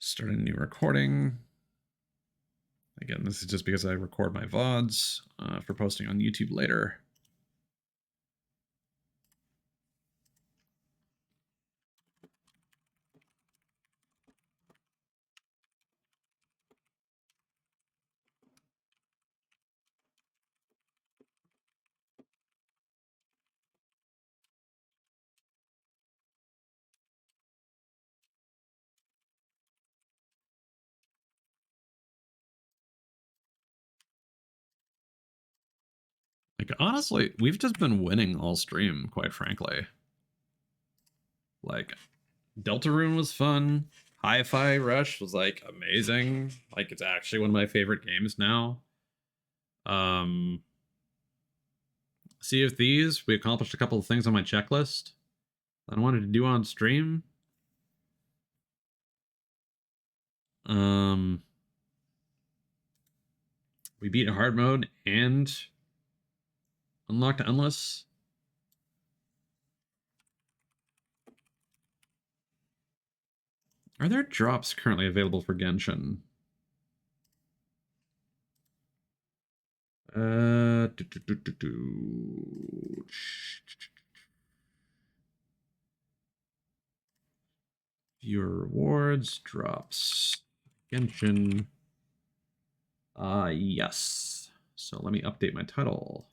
Start a new recording. Again, this is just because I record my VODs for posting on YouTube later. Like, honestly, we've just been winning all stream, quite frankly. Like, Deltarune was fun. Hi-Fi Rush was, like, amazing. Like, it's actually one of my favorite games now. Sea of Thieves, we accomplished a couple of things on my checklist that I wanted to do on stream. We beat hard mode and unlocked endless. Are there drops currently available for Genshin? Viewer rewards, drops, Genshin. Yes. So let me update my title.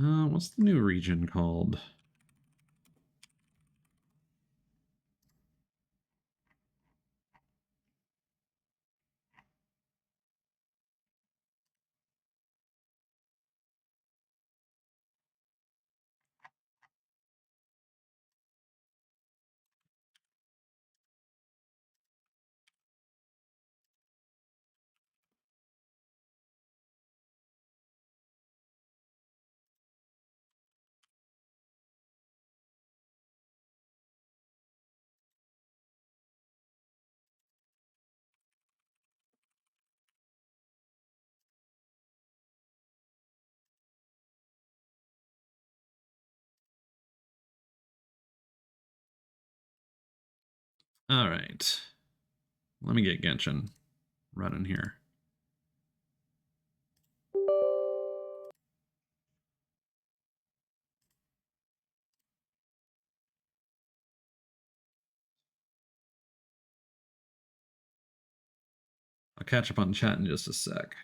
What's the new region called? All right. Let me get Genshin running here. I'll catch up on chat in just a sec.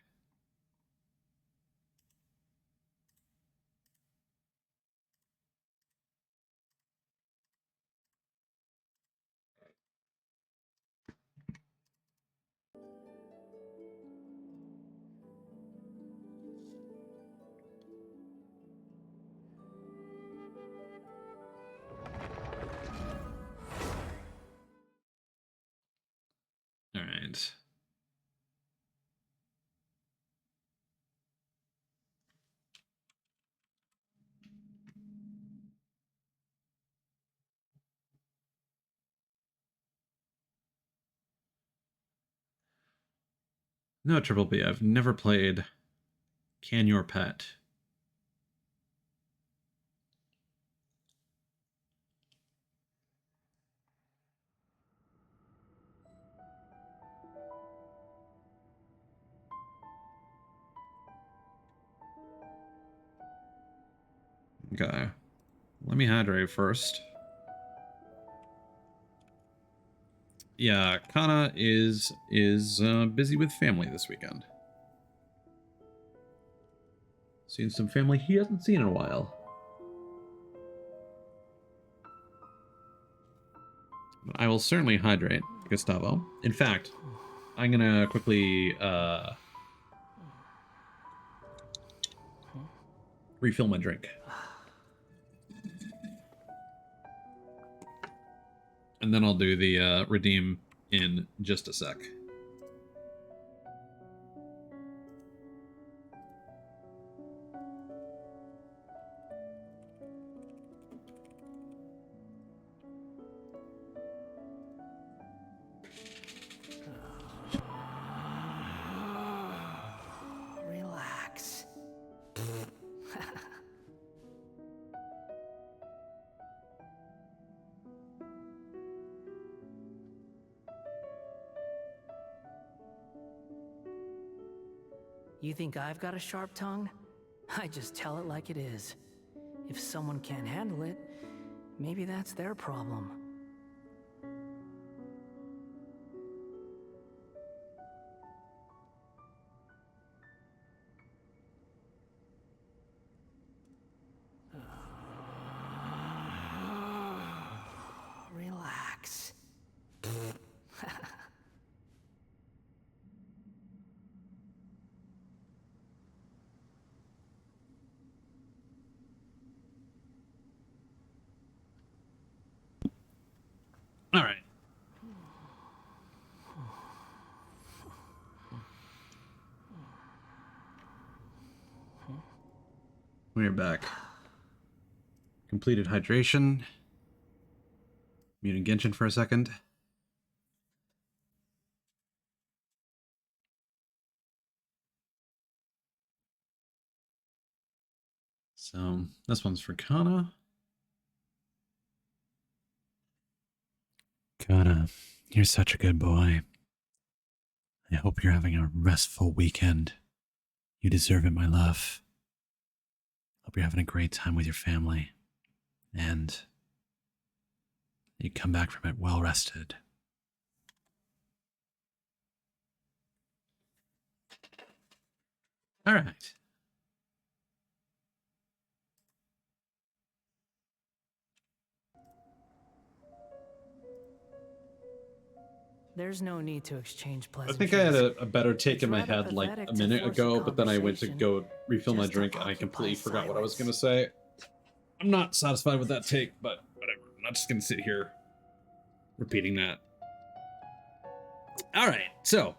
All right. No, Triple B, I've never played Can Your Pet. Okay. Let me hydrate first. Yeah, Kana is busy with family this weekend. Seeing some family he hasn't seen in a while. But I will certainly hydrate, Gustavo. In fact, I'm gonna quickly refill my drink. And then I'll do the redeem in just a sec. You think I've got a sharp tongue? I just tell it like it is. If someone can't handle it, maybe that's their problem. Relax. All right. We're back. Completed hydration. Muting Genshin for a second. So this one's for Kana. Kana, you're such a good boy. I hope you're having a restful weekend. You deserve it, my love. Hope you're having a great time with your family. And you come back from it well rested. All right. There's no need to exchange I pleasantries. think I had a better take in my rather head like pathetic a to minute force ago, a but then I went to conversation go refill my just to drink and I completely occupy forgot what I was silence. going to say. I'm not satisfied with that take, but whatever. I'm not just going to sit here repeating that. All right. So,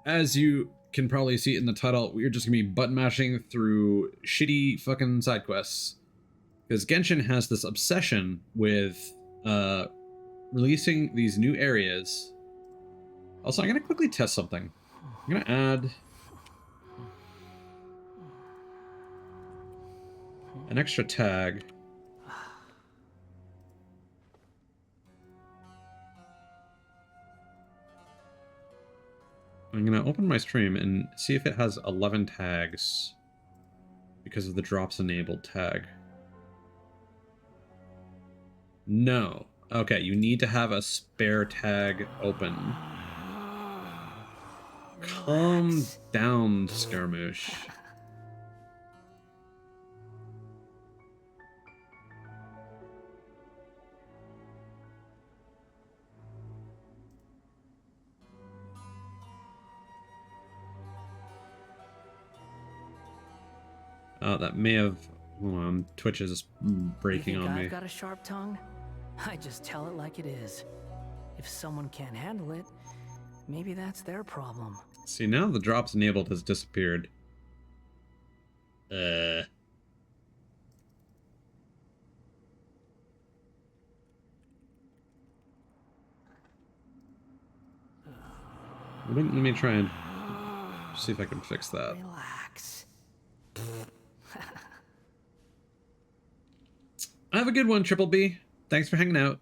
as you can probably see in the title, we're just going to be button mashing through shitty fucking side quests. Because Genshin has this obsession with releasing these new areas. Also, I'm going to quickly test something. I'm going to add an extra tag. I'm going to open my stream and see if it has 11 tags because of the drops enabled tag. No. Okay, you need to have a spare tag open. Calm down, Scaramouche. Oh, that may have... Hold on, Twitch is breaking on me. You think I've got a sharp tongue? I just tell it like it is. If someone can't handle it, maybe that's their problem. See, now the drops enabled has disappeared. Let me try and see if I can fix that. Relax. Have a good one, Triple B. Thanks for hanging out.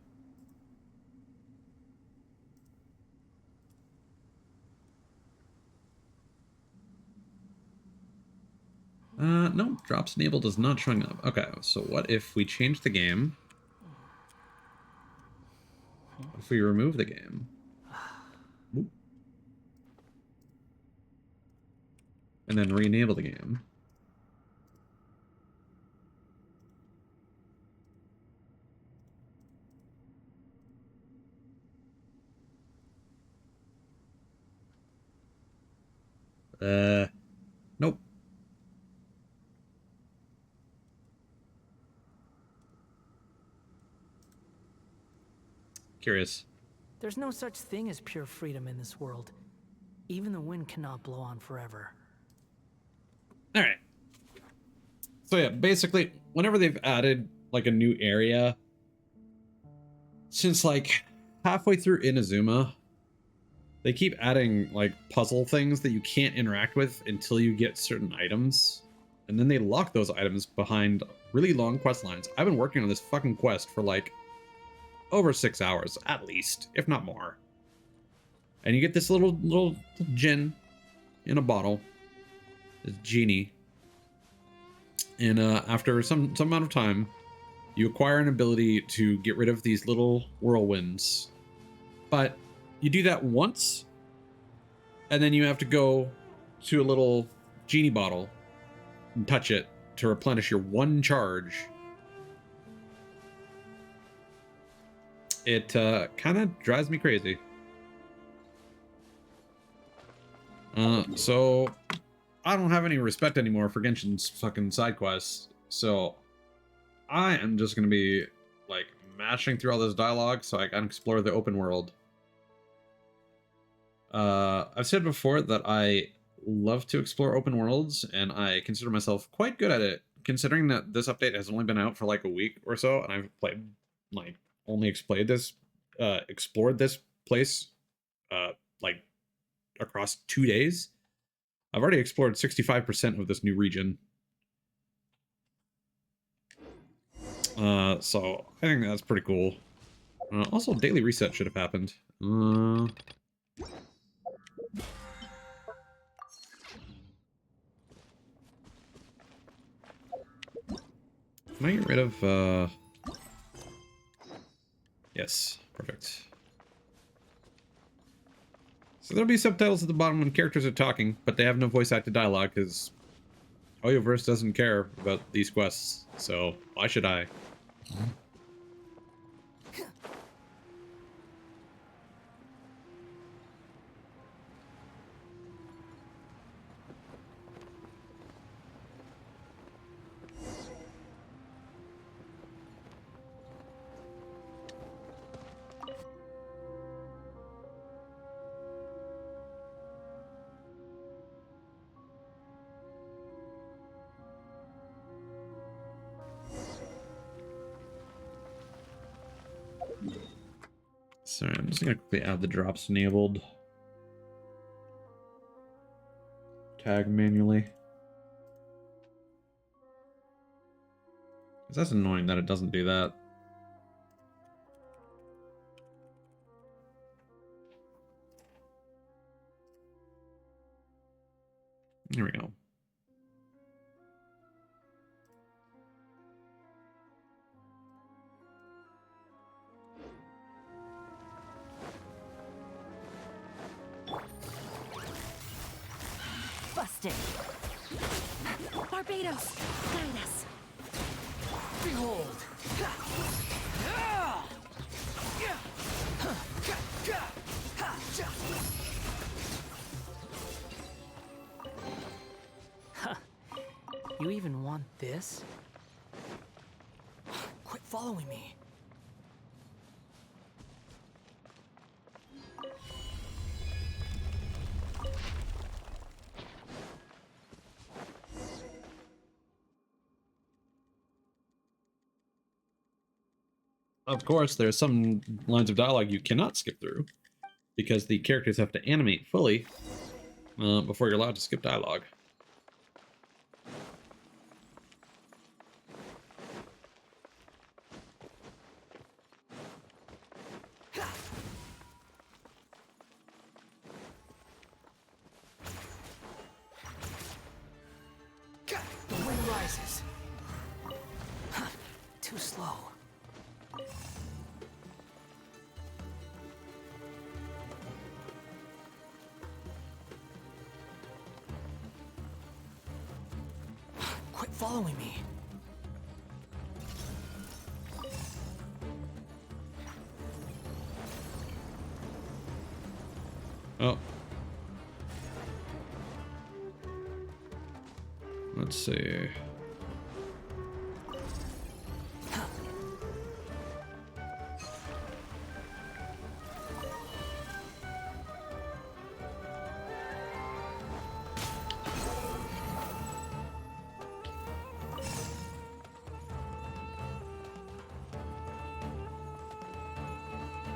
No, drops enabled is not showing up. Okay, so what if we change the game? What if we remove the game? Oop. And then re-enable the game? Nope. Curious. There's no such thing as pure freedom in this world. Even the wind cannot blow on forever. All right. So yeah, basically, whenever they've added like a new area, since like halfway through Inazuma, They keep adding like puzzle things that you can't interact with until you get certain items. And then they lock those items behind really long quest lines. I've been working on this fucking quest for like over 6 hours, at least, if not more. And you get this little gin in a bottle. This genie. And after some amount of time, you acquire an ability to get rid of these little whirlwinds. But you do that once, and then you have to go to a little genie bottle and touch it to replenish your one charge. It kind of drives me crazy. So I don't have any respect anymore for Genshin's fucking side quests. So I am just going to be like mashing through all this dialogue so I can explore the open world. I've said before that I love to explore open worlds, and I consider myself quite good at it, considering that this update has only been out for like a week or so, and I've played like only explored this place like across 2 days. I've already explored 65% of this new region. So I think that's pretty cool. Also, daily reset should have happened. Can I get rid of, Yes, perfect. So there'll be subtitles at the bottom when characters are talking, but they have no voice-acted dialogue, because Oyoverse doesn't care about these quests, so why should I? Sorry, I'm just gonna quickly add the drops enabled. Tag manually. Because that's annoying that it doesn't do that. Here we go. Busted. Barbados, guide us. Behold! Huh. You even want this? Quit following me. Of course, there's some lines of dialogue you cannot skip through, because the characters have to animate fully before you're allowed to skip dialogue. The wind rises. Huh. Too slow. Quit following me. Oh. Let's see.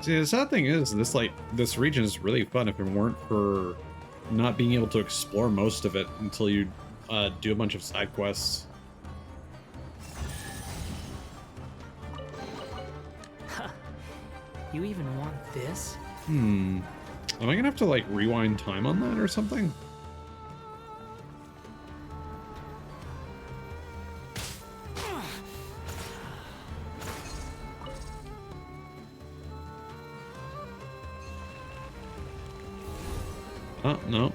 See, the sad thing is, this region is really fun if it weren't for not being able to explore most of it until you do a bunch of side quests. You even want this? Am I gonna have to like rewind time on that or something? Oh, no.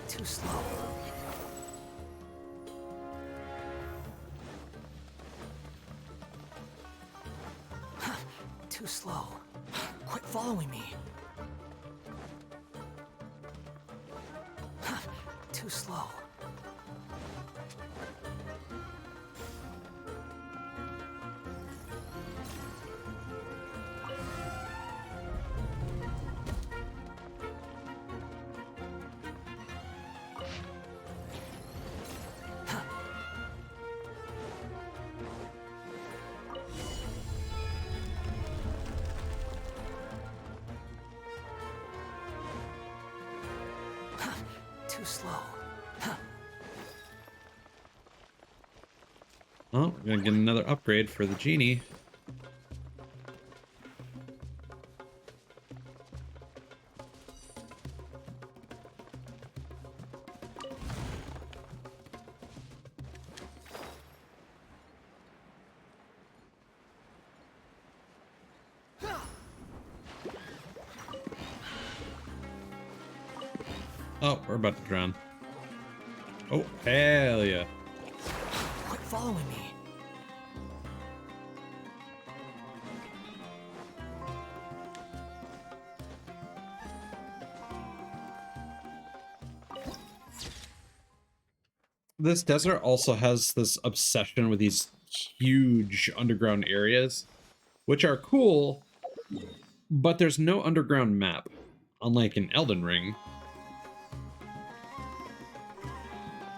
Too slow. Too slow. Quit following me. Too slow. Too slow. Oh, we're gonna get another upgrade for the genie. Oh, we're about to drown. Oh, hell yeah. Quit following me. This desert also has this obsession with these huge underground areas, which are cool, but there's no underground map, unlike in Elden Ring.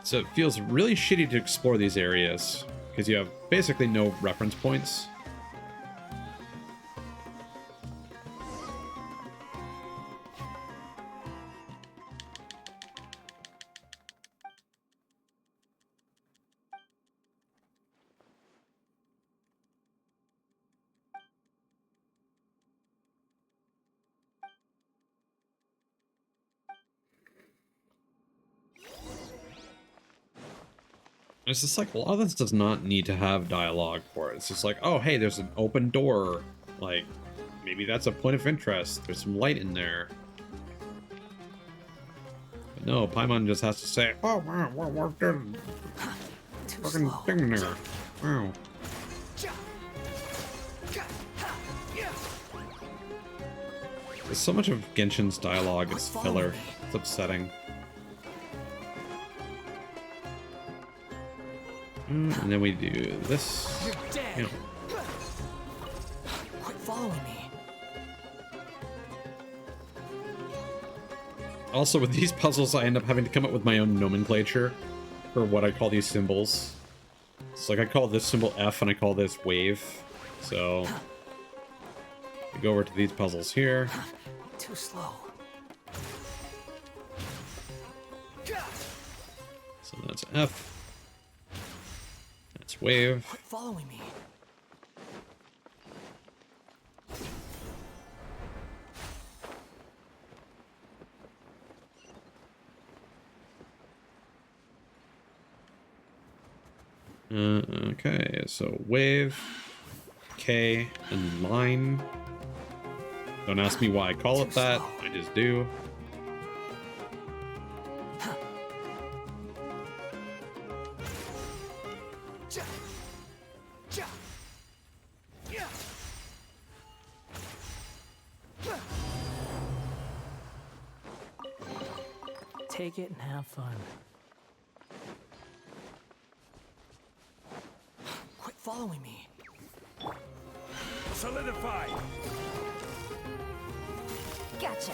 So it feels really shitty to explore these areas, because you have basically no reference points. It's just like, a lot of this does not need to have dialogue for it. It's just like, oh, hey, there's an open door. Like, maybe that's a point of interest. There's some light in there. But no, Paimon just has to say, oh, wow, what fucking thing there. Wow. There's so much of Genshin's dialogue is filler. It's upsetting. And then we do this. You're dead. Yeah. Quit following me. Also, with these puzzles, I end up having to come up with my own nomenclature for what I call these symbols. It's like I call this symbol F and I call this wave. So we go over to these puzzles here. Too slow. So that's F. That's wave. Quit following me. Okay, so wave, K, and line. Don't ask me why I call it that. I just do. Take it and have fun. following me. Solidify! Gotcha.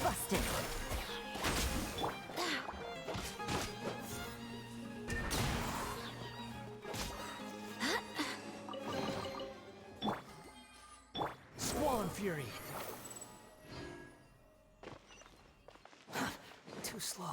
Busted. Squall and Fury. Too slow.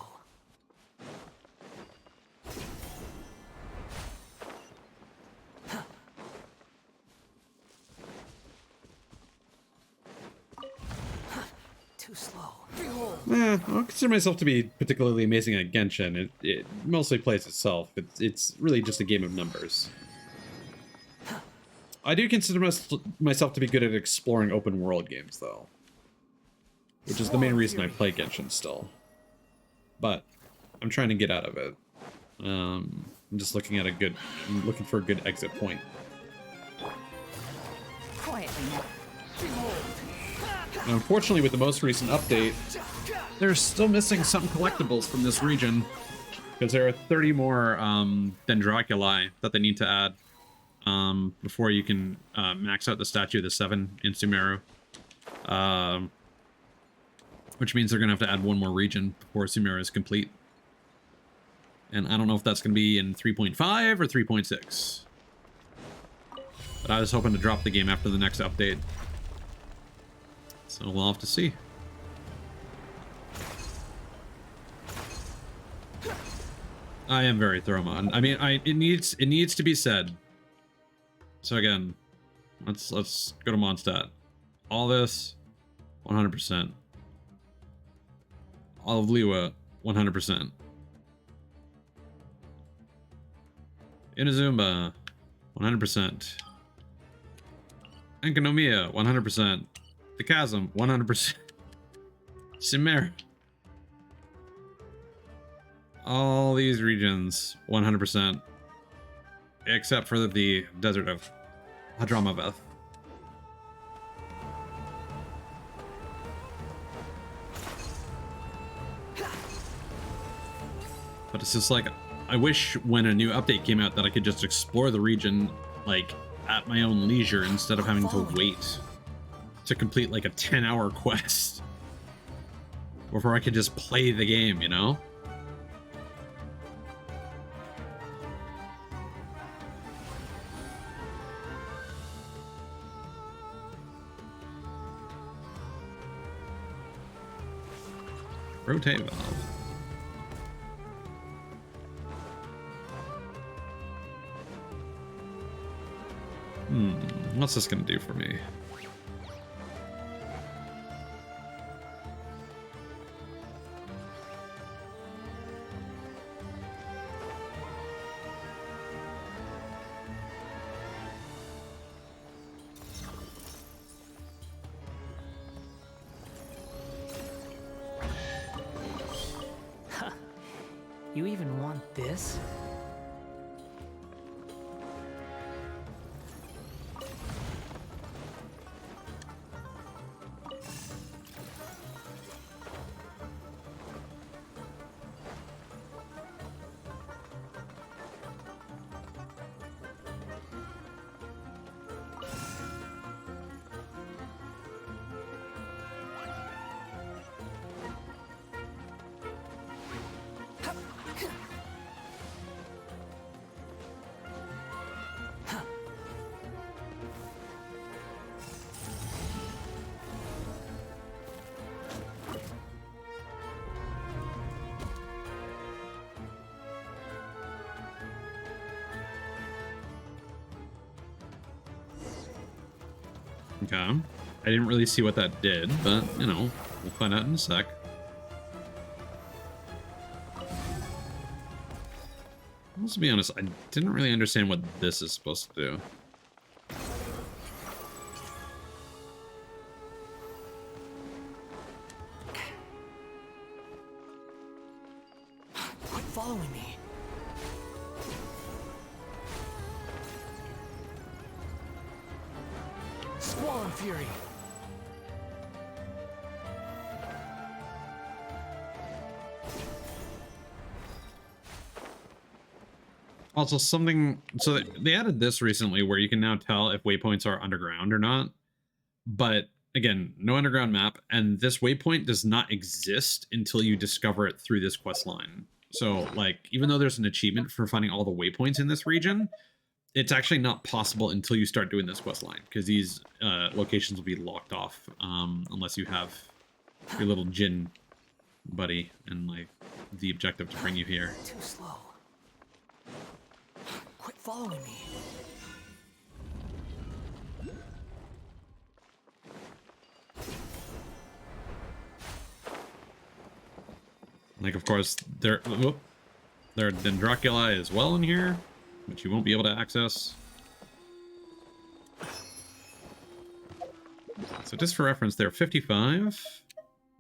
Too slow. Behold. I don't consider myself to be particularly amazing at Genshin. It mostly plays itself. It's really just a game of numbers. I do consider myself to be good at exploring open world games, though. Which is the main reason I play Genshin still. But I'm trying to get out of it. I'm just looking at I'm looking for a good exit point. Quietly now. And unfortunately, with the most recent update, they're still missing some collectibles from this region. Because there are 30 more Dendroculi that they need to add before you can max out the Statue of the Seven in Sumeru. Which means they're going to have to add one more region before Sumeru is complete. And I don't know if that's going to be in 3.5 or 3.6. But I was hoping to drop the game after the next update. So we'll have to see. I am very Thromon. I mean, it needs to be said. So again, let's go to Mondstadt. All this, 100%. All of Liwa, 100%. Inazuma, 100%. Enkanomiya, 100%. The Chasm, 100%. Sumeru. All these regions, 100%. Except for the desert of Hadramaveth. But it's just like, I wish when a new update came out that I could just explore the region, like, at my own leisure instead of having to wait to complete, like, a 10-hour quest. Before I could just play the game, you know? Rotate valve. What's this gonna do for me? You even want this? Okay. I didn't really see what that did, but, you know, we'll find out in a sec. Let's be honest, I didn't really understand what this is supposed to do. following me. Squall Fury. Also, something, so they added this recently where you can now tell if waypoints are underground or not. But again, no underground map, and this waypoint does not exist until you discover it through this quest line. So, like, even though there's an achievement for finding all the waypoints in this region, it's actually not possible until you start doing this quest line, because these locations will be locked off unless you have your little Jin buddy and like the objective to bring you here. Too slow. Quit following me. Like, of course, there are Dendroculi as well in here, which you won't be able to access. So just for reference, there are 55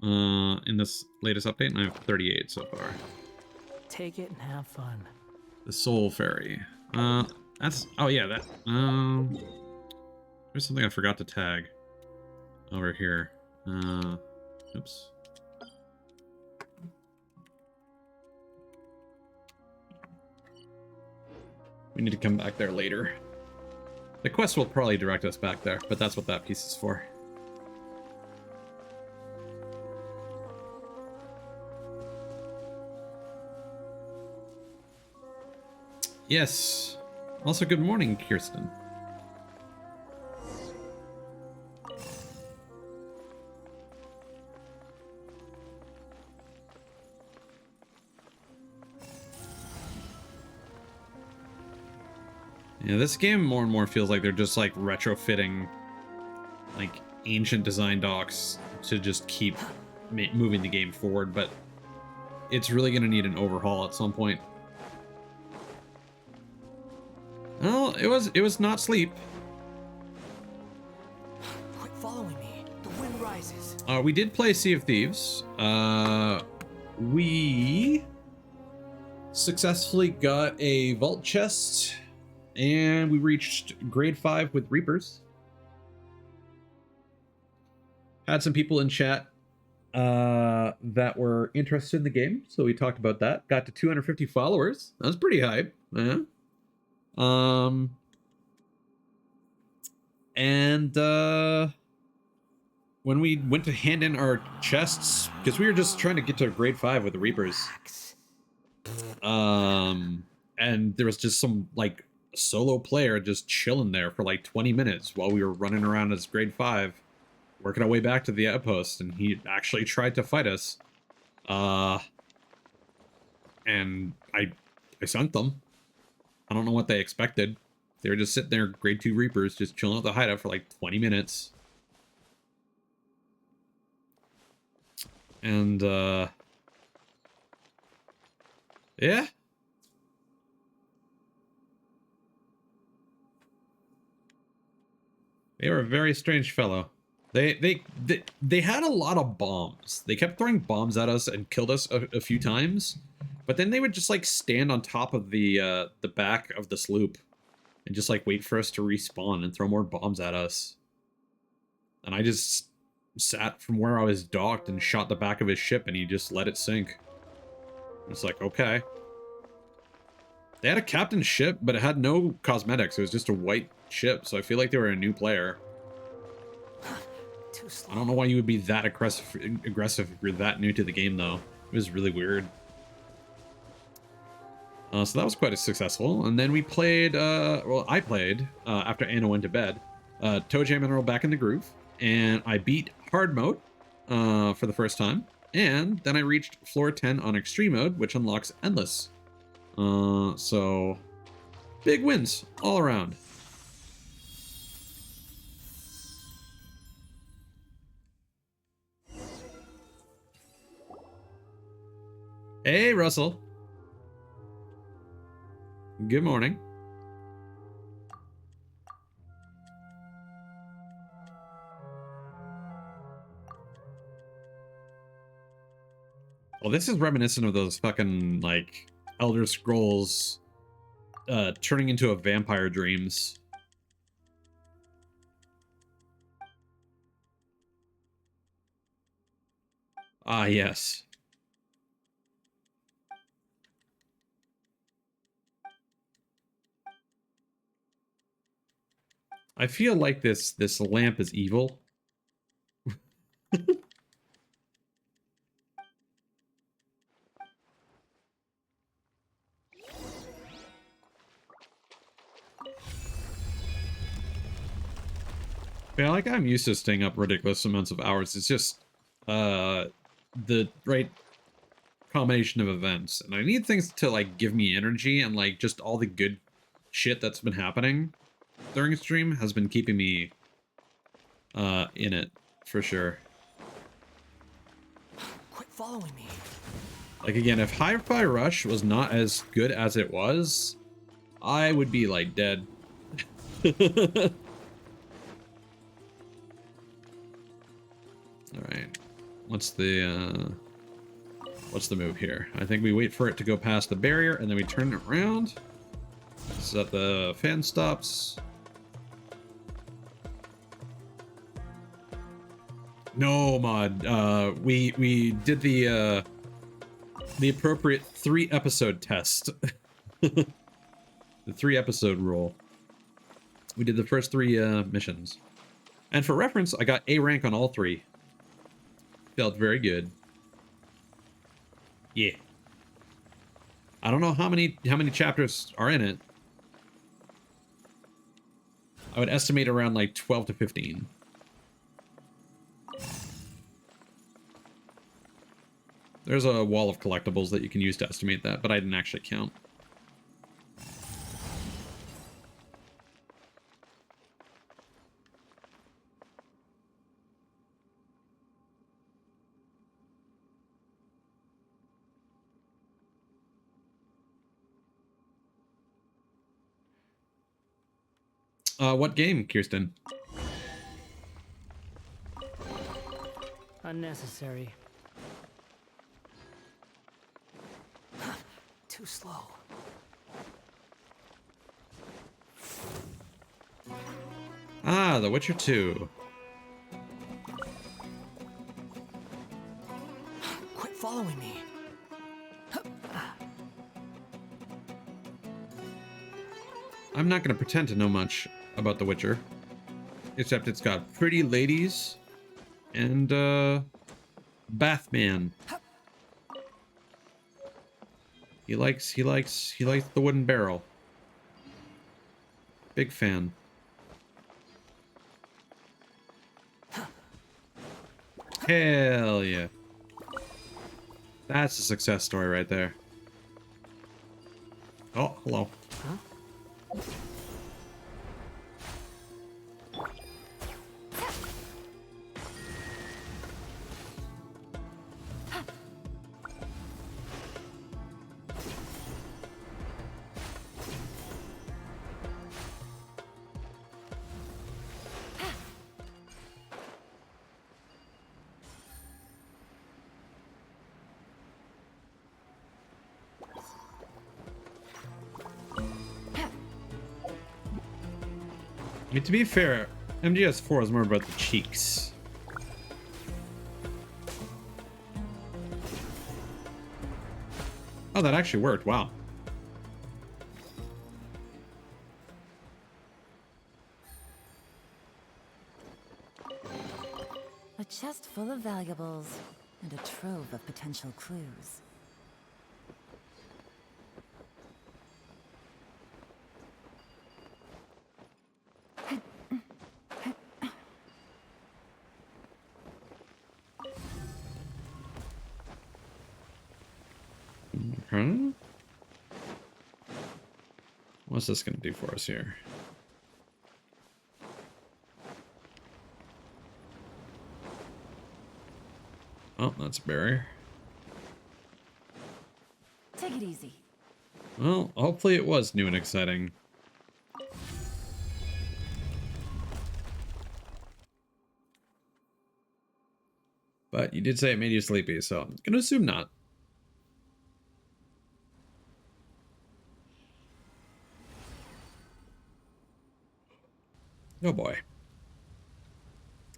in this latest update, and I have 38 so far. Take it and have fun. The Soul Fairy. That's, oh yeah, that, there's something I forgot to tag over here. Oops. We need to come back there later. The quest will probably direct us back there, but that's what that piece is for. Yes. Also, good morning, Kirsten. Yeah, this game more and more feels like they're just like retrofitting like ancient design docs to just keep moving the game forward, but it's really going to need an overhaul at some point. Well, it was not sleep. Quit following me. The wind rises. We did play Sea of Thieves. We successfully got a vault chest, and we reached grade 5 with Reapers. Had some people in chat that were interested in the game, so we talked about that. Got to 250 followers. That was pretty hype. Yeah. When we went to hand in our chests, because we were just trying to get to grade 5 with the Reapers, and there was just some like solo player just chilling there for like 20 minutes while we were running around as grade 5, working our way back to the outpost, and he actually tried to fight us. And I sunk them. I don't know what they expected. They were just sitting there, grade 2 Reapers, just chilling at the hideout for like 20 minutes. And, yeah. They were a very strange fellow. They had a lot of bombs. They kept throwing bombs at us and killed us a few times. But then they would just like stand on top of the back of the sloop and just like wait for us to respawn and throw more bombs at us. And I just sat from where I was docked and shot the back of his ship, and he just let it sink. It's like, okay. They had a captain's ship, but it had no cosmetics. It was just a white ship, so I feel like they were a new player. Too slow. I don't know why you would be that aggressive if you're that new to the game, though. It was really weird. So that was quite successful. And then we played, well, I played, after Anna went to bed, Toe Jam and Earl Back in the Groove. And I beat hard mode for the first time. And then I reached floor 10 on extreme mode, which unlocks endless. So big wins all around. Hey, Russell. Good morning. Well, this is reminiscent of those fucking, like, Elder Scrolls turning into a vampire dreams. Ah, yes. I feel like this lamp is evil. Yeah, like I'm used to staying up ridiculous amounts of hours. It's just the right combination of events, and I need things to like give me energy, and like just all the good shit that's been happening during stream has been keeping me in it for sure. Quit following me. Like again, if Hi-Fi Rush was not as good as it was, I would be like dead. All right, what's the move here? I think we wait for it to go past the barrier and then we turn it around so that the fan stops. No, mod. We did the appropriate 3-episode test. The 3-episode rule. We did the first 3 missions. And for reference, I got A rank on all 3. Felt very good. Yeah. I don't know how many chapters are in it. I would estimate around like 12 to 15. There's a wall of collectibles that you can use to estimate that, but I didn't actually count. What game, Kirsten? Unnecessary. Too slow. Ah, The Witcher 2. Quit following me. I'm not going to pretend to know much about The Witcher, except it's got pretty ladies and Bathman. He likes the wooden barrel. Big fan. Hell yeah. That's a success story right there. Oh, hello. Huh? I mean, to be fair, MGS4 is more about the cheeks. Oh, that actually worked. Wow. A chest full of valuables and a trove of potential clues. Huh? What's this gonna do for us here? Oh, that's a barrier. Take it easy. Well, hopefully it was new and exciting. But you did say it made you sleepy, so I'm gonna assume not. Oh boy.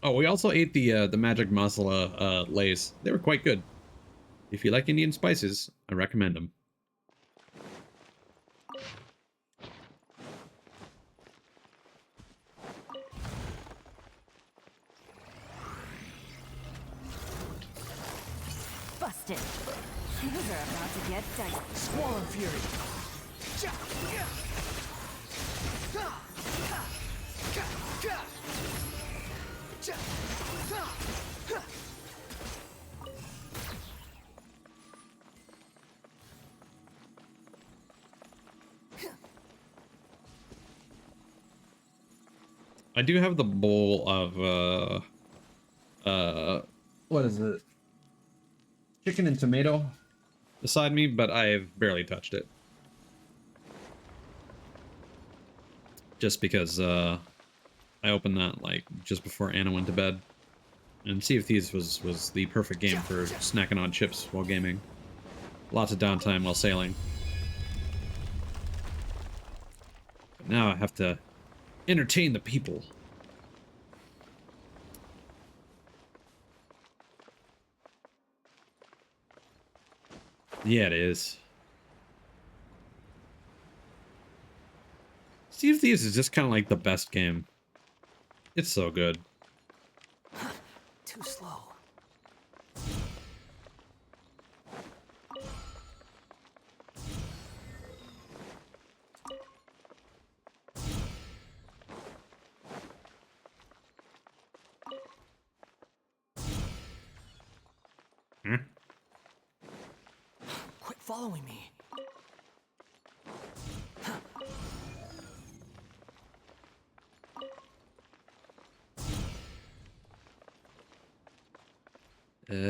Oh, we also ate the magic masala lays. They were quite good. If you like Indian spices, I recommend them. Busted. Things are about to get dicey. Squall and Fury. I do have the bowl of what is it? Chicken and tomato beside me, but I've barely touched it. Just because I opened that like just before Anna went to bed. And Sea of Thieves was the perfect game for snacking on chips while gaming. Lots of downtime while sailing. But now I have to entertain the people. Yeah, it is. Sea of Thieves is just kind of like the best game. It's so good. Too slow. Hmm? Quit following me. Okay.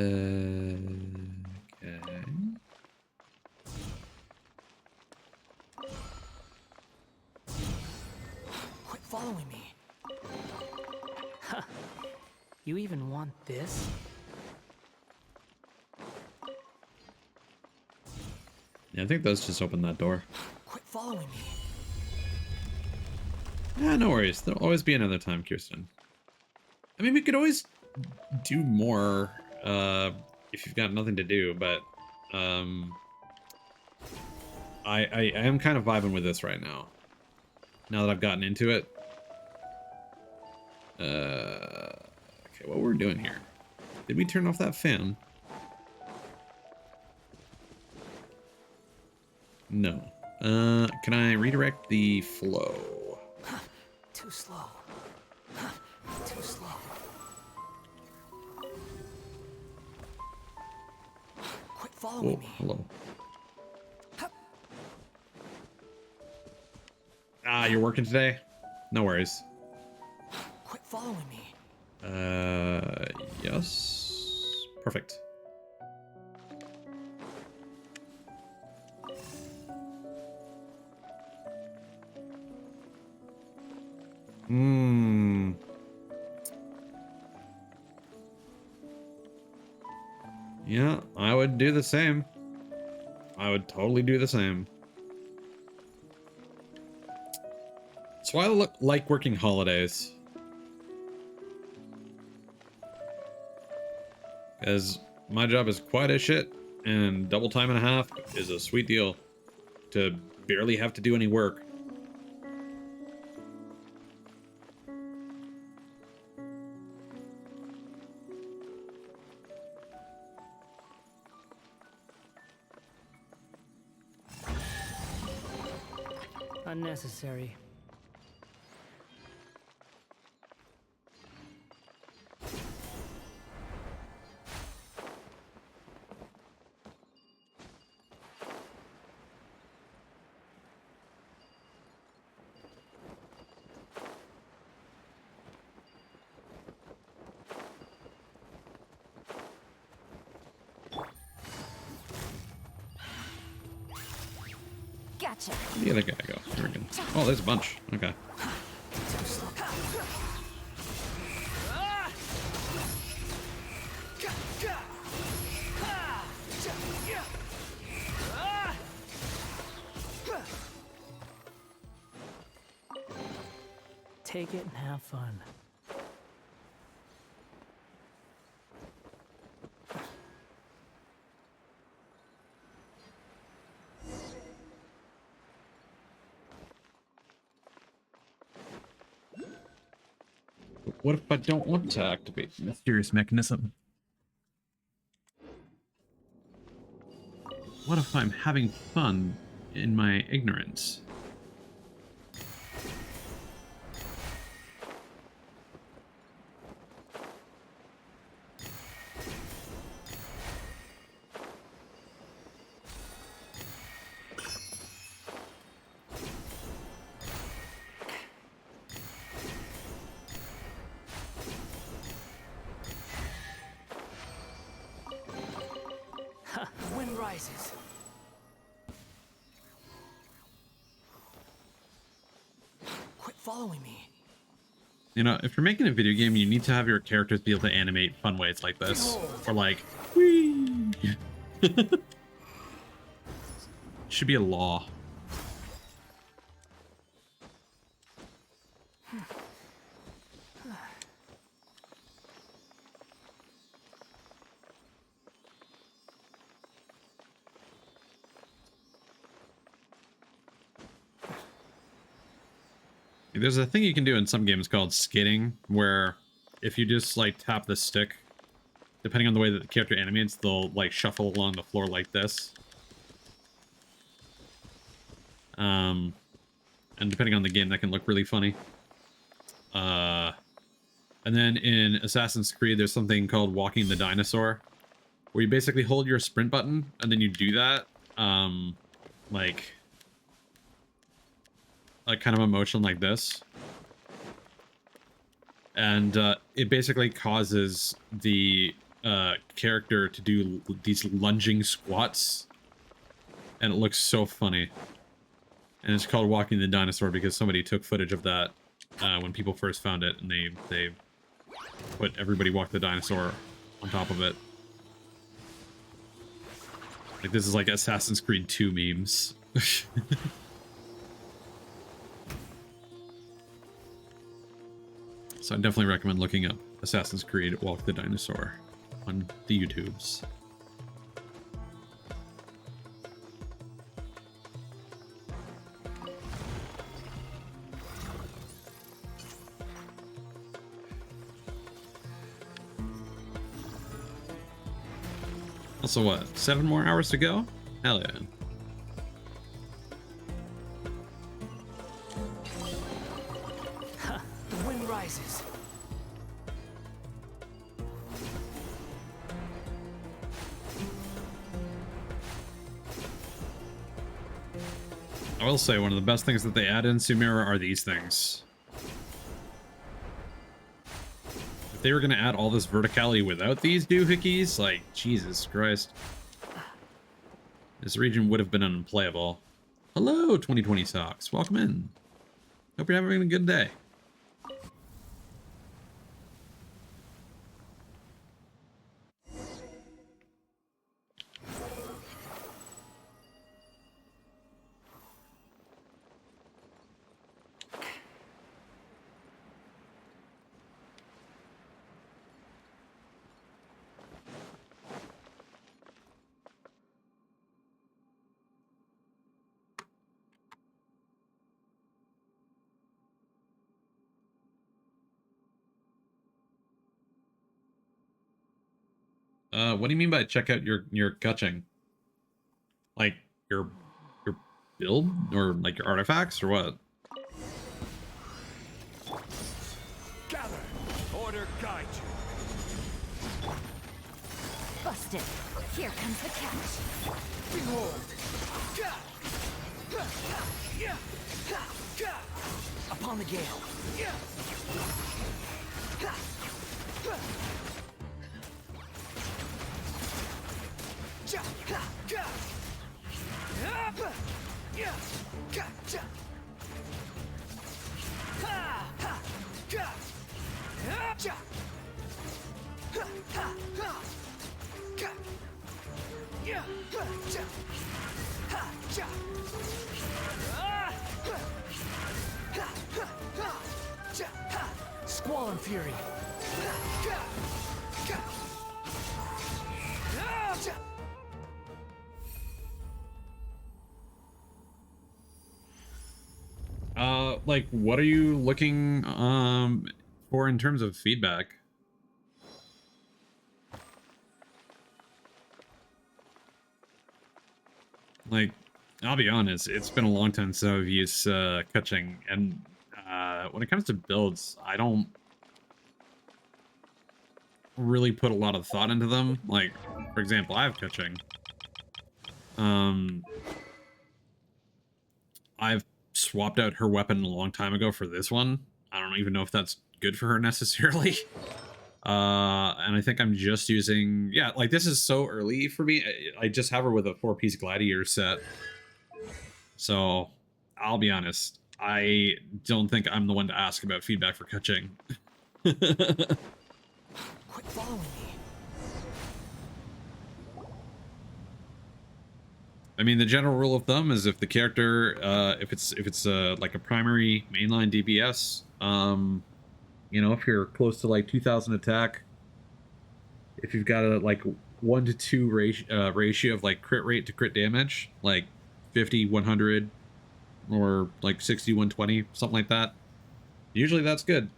Quit following me. You even want this? Yeah, I think those just opened that door. Quit following me. Yeah, no worries. There'll always be another time, Kirsten. I mean, we could always do more if you've got nothing to do, but I am kind of vibing with this right now. Now that I've gotten into it. Okay, what we're doing here. Did we turn off that fan? No. Can I redirect the flow? Too slow. Too slow. Quit following Whoa, me. hello. Ah, you're working today? No worries. Quit following me. Yes. Perfect. Hmm. Yeah, I would do the same. I would totally do the same. That's why I like working holidays. Because my job is quite a shit, and double time and a half is a sweet deal. To barely have to do any work. Unnecessary. Gotcha. Where'd the other guy go? Here we go. Oh, there's a bunch. Okay. take it and have fun. What if I don't want to activate the mysterious mechanism? What if I'm having fun in my ignorance? Wind rises. Quit following me. You know, if you're making a video game, you need to have your characters be able to animate fun ways like this. Or like, whee! Should be a law. There's a thing you can do in some games called skidding, where if you just like tap the stick, depending on the way that the character animates, they'll like shuffle along the floor like this. And depending on the game, that can look really funny. And then in Assassin's Creed, there's something called walking the dinosaur, where you basically hold your sprint button and then you do that, like kind of a motion like this. And it basically causes the character to do these lunging squats. And it looks so funny. And it's called Walking the Dinosaur because somebody took footage of that when people first found it, and they put everybody walk the dinosaur on top of it. Like, this is like Assassin's Creed 2 memes. So I definitely recommend looking up Assassin's Creed Walk the Dinosaur on the YouTubes. Also, what? 7 more hours to go? Hell yeah. The wind rises. I will say one of the best things that they add in Sumeru are these things. If they were going to add all this verticality without these doohickeys, like, Jesus Christ. This region would have been unplayable. Hello, 2020 Socks. Welcome in. Hope you're having a good day. What do you mean by check out your gutching? Like your build or like your artifacts or what? Gather! Order guide you! Busted. Here comes the catch. Behold! Upon the gale. cheering. Like, what are you looking for in terms of feedback? Like, I'll be honest, it's been a long time since I've used catching, and when it comes to builds, I don't really put a lot of thought into them. Like, for example, I have catching. I've swapped out her weapon a long time ago for this one. I don't even know if that's good for her necessarily. And I think I'm just using, yeah, like this is so early for me. I just have her with a 4-piece gladiator set. So I'll be honest, I don't think I'm the one to ask about feedback for catching. Quit following me. I mean, the general rule of thumb is if the character, if it's like a primary mainline DPS, you know, if you're close to like 2,000 attack, if you've got a like 1 to 2 ratio of like crit rate to crit damage, like 50, 100, or like 60, 120, something like that, usually that's good.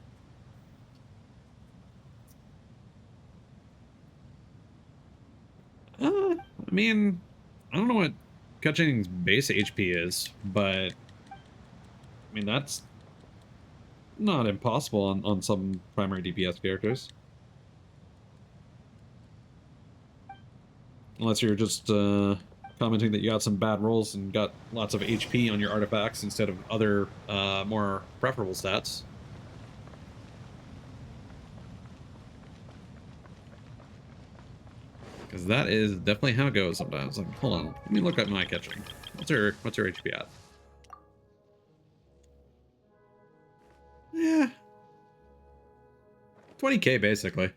I mean, I don't know what Catching's base HP is, but I mean, that's not impossible on some primary DPS characters. Unless you're just commenting that you got some bad rolls and got lots of HP on your artifacts instead of other more preferable stats. Because that is definitely how it goes sometimes. Like, hold on, let me look at my catching. What's her HP at? Yeah, 20k basically.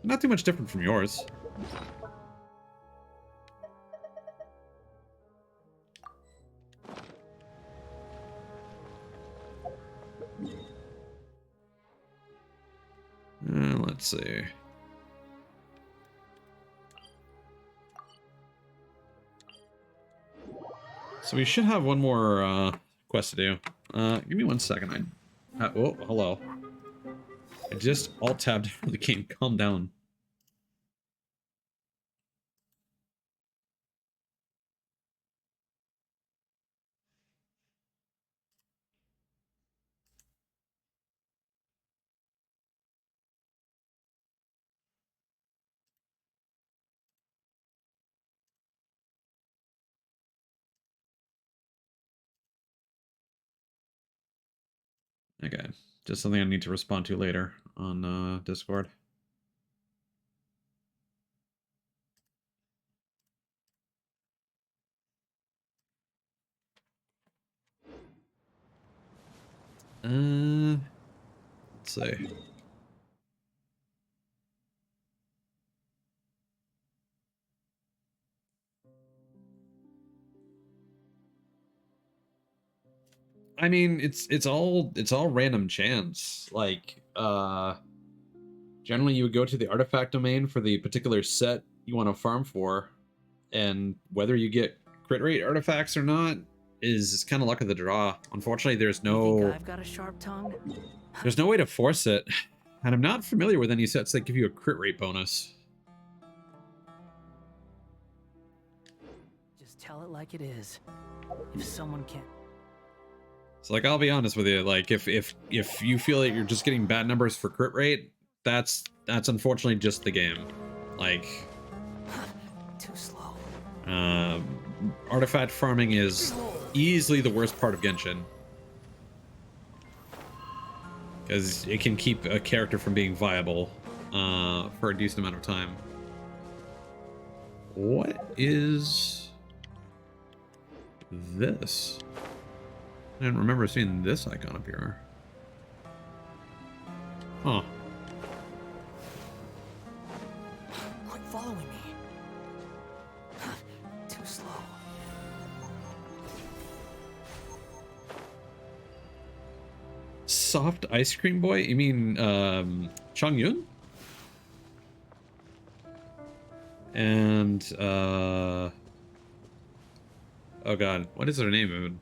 Not too much different from yours. Let's see. So we should have one more quest to do. Give me 1 second. Oh, hello. I just alt-tabbed the game. Calm down. Okay, just something I need to respond to later on Discord. Let's see. I mean, it's all random chance. Like, generally you would go to the artifact domain for the particular set you want to farm for, and whether you get crit rate artifacts or not is kind of luck of the draw. Unfortunately, You think I've got a sharp tongue? there's no way to force it, and I'm not familiar with any sets that give you a crit rate bonus. Just tell it like it is. If someone can't. So, like, I'll be honest with you, like, if you feel that you're just getting bad numbers for crit rate, that's unfortunately just the game. Like, Too slow. artifact farming is easily the worst part of Genshin, because it can keep a character from being viable for a decent amount of time. What is this? I didn't remember seeing this icon up here. Huh. Quit following me. Too slow. Soft ice cream boy? You mean Chung Yun? And oh god, what is her name even?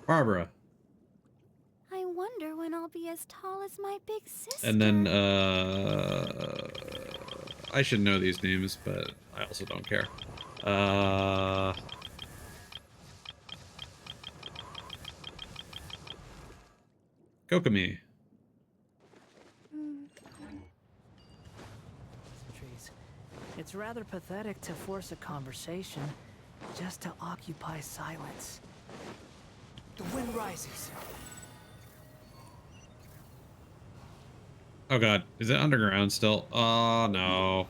Barbara. I wonder when I'll be as tall as my big sister. And then I should know these names, but I also don't care. Kokomi. Trees. It's rather pathetic to force a conversation just to occupy silence. The wind rises. Oh god, is it underground still? Oh no.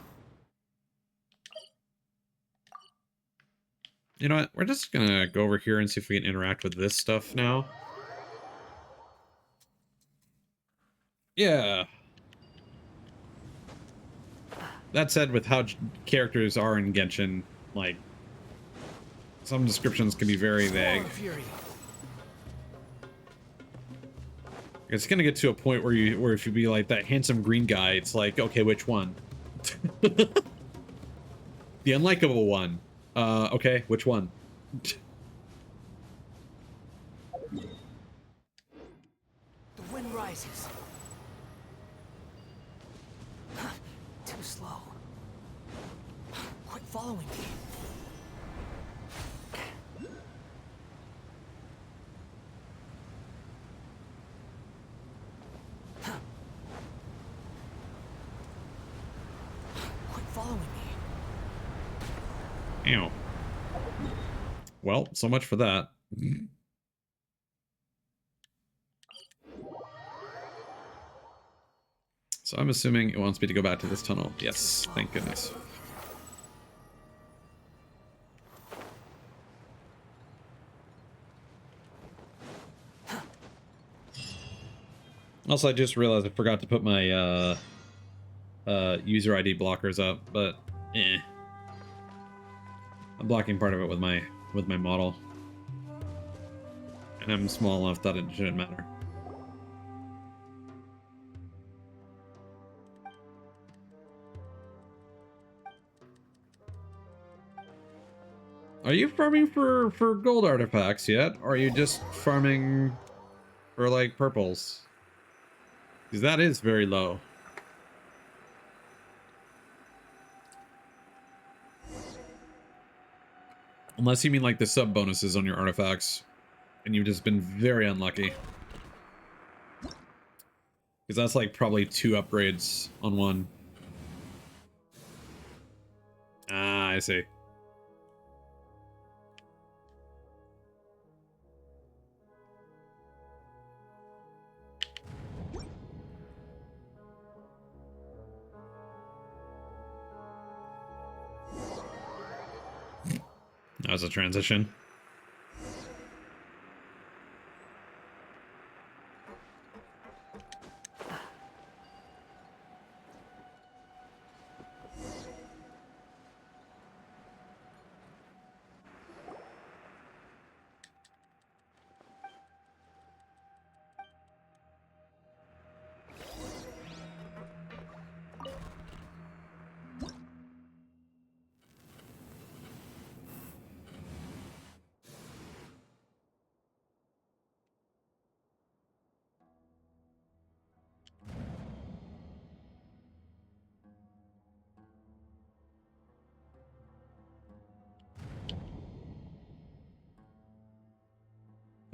You know what? We're just gonna go over here and see if we can interact with this stuff now. Yeah. That said, with how characters are in Genshin, like, some descriptions can be very vague. It's gonna get to a point where if you be like that handsome green guy, it's like, okay, which one? The unlikable one. Okay, which one? The wind rises. Too slow. Quit following me. Quit following me. Ew. Well, so much for that. So I'm assuming it wants me to go back to this tunnel. Yes, thank goodness. Also, I just realized I forgot to put my user ID blockers up, but eh. I'm blocking part of it with my model. And I'm small enough that it shouldn't matter. Are you farming for gold artifacts yet? Or are you just farming for like purples? Because that is very low. Unless you mean like the sub bonuses on your artifacts. And you've just been very unlucky. Because that's like probably 2 upgrades on one. Ah, I see. That was a transition.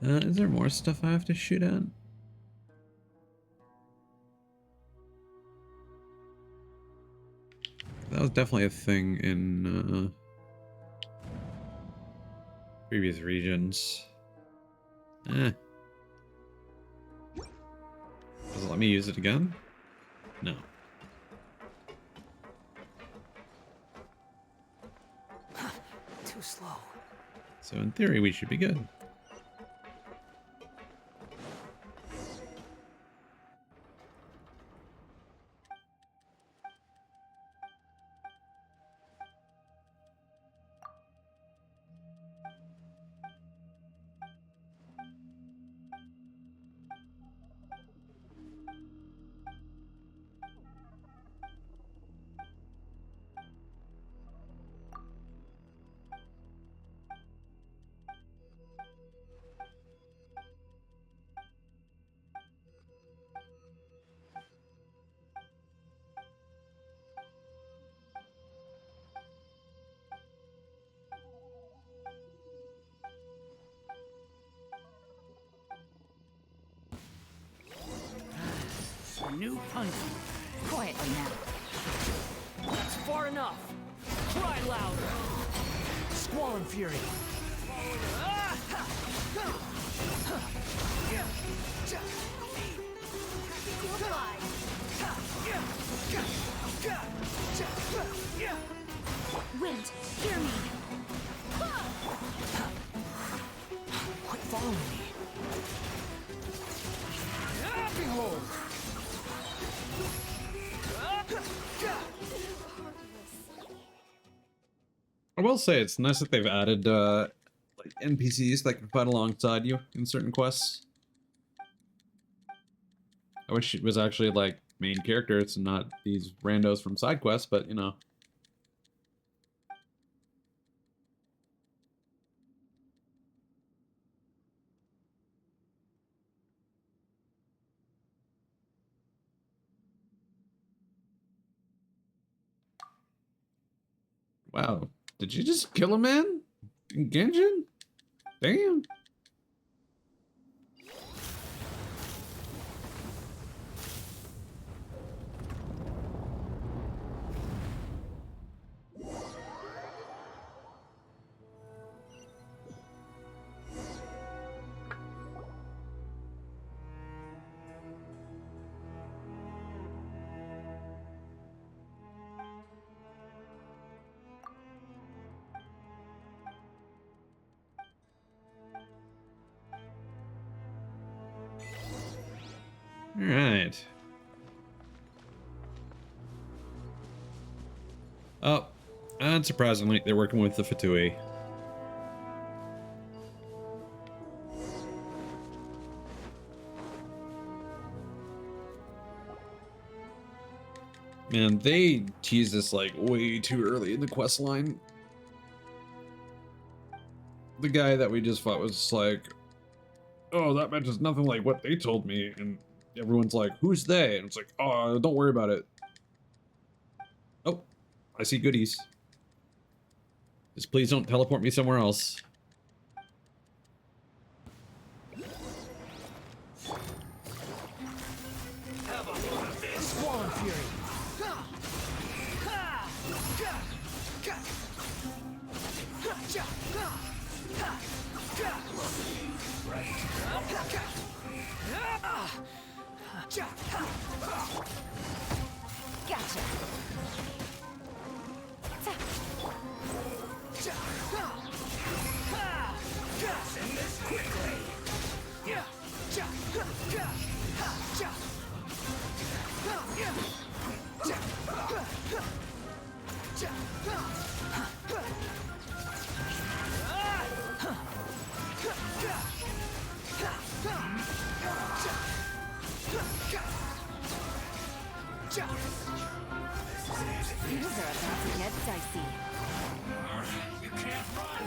Is there more stuff I have to shoot at? That was definitely a thing in previous regions. Does it let me use it again? No. Too slow. So in theory, we should be good. a new punch. Quietly now. That's far enough. Cry louder. Squall and fury. Wind, hear me. Quit following me. Behold. I will say it's nice that they've added like NPCs that can fight alongside you in certain quests. I wish it was actually like main characters and not these randos from side quests, but you know. Wow, did you just kill a man in Genshin? Damn. All right. Oh, unsurprisingly, they're working with the Fatui. Man, they teased this like way too early in the quest line. The guy that we just fought was just like, oh, that matches nothing like what they told me. And everyone's like, who's they? And it's like, oh, don't worry about it. Oh, I see goodies. Just please don't teleport me somewhere else. Squall and fury. Gotcha. Send this quickly. These are about to get dicey. You can't run.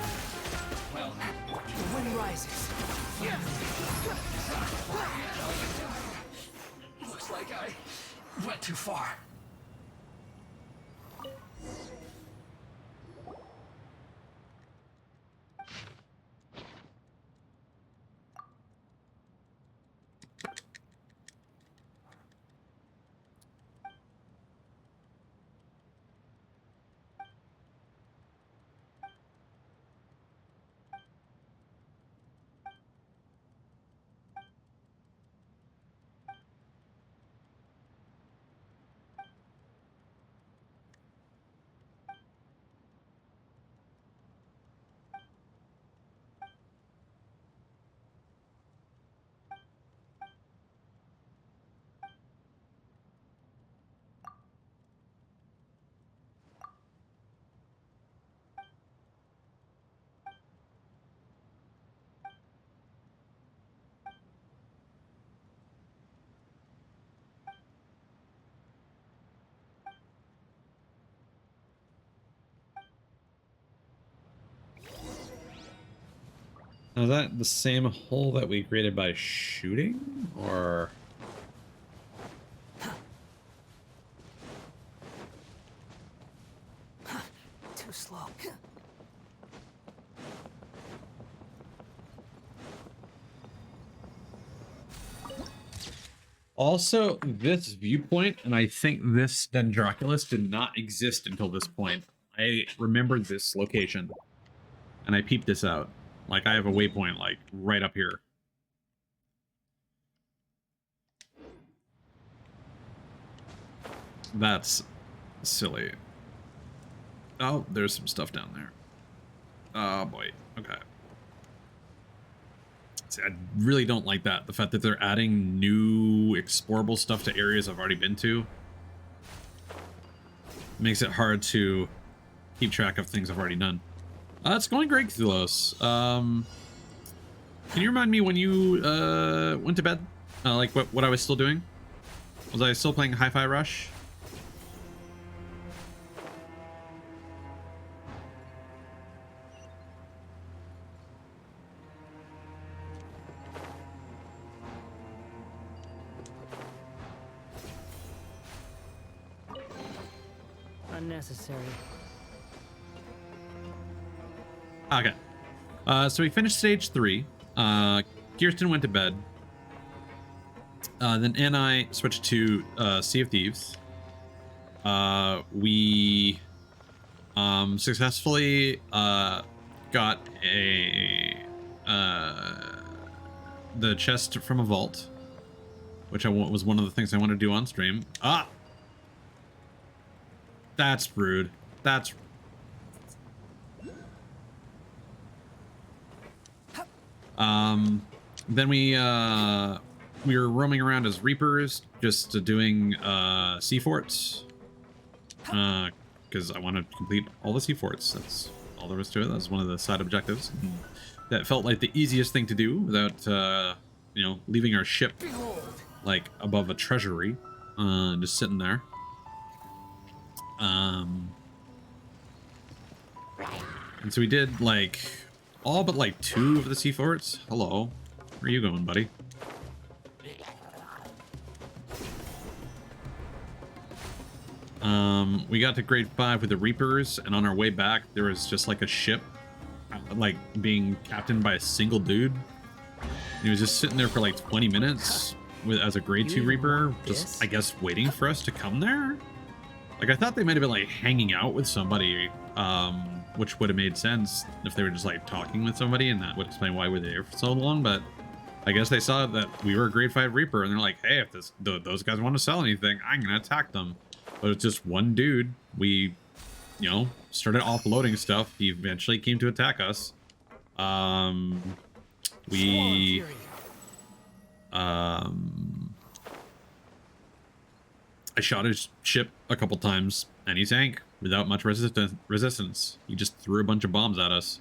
Well, the wind rises. Looks like I went too far. Now, is that the same hole that we created by shooting, or? Too slow. Also, this viewpoint, and I think this Dendroculus did not exist until this point. I remembered this location, and I peeped this out. Like, I have a waypoint, like, right up here. That's silly. Oh, there's some stuff down there. Oh, boy. Okay. See, I really don't like that. The fact that they're adding new explorable stuff to areas I've already been to makes it hard to keep track of things I've already done. It's going great, Thulos. Can you remind me when you went to bed? Like what I was still doing? Was I still playing Hi-Fi Rush? Unnecessary. Okay. So we finished stage 3. Kirsten went to bed. Then Ann and I switched to Sea of Thieves. We successfully got the chest from a vault, which was one of the things I wanted to do on stream. Ah! That's rude. That's... Then we were roaming around as Reapers, just doing sea forts. Because I want to complete all the sea forts. That's all there was to it. That's one of the side objectives. And that felt like the easiest thing to do without, you know, leaving our ship like above a treasury, just sitting there. And so we did like all but like 2 of the sea forts. Hello, where are you going, buddy? We got to grade 5 with the Reapers, and on our way back there was just like a ship like being captained by a single dude. And he was just sitting there for like 20 minutes as a grade 2 Reaper, just I guess waiting for us to come there. Like, I thought they might have been like hanging out with somebody, which would have made sense if they were just like talking with somebody, and that would explain why we were there for so long. But I guess they saw that we were a grade 5 Reaper, and they're like, hey, if those guys want to sell anything, I'm gonna attack them. But it's just one dude. We, you know, started offloading stuff. He eventually came to attack us. I shot his ship a couple times, and he sank without much resistance. He just threw a bunch of bombs at us,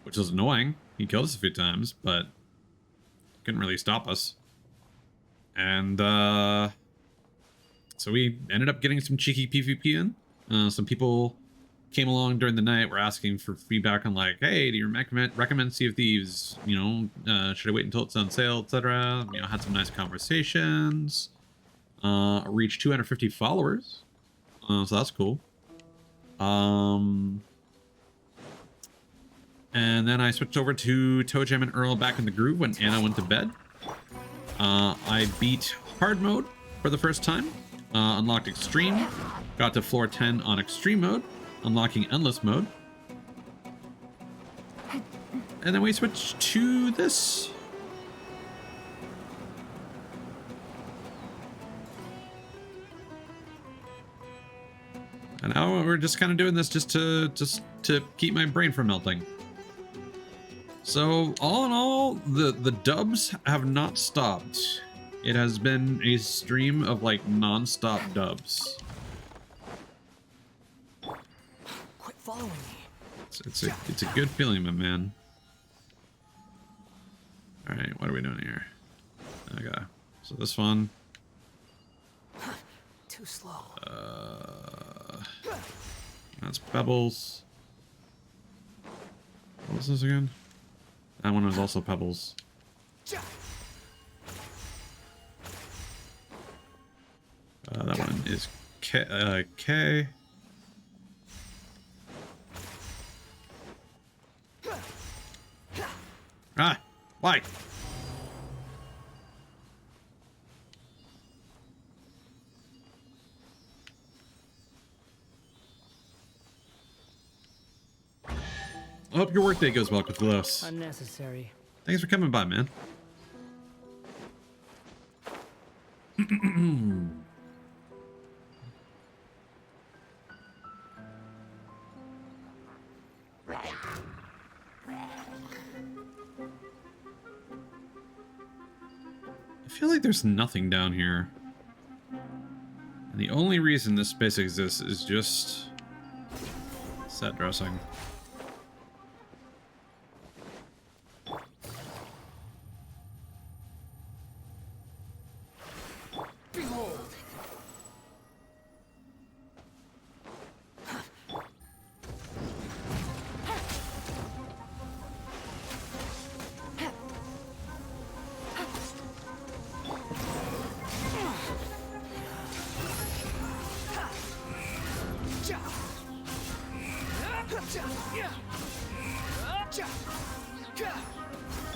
which was annoying. He killed us a few times, but couldn't really stop us. And so we ended up getting some cheeky PvP in. Some people came along during the night, were asking for feedback on like, hey, do you recommend Sea of Thieves? You know, should I wait until it's on sale, etc. You know, had some nice conversations. Reached 250 followers, so that's cool. And then I switched over to Toe Jam and Earl back in the groove when Anna went to bed. I beat hard mode for the first time, unlocked extreme, got to floor 10 on extreme mode, unlocking endless mode, and then we switched to this. And now we're just kind of doing this just to keep my brain from melting. So all in all, the dubs have not stopped. It has been a stream of like non-stop dubs. Quit following me. It's a good feeling, my man. All right, what are we doing here? Okay, so this one. Too slow. That's Pebbles. What was this again? That one was also Pebbles. That one is K. Ah, why? I hope your workday goes well, Cthulhu. Unnecessary. Thanks for coming by, man. I feel like there's nothing down here. And the only reason this space exists is just set dressing. Behold!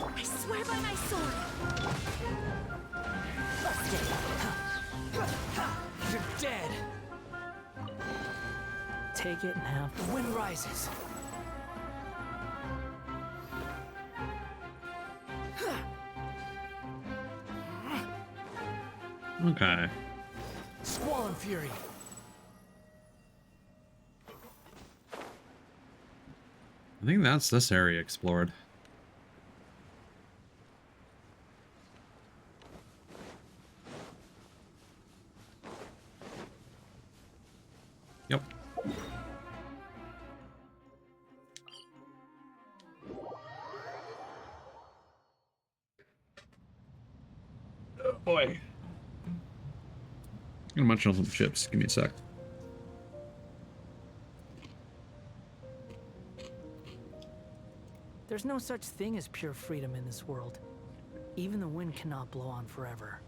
I swear by my sword. Busted. You're dead! Take it and have The wind rises. Okay. Squall and fury. I think that's this area explored. Yep. Oh boy. I'm gonna munch on some chips. Give me a sec. There's no such thing as pure freedom in this world. Even the wind cannot blow on forever.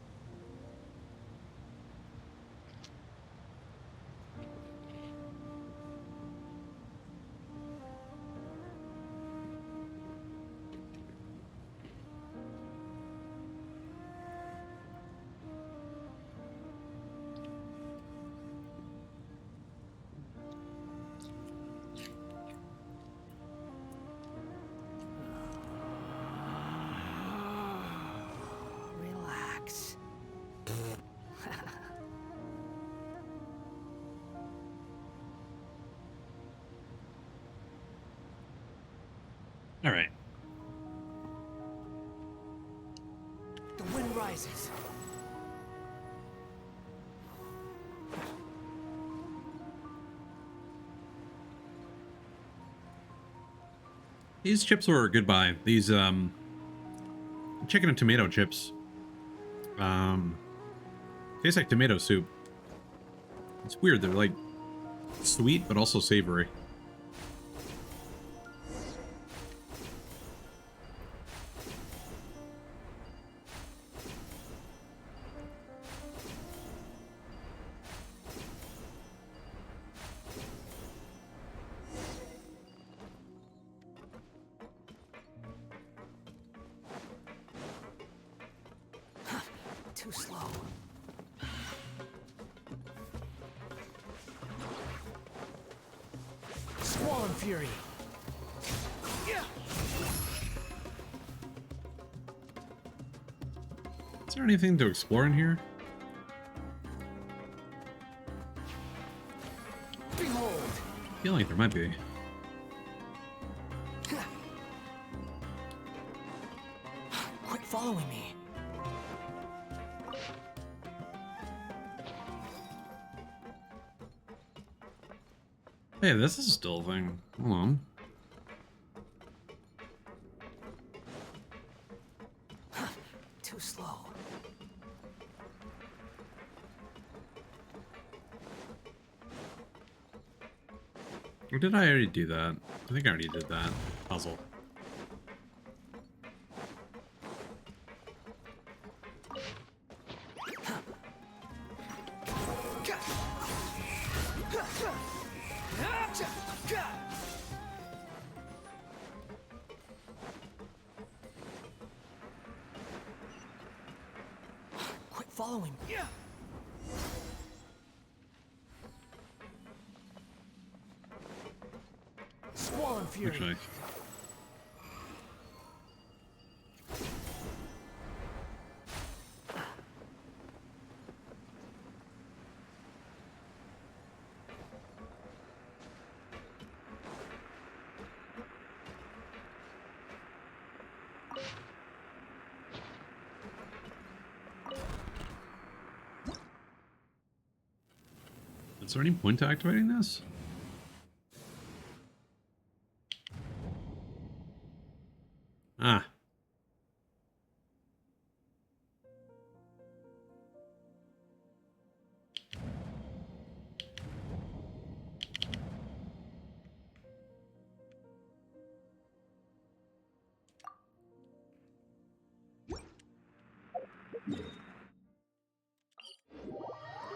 Relax. All right. The wind rises. These chips were a good buy. These chicken and tomato chips. Tastes like tomato soup. It's weird. They're like sweet but also savory. Too slow. Squall and fury. Is there anything to explore in here? Behold! I feel like there might be. Quit following me. Hey, this is still a thing. Hold on. Too slow. Or did I already do that? I think I already did that puzzle. Quit following me. Squall and fury. Actually, Is there any point to activating this? Ah.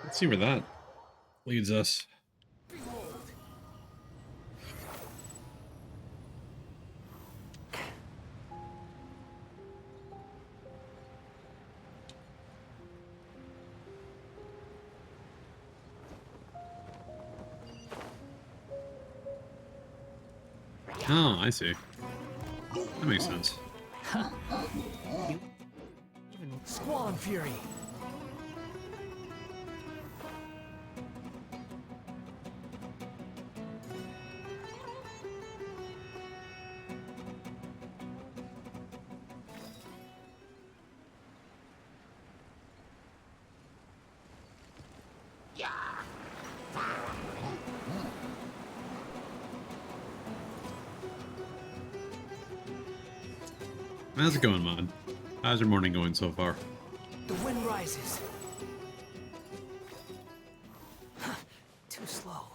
Let's see where that leads us. Oh, I see. That makes sense. Even Squall Fury. How's it going, Mod? How's your morning going so far? The wind rises. Too slow.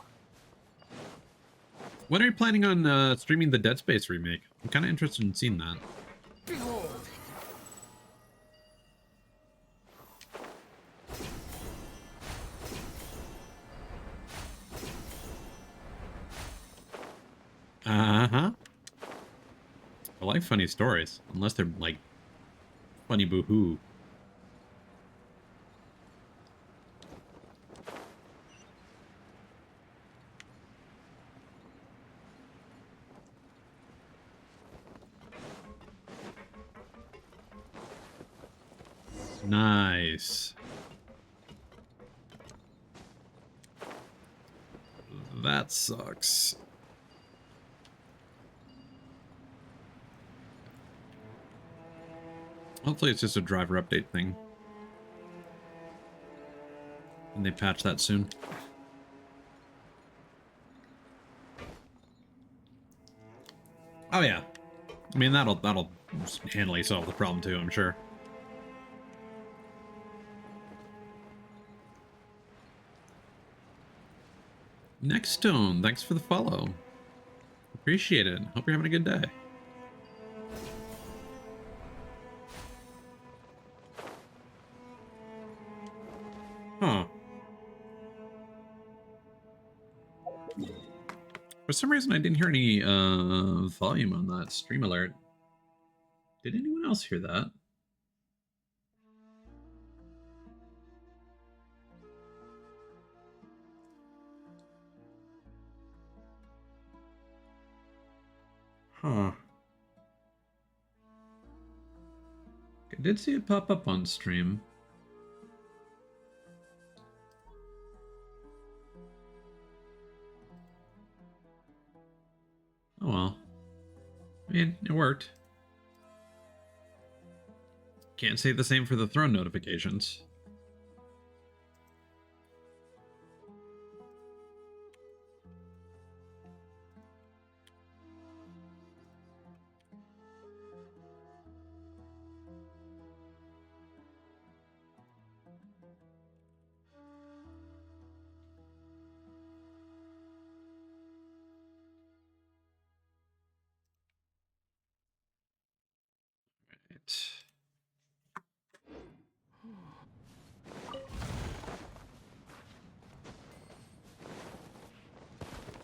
When are you planning on streaming the Dead Space remake? I'm kind of interested in seeing that. Behold. Uh-huh. I like funny stories, unless they're, like, funny boo-hoo. Nice. That sucks. Hopefully it's just a driver update thing. And they patch that soon. Oh yeah. I mean that'll handily solve the problem too, I'm sure. Next Stone, thanks for the follow. Appreciate it. Hope you're having a good day. Huh. For some reason I didn't hear any volume on that stream alert. Did anyone else hear that? Huh. I did see it pop up on stream. Oh well. I mean, it worked. Can't say the same for the throne notifications.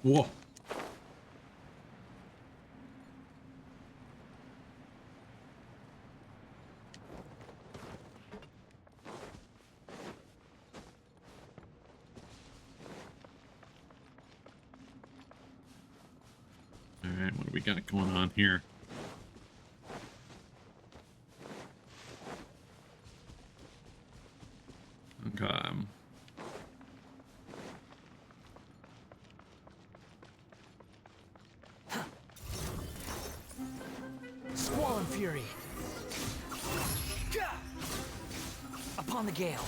Whoa. Alright, what do we got going on here? Okay. Squall Fury. Upon the gale.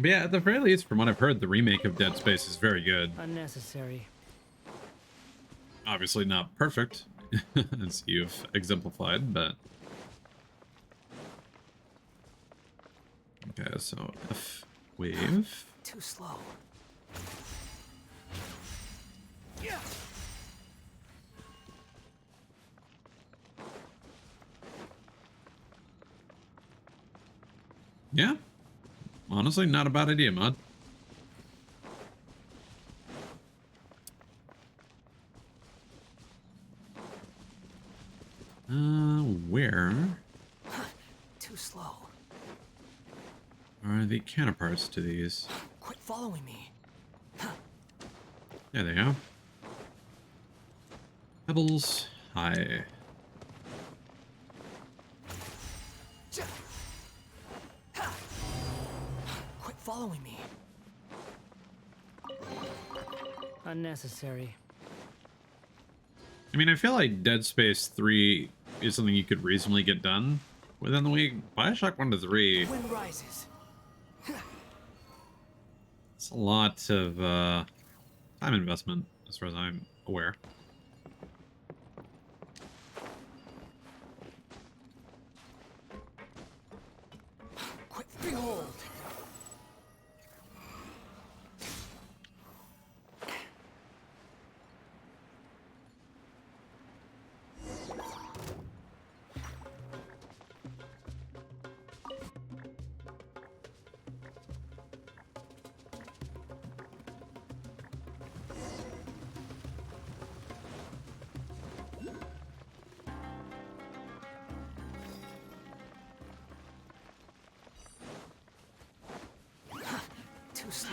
But yeah, at the very least, from what I've heard, the remake of Dead Space is very good. Unnecessary. Obviously not perfect, as you've exemplified, but... Okay, so F wave. Too slow. Yeah. Honestly, not a bad idea, Mod. Where Too slow. are the counterparts to these? Quit following me. There they go. Pebbles high. Quit following me. Unnecessary. I mean, I feel like Dead Space 3 is something you could reasonably get done within the week. Bioshock 1 to 3, Wind rises. it's a lot of time investment, as far as I'm aware. Quit. Behold. Too slow.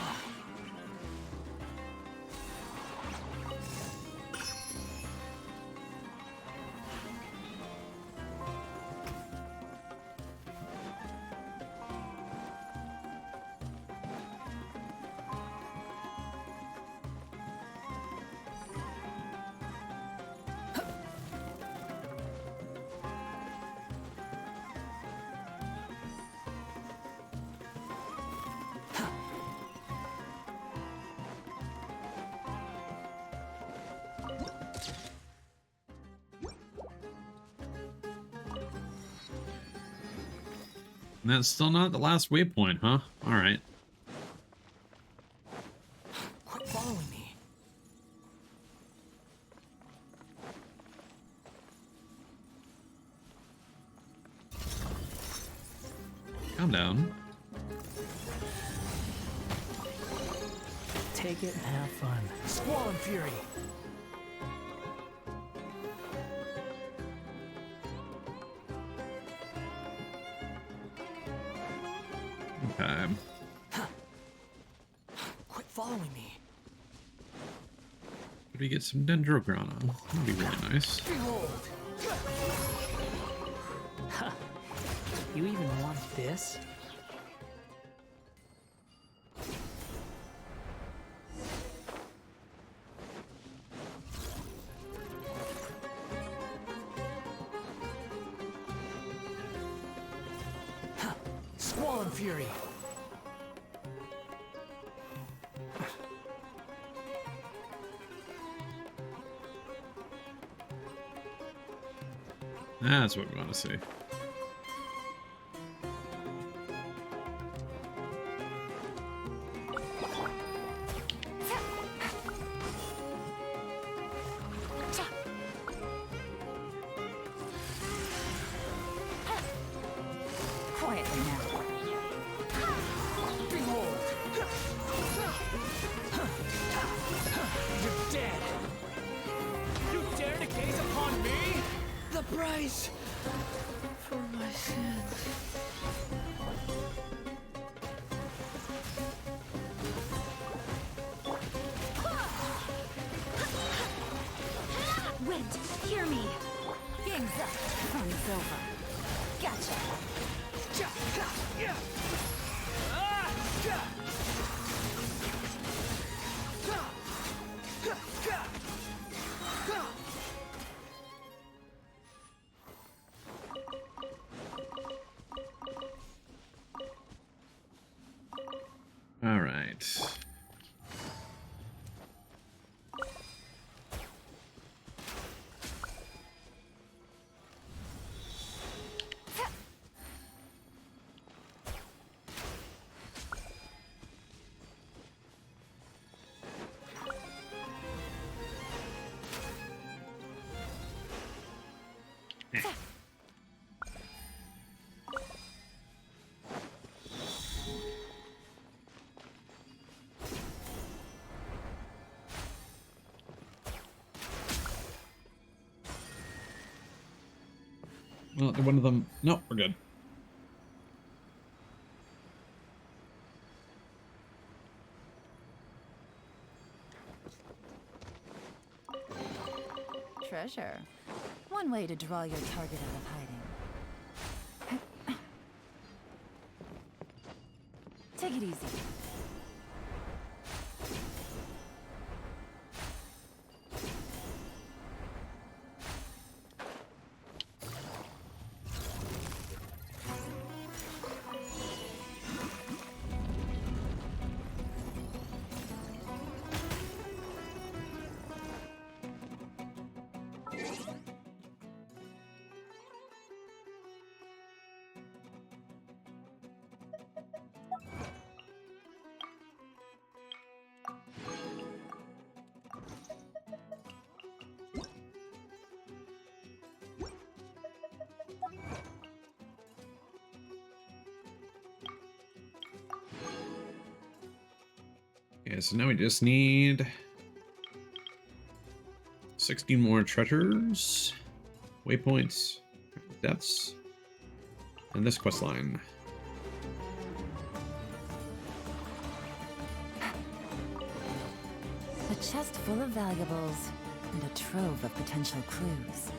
And that's still not the last waypoint, huh? Alright. Quit following me. Calm down. Take it and have fun. Squall and fury. Okay. Quit following me. Could we get some Dendrograna? That'd be really nice. Behold. You even want this? Squall and fury. That's what we want to see. Quietly now. Behold. You're dead. You dare to gaze upon me? The price for my sins. Wind, hear me. Game's up. Fun's over. Gotcha. All right. Well, one of them. No, we're good. Treasure. One way to draw your target out of hiding. Take it easy. Okay, so now we just need 16 more treasures, waypoints, depths, and this quest line. A chest full of valuables and a trove of potential clues.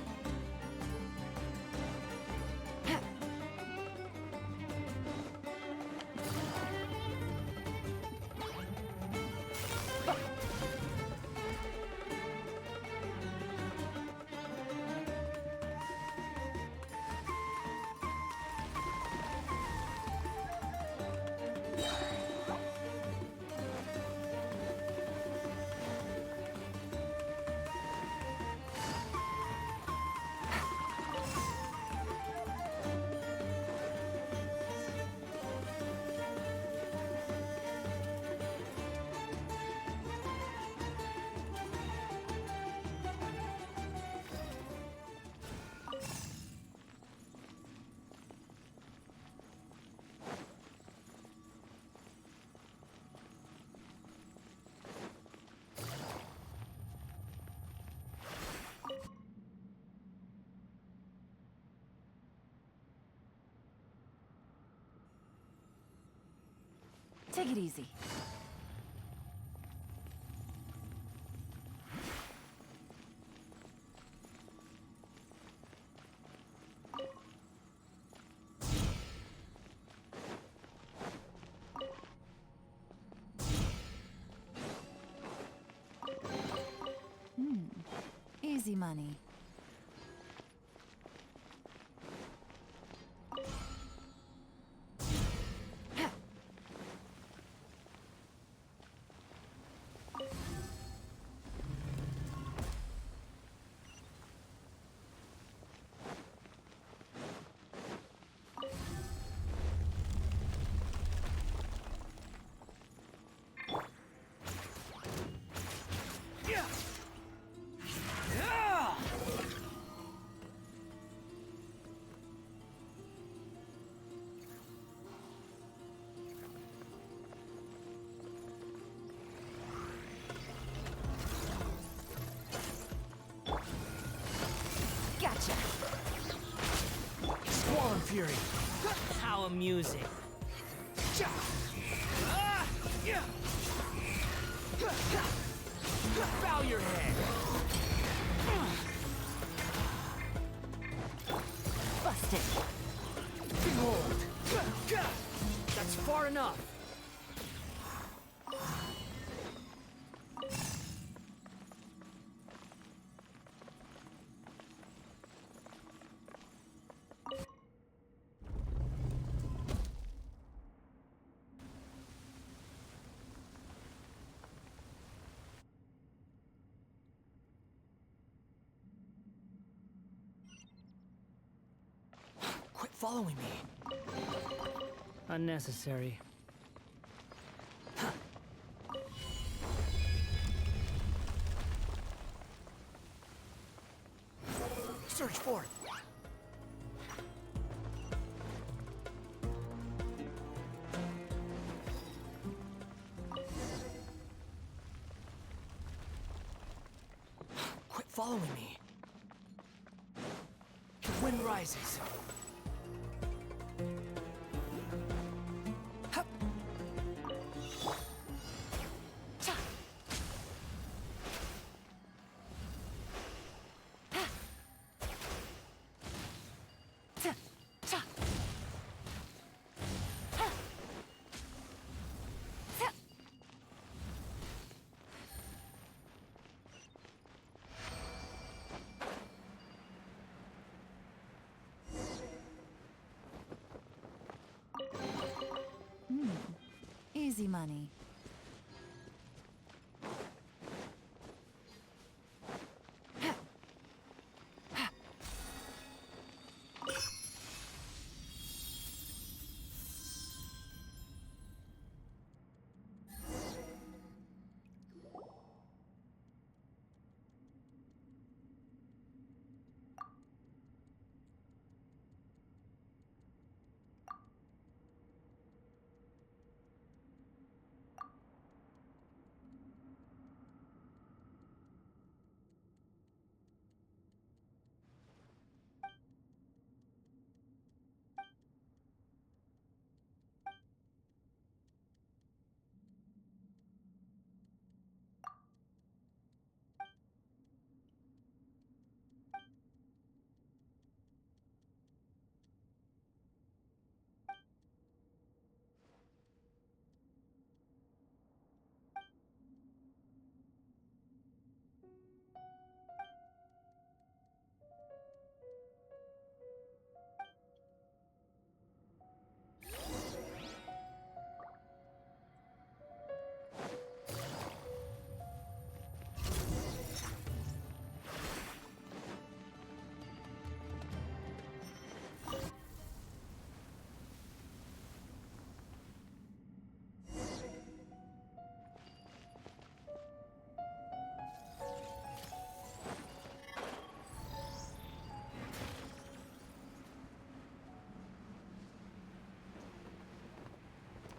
Take it easy. Easy money. Gotcha. Squall Fury. How amusing. Bow your head. Busted. Behold. That's far enough. following me. Unnecessary. Search forth. Quit following me. The wind rises. Hup. Cha. Ha. Ta. Cha. Ha. Ta. Easy money.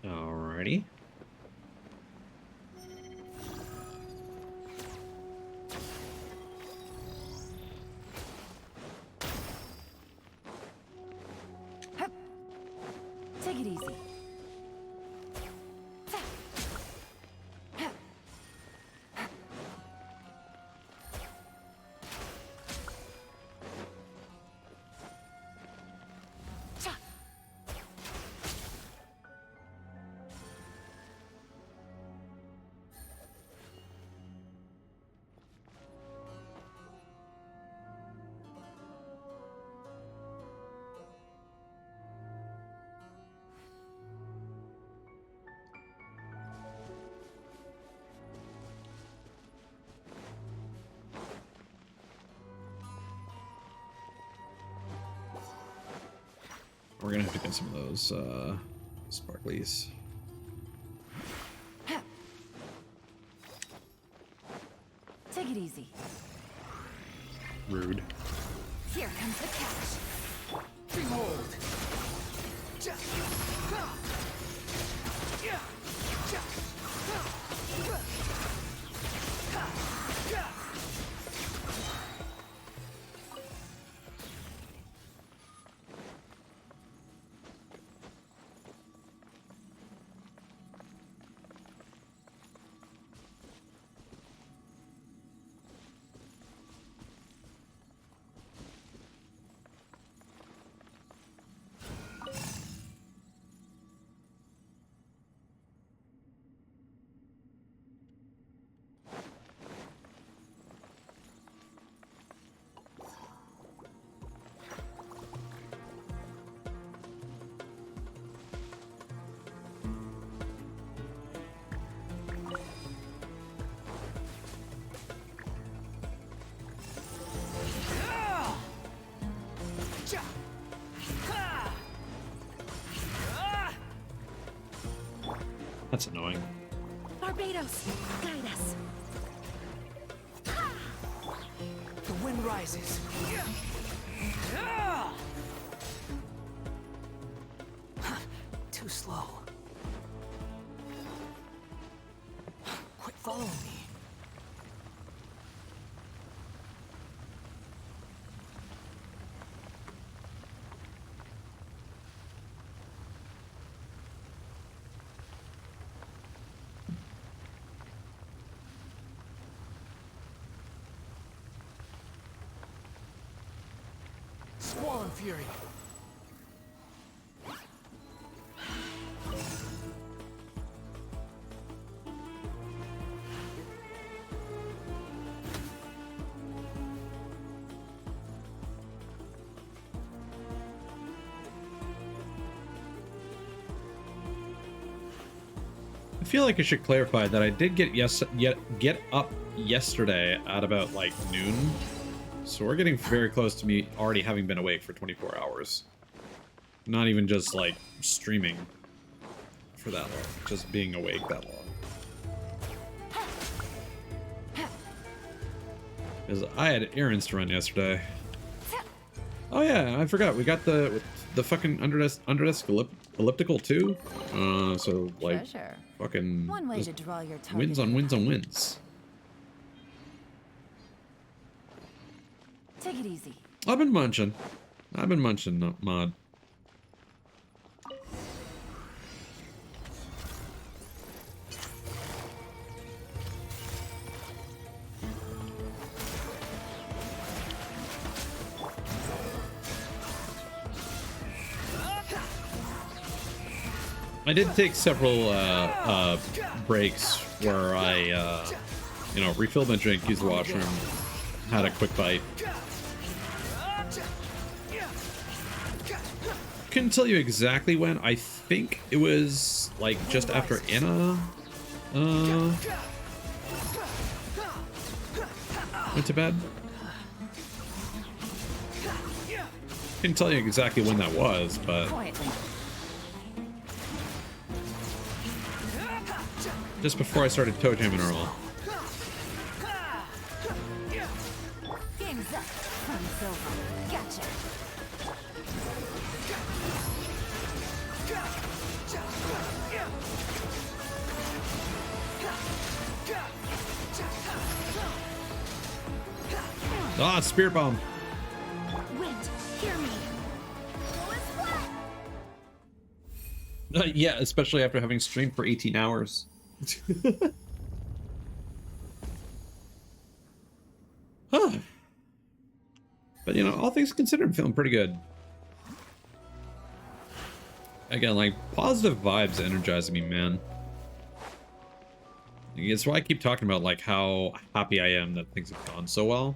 Alrighty. Take it easy. We're gonna have to get some of those sparklies. Take it easy. Rude. Here comes the catch. Behold! Ja. Ha. Yeah. Ja. Ha. Ha. Ja. That's annoying. Barbados, guide us. The wind rises. Too slow. Quit following me. Squall Fury. I feel like I should clarify that I did get up yesterday at about like noon. So we're getting very close to me already having been awake for 24 hours. Not even just like streaming for that long, just being awake that long. Because I had errands to run yesterday. Oh yeah, I forgot. We got the fucking Underdesk elliptical too. So like Treasure. fucking One way to draw your target. wins on wins on wins. Take it easy. I've been munching, mod. I did take several breaks where I, you know, refilled my drink, used the washroom, had a quick bite. Couldn't tell you exactly when. I think it was like just after Anna went to bed. Couldn't tell you exactly when that was, but Quietly. just before I started toe jamming her all. Game's up. Fun's over. Gotcha. Ah, spirit bomb. Wind, hear me. Yeah, especially after having streamed for 18 hours. Huh. But you know, all things considered, I'm feeling pretty good. Again, like positive vibes energizing me, man. It's why I keep talking about like how happy I am that things have gone so well.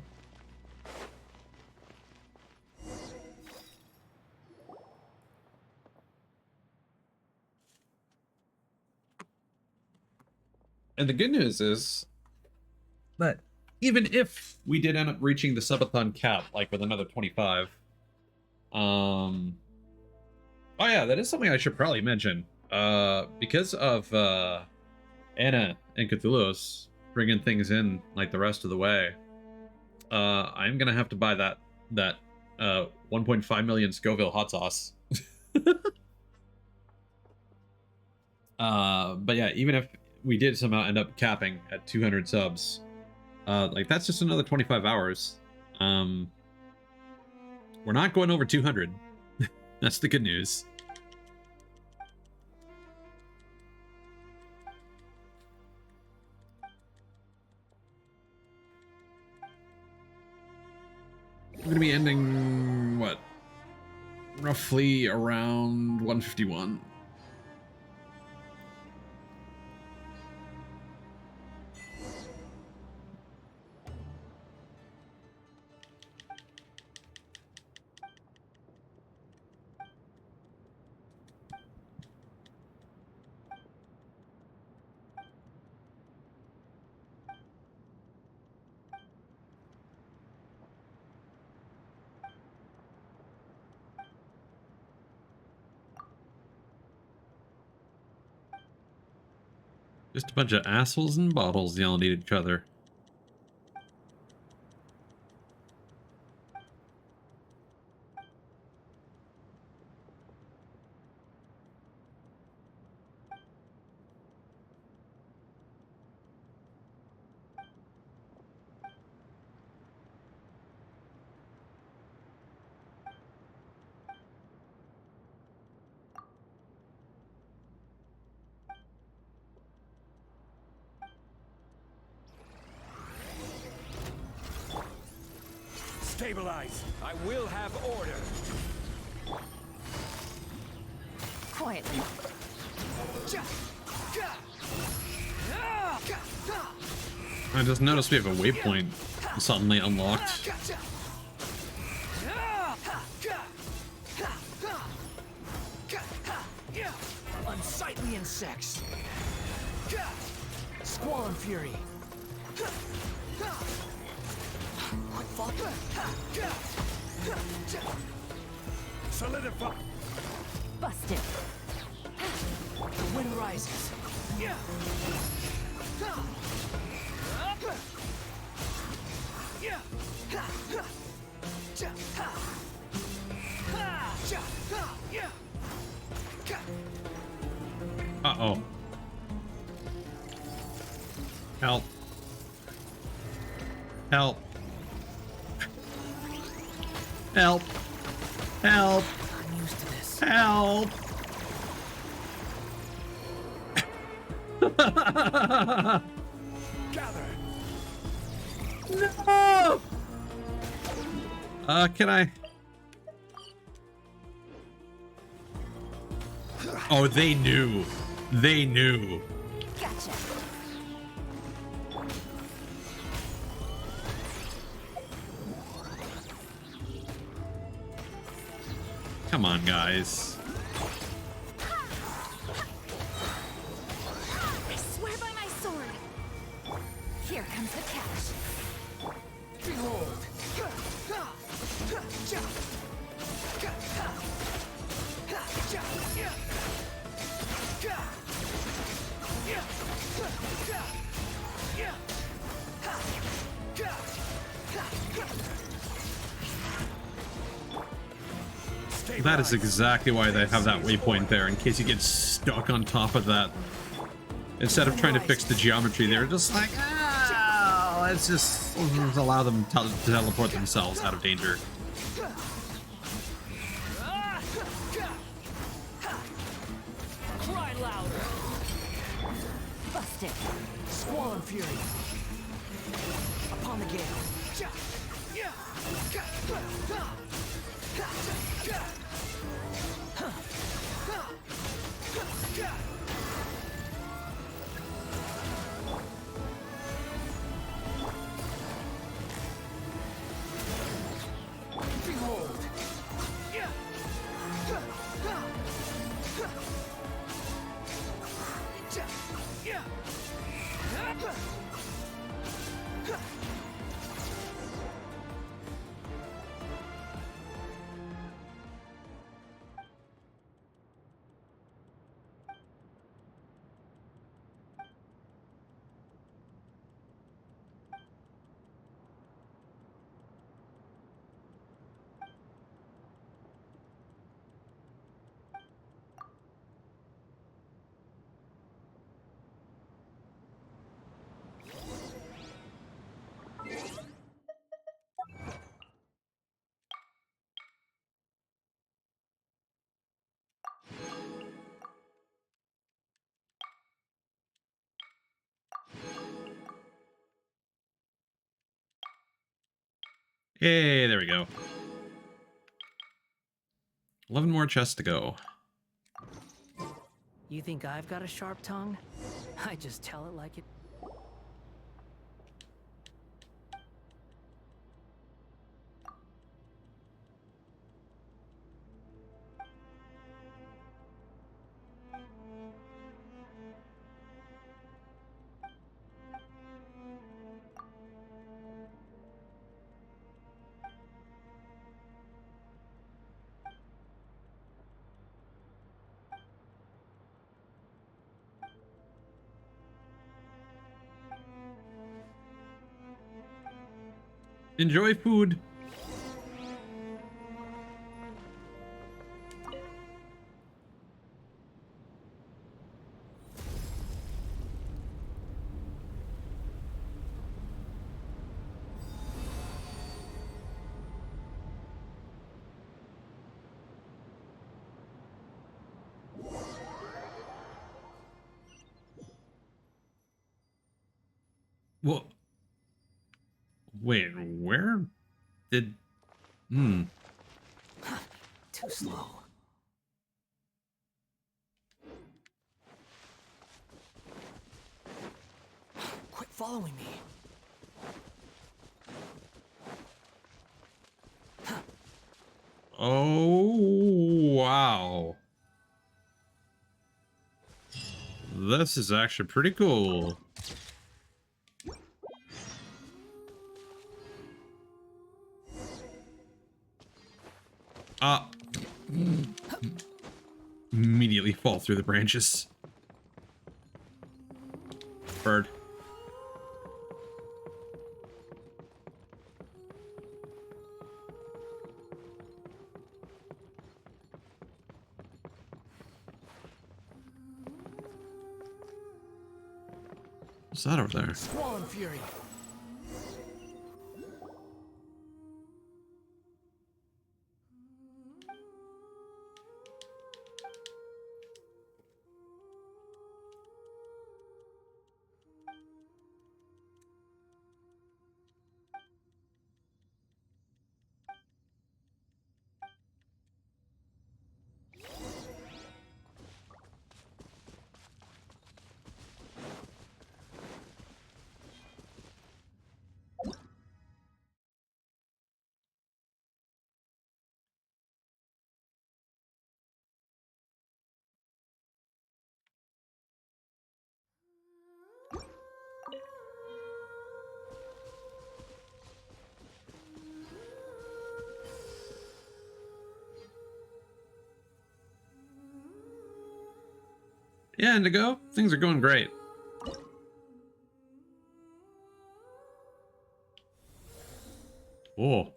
And the good news is that even if we did end up reaching the subathon cap, like with another 25, oh yeah, that is something I should probably mention. Because of Anna and Cthulhu's bringing things in like the rest of the way, I'm gonna have to buy that 1.5 million Scoville hot sauce. But yeah, even if we did somehow end up capping at 200 subs, like that's just another 25 hours. We're not going over 200. That's the good news. We're gonna be ending what? Roughly around 151. Just a bunch of assholes and bottles yelling at each other. Stabilize. I will have order. Quietly. I just noticed we have a waypoint suddenly unlocked. Unsightly insects. Squall fury. Quick fall. Solidify. Busted. The wind rises. Uh-oh. Help. Help. Help. Help. I'm used to this. Help. Gather. No! Can I? Oh, they knew. They knew. Gotcha. Come on, guys. I swear by my sword. Here comes the cash. Behold. That is exactly why they have that waypoint there, in case you get stuck on top of that. Instead of trying to fix the geometry, they're just like, ah, let's just allow them to teleport themselves out of danger. Cry louder. Busted. Squall fury. Upon the gale. Behold. Hey, there we go. 11 more chests to go. You think I've got a sharp tongue? I just tell it like it. Enjoy food. Well, wait, where did... Hmm. Too slow. Quit following me. Oh, wow. This is actually pretty cool. Immediately fall through the branches. Bird. What's that over there? Squall Fury. Yeah, Indigo, things are going great. Oh.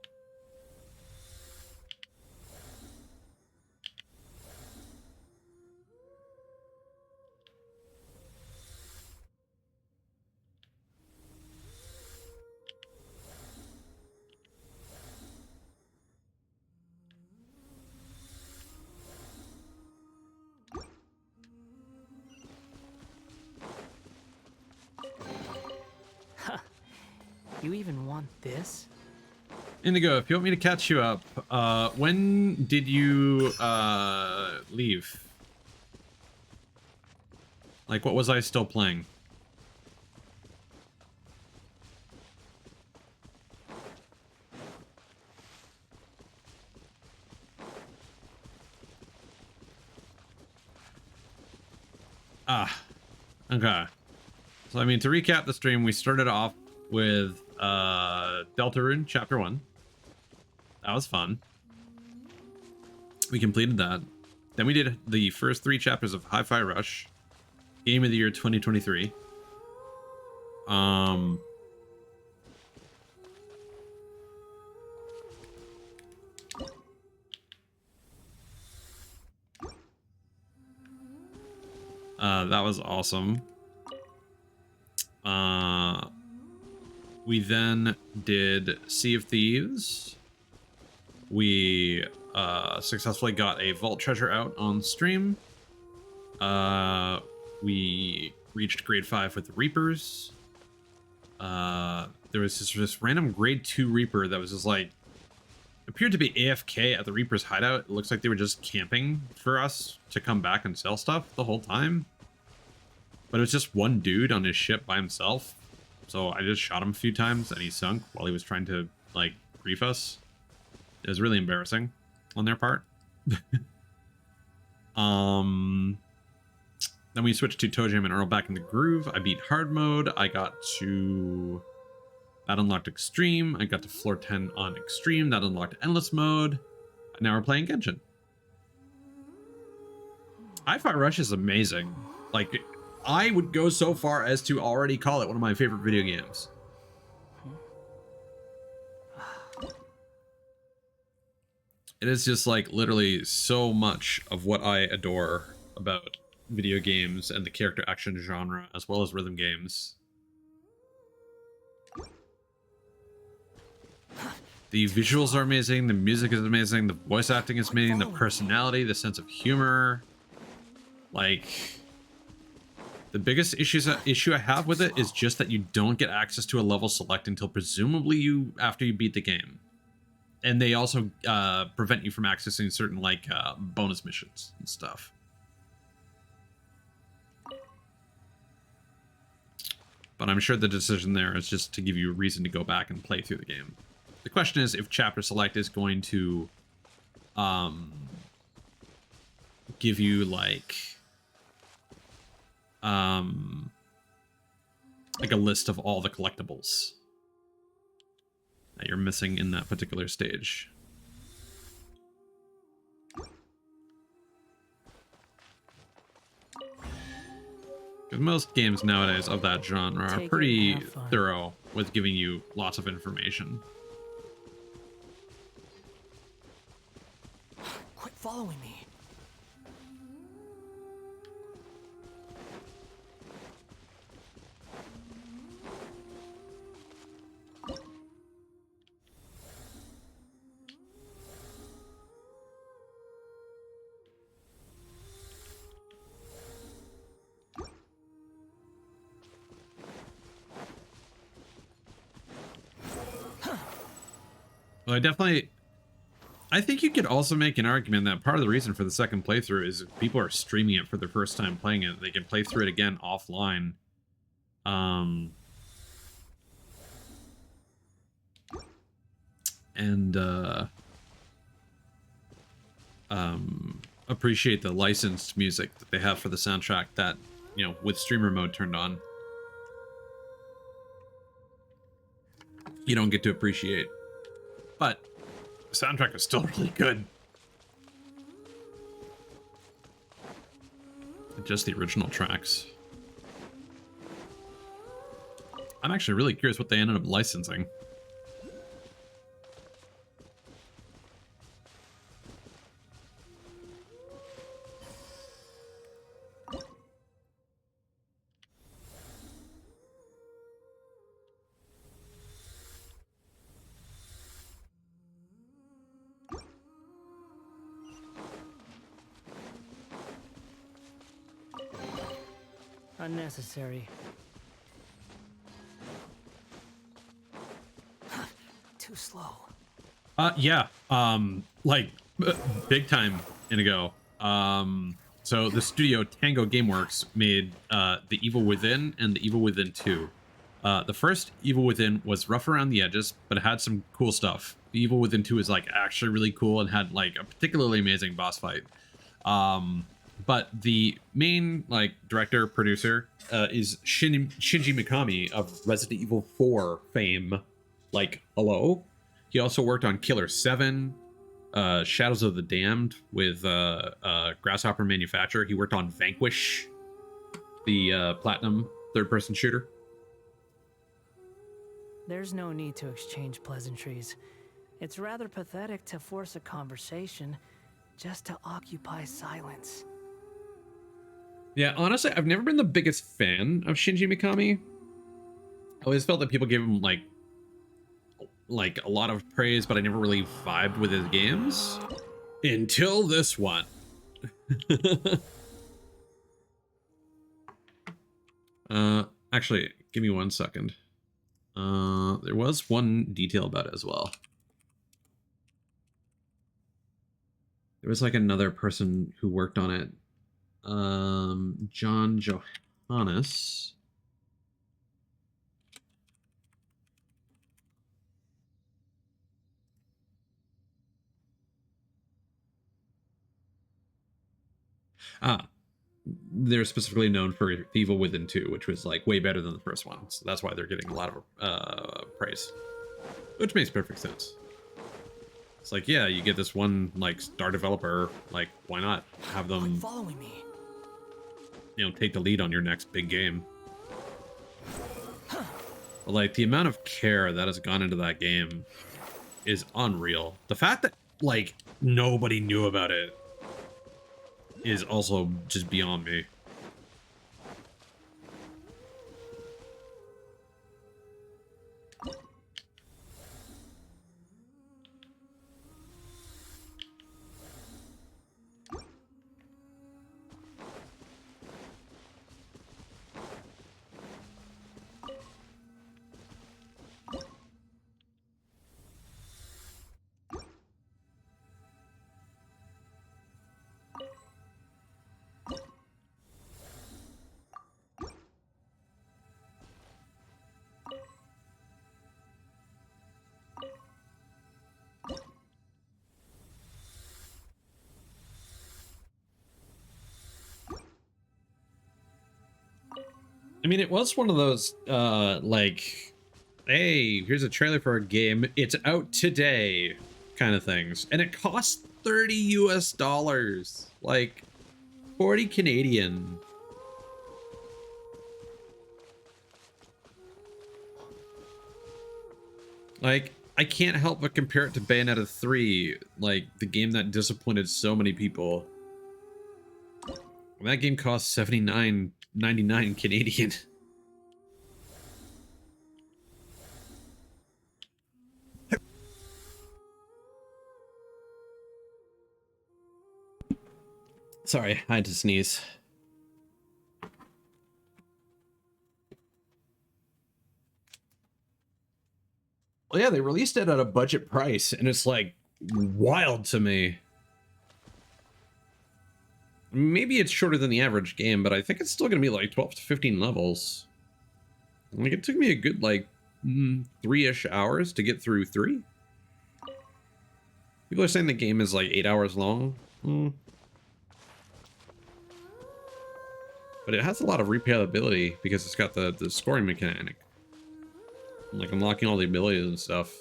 You even want this? Indigo, if you want me to catch you up, when did you leave? Like, what was I still playing? Ah, okay. So, I mean, to recap the stream, we started off with Deltarune Chapter 1. That was fun. We completed that. Then we did the first 3 chapters of Hi-Fi Rush, Game of the Year 2023. That was awesome. We then did Sea of Thieves. We successfully got a vault treasure out on stream. We reached grade 5 with the Reapers. There was this random grade 2 Reaper that was just like, appeared to be AFK at the Reaper's hideout. It looks like they were just camping for us to come back and sell stuff the whole time. But it was just one dude on his ship by himself. So I just shot him a few times and he sunk while he was trying to, like, grief us. It was really embarrassing on their part. Then we switched to Toe Jam and Earl back in the groove. I beat hard mode. I got to... That unlocked extreme. I got to floor 10 on extreme. That unlocked endless mode. And now we're playing Genshin. Hi-Fi Rush is amazing. Like, I would go so far as to already call it one of my favorite video games. It is just like literally so much of what I adore about video games and the character action genre, as well as rhythm games. The visuals are amazing, the music is amazing, the voice acting is amazing, the personality, the sense of humor. Like, the biggest issue I have with it is just that you don't get access to a level select until presumably after you beat the game. And they also prevent you from accessing certain like bonus missions and stuff. But I'm sure the decision there is just to give you a reason to go back and play through the game. The question is if chapter select is going to give you like a list of all the collectibles that you're missing in that particular stage. Because most games nowadays of that genre are pretty thorough with giving you lots of information. Quit following me. Well, I think you could also make an argument that part of the reason for the second playthrough is if people are streaming it for their first time playing it, they can play through it again offline. Appreciate the licensed music that they have for the soundtrack that, you know, with streamer mode turned on, you don't get to appreciate. But the soundtrack is still really good. Just the original tracks. I'm actually really curious what they ended up licensing. Unnecessary. Too slow. Yeah. Like big time Inigo. So the studio Tango Gameworks made The Evil Within and The Evil Within 2. The first Evil Within was rough around the edges, but it had some cool stuff. The Evil Within 2 is like actually really cool and had like a particularly amazing boss fight. But the main like director producer is Shinji Mikami of Resident Evil 4 fame. Like, hello. He also worked on Killer 7, Shadows of the Damned with Grasshopper Manufacturer. He worked on Vanquish, the platinum third-person shooter. There's no need to exchange pleasantries. It's rather pathetic to force a conversation just to occupy silence. Yeah, honestly, I've never been the biggest fan of Shinji Mikami. I always felt that people gave him like a lot of praise, but I never really vibed with his games until this one. Actually, give me 1 second. There was one detail about it as well. There was like another person who worked on it. John Johannes. They're specifically known for Evil Within 2, which was like way better than the first one. So that's why they're getting a lot of praise, which makes perfect sense. It's like, yeah, you get this one like star developer, like why not have them Following me. You know, take the lead on your next big game. But like the amount of care that has gone into that game is unreal. The fact that like nobody knew about it is also just beyond me. I mean, it was one of those, like, hey, here's a trailer for a game, it's out today, kind of things. And it costs 30 US dollars, like 40 Canadian. Like, I can't help but compare it to Bayonetta 3, like, the game that disappointed so many people. That game costs $79.99 Canadian. Sorry, I had to sneeze. Well, yeah, they released it at a budget price, and it's like wild to me. Maybe it's shorter than the average game, but I think it's still gonna be like 12 to 15 levels. Like, it took me a good like 3-ish hours to get through 3. People are saying the game is like 8 hours long. But it has a lot of replayability because it's got the scoring mechanic. Like, unlocking all the abilities and stuff.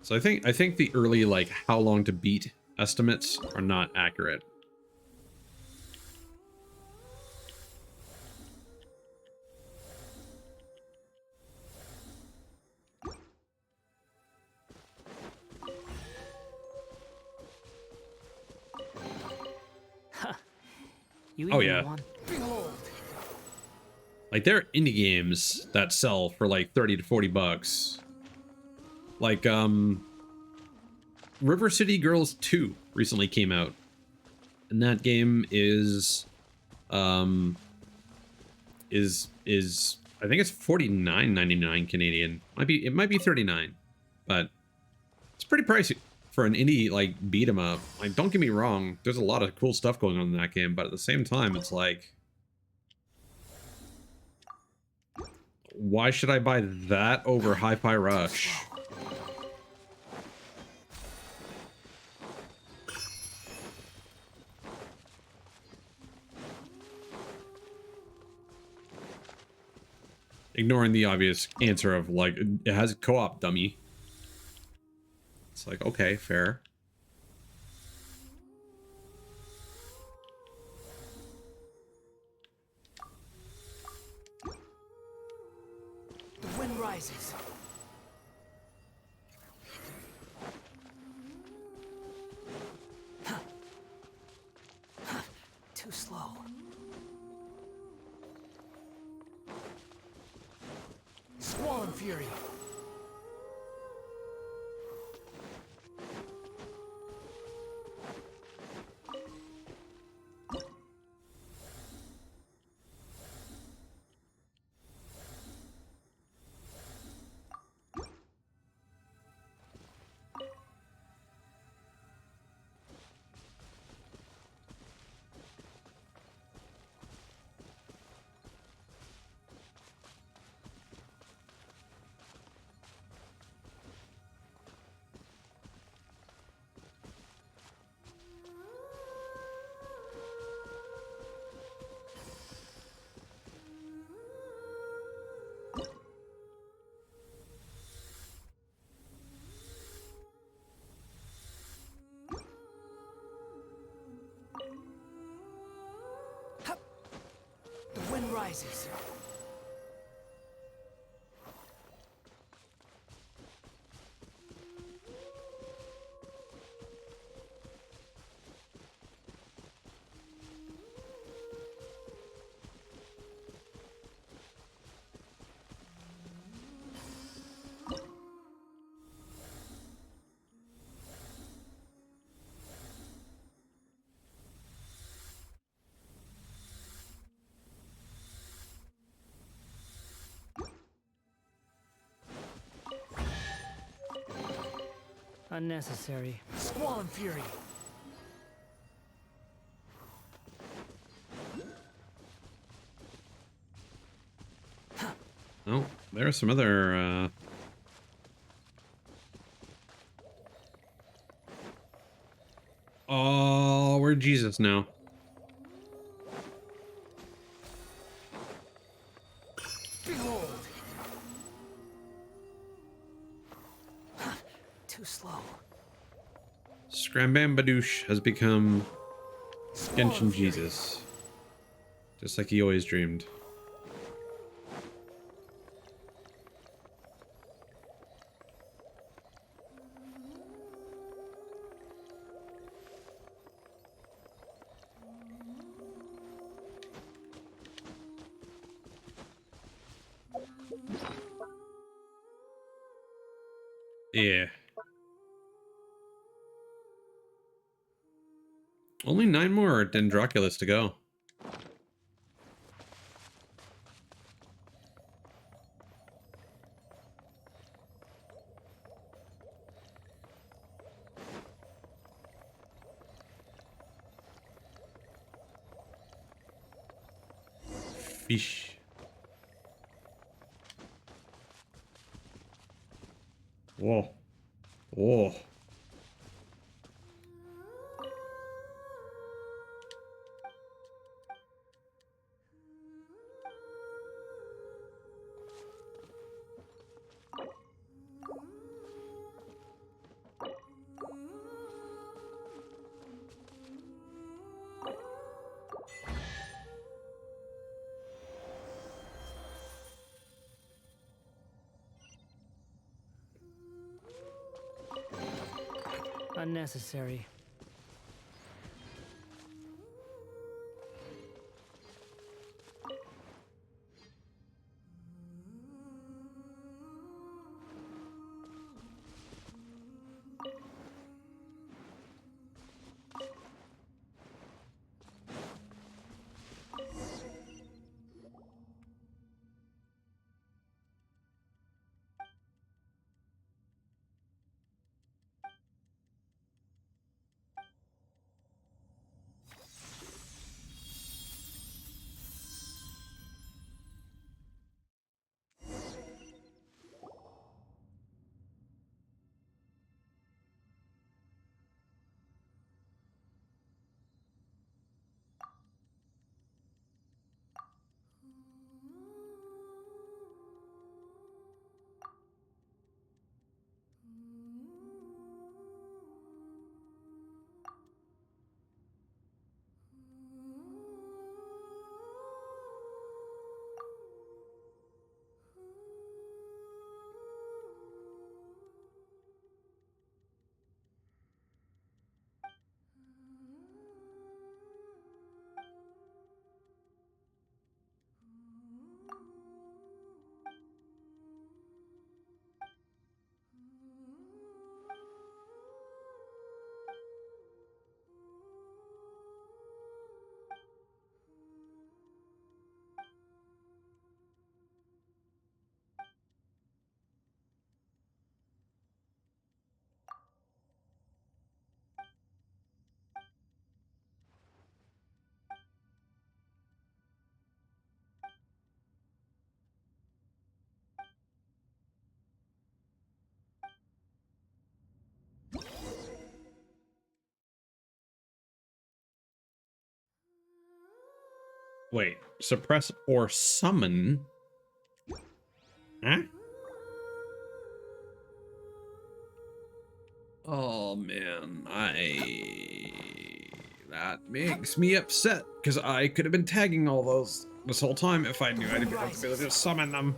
So I think the early, like, how long to beat estimates are not accurate. You Oh, even yeah. won. Like, there are indie games that sell for like 30 to 40 bucks. Like, River City Girls 2 recently came out. And that game is I think it's $49.99 Canadian. It might be 39, but it's pretty pricey for an indie like beat 'em up. Like, don't get me wrong, there's a lot of cool stuff going on in that game, but at the same time, it's like, why should I buy that over Hi-Fi Rush? Ignoring the obvious answer of, like, it has co-op, dummy. It's like, okay, fair. The wind rises. Too slow. Squall Fury. The wind rises. Unnecessary. Squall and Fury. Oh, there are some other, Oh, we're Jesus now. Behold. Too slow. Scrambambadoosh has become Squall Genshin and Fury. Jesus. Just like he always dreamed. Yeah. Only 9 more Dendroculus to go. Fish. Whoa. Whoa. Unnecessary. Wait, suppress or summon? Huh? Oh man, that makes me upset because I could have been tagging all those this whole time if I knew I'd have to be able to summon them.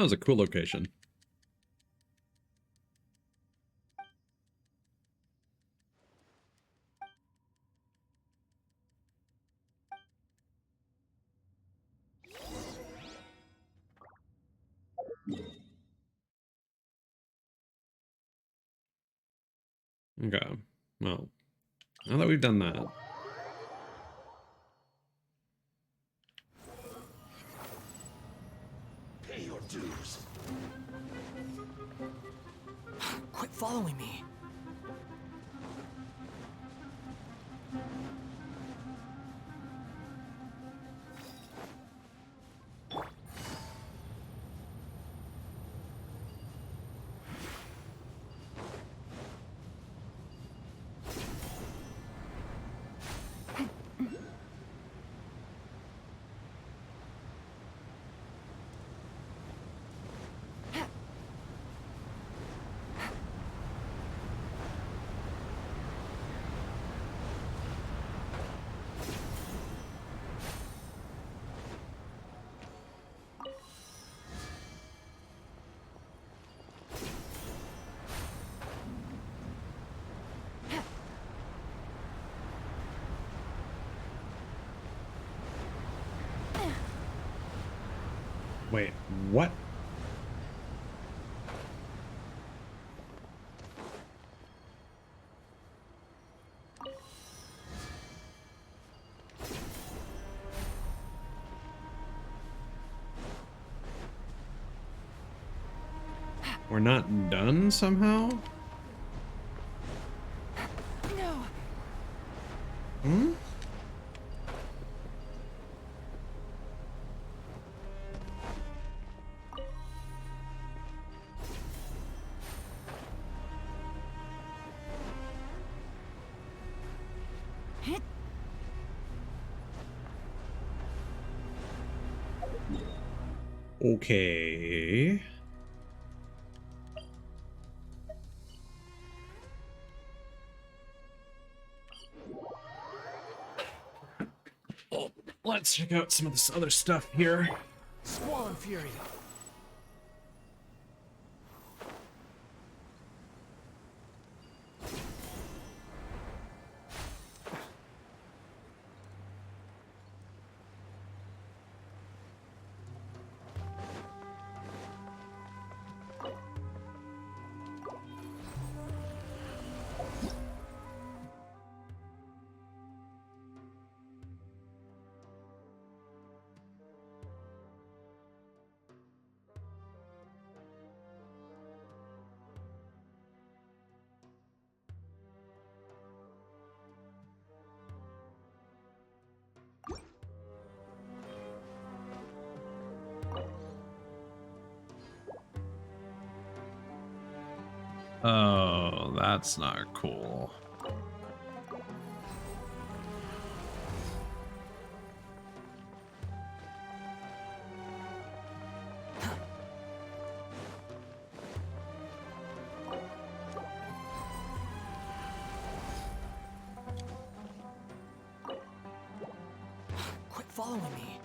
That was a cool location. Okay, well, now that we've done that. Pay your dues. Quit following me. Wait, what? We're not done somehow? No. Hmm? Okay. Oh, let's check out some of this other stuff here. Squall and Fury. Oh, that's not cool. Quit following me.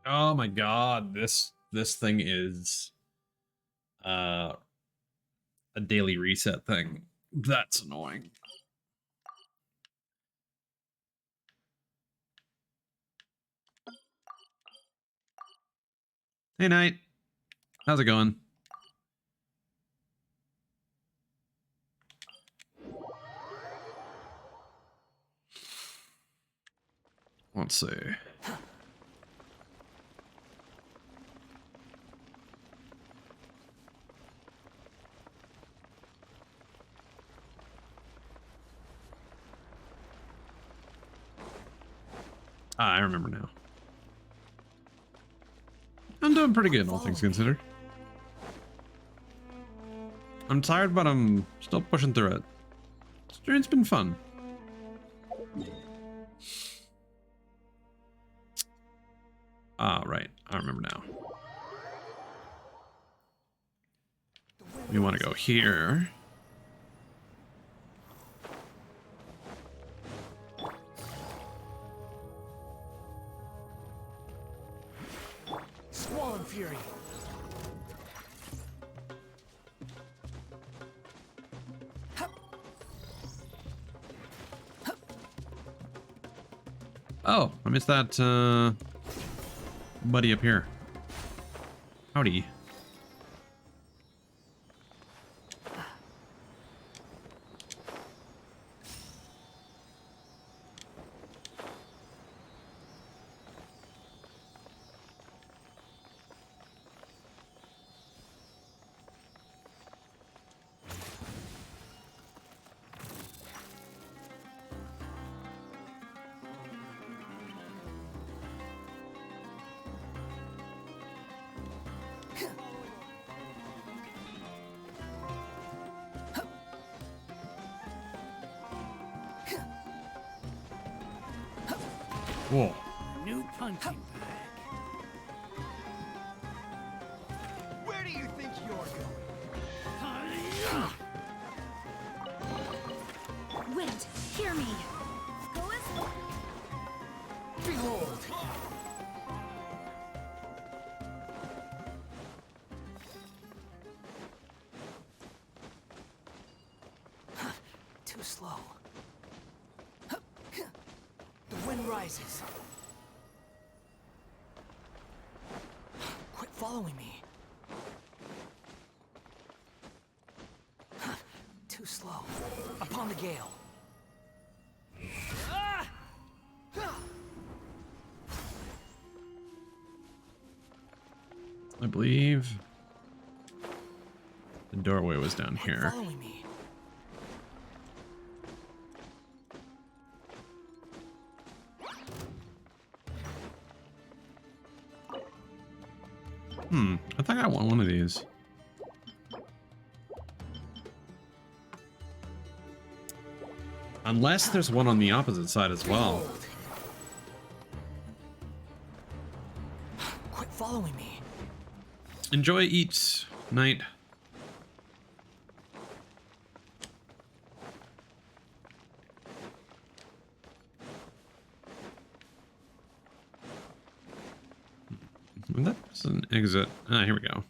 Oh my god, this thing is a daily reset thing. That's annoying. Hey Knight, how's it going? Let's see. Ah, I remember now. I'm doing pretty good, all things considered. I'm tired, but I'm still pushing through it. It's been fun. Ah, right. I remember now. We want to go here. Squall Fury. Oh, I missed that buddy up here. Howdy. Whoa. New punching bag. Where do you think you're going? Wait, hear me. Behold. Too slow. The wind rises. Quit following me. Too slow. Upon the gale. I believe the doorway was down Quit here. following me. I think I want one of these. Unless there's one on the opposite side as well. Behold. Quit following me. Enjoy eats night. That's an exit. Ah, here we go.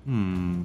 Hmm.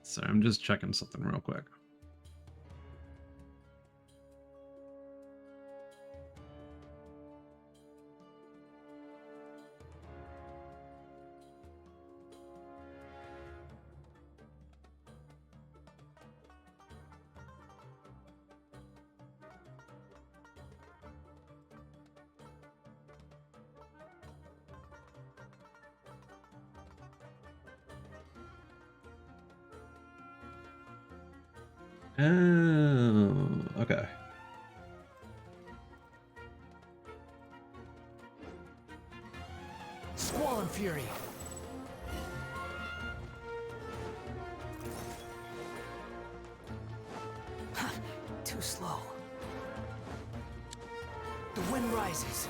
Sorry, I'm just checking something real quick. Oh, okay. Squall and Fury. Too slow. The wind rises.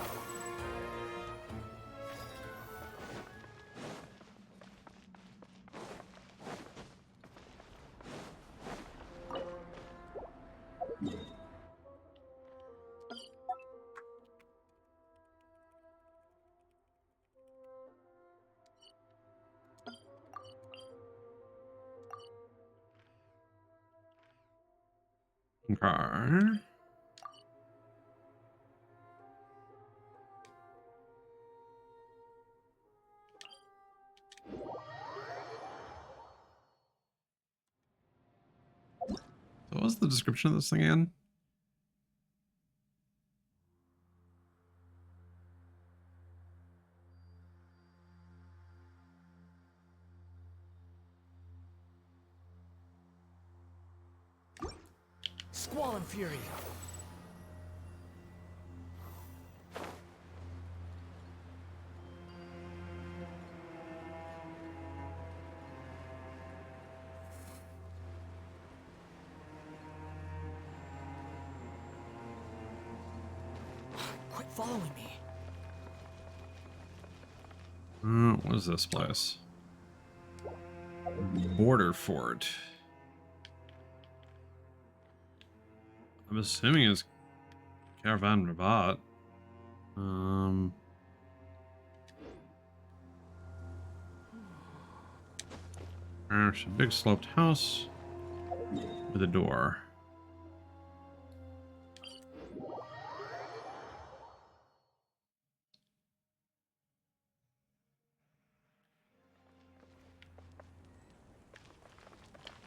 Okay. So what's the description of this thing again? Squall and Fury. Quit following me. What is this place? Border Fort. I'm assuming it's Caravan Rabat. There's a big sloped house with a door.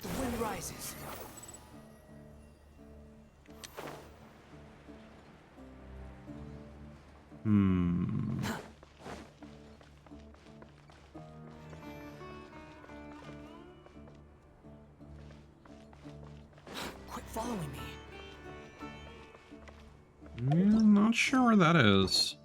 The wind rises. Quit following me. I'm not sure where that is.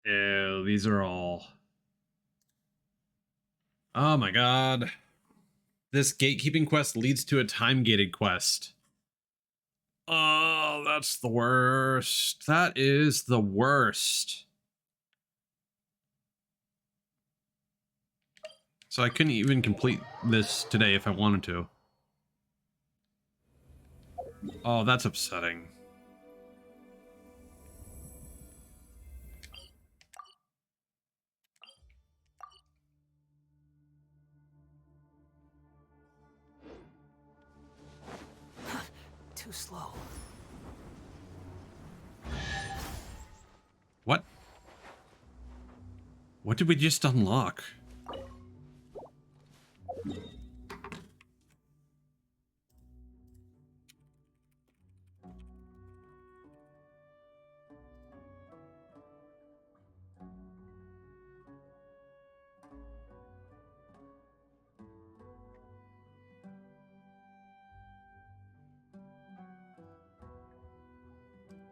Ew, these are all... Oh my god. This gatekeeping quest leads to a time-gated quest. Oh, that's the worst. That is the worst. So I couldn't even complete this today if I wanted to. Oh, that's upsetting. Too slow. What? What did we just unlock?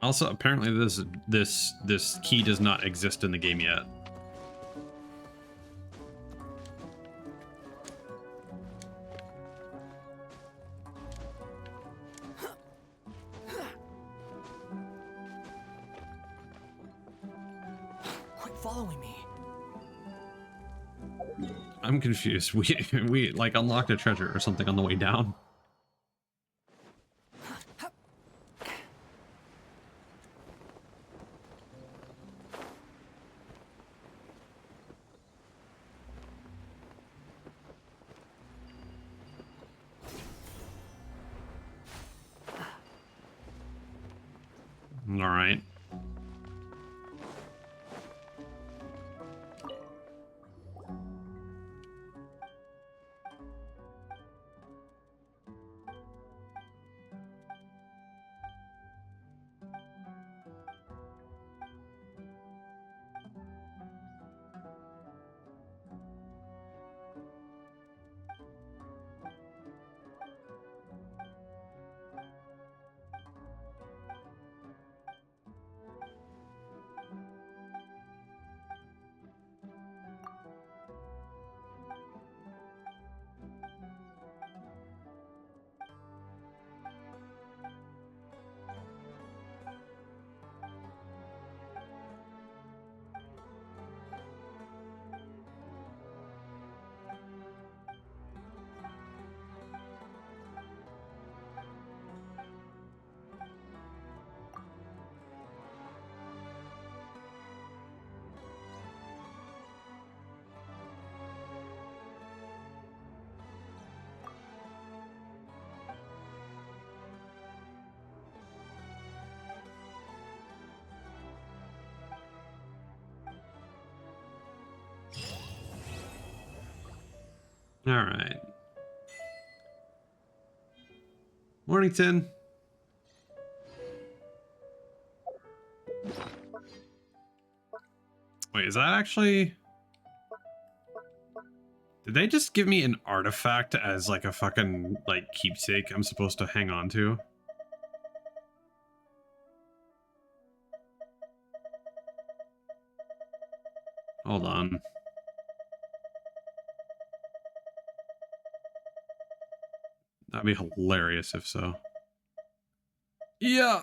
Also, apparently this key does not exist in the game yet. Quit following me. I'm confused. We like unlocked a treasure or something on the way down. All right. All right. Mornington. Wait, is that actually... Did they just give me an artifact as like a fucking like keepsake I'm supposed to hang on to? Hold on. That'd be hilarious if so. Yeah.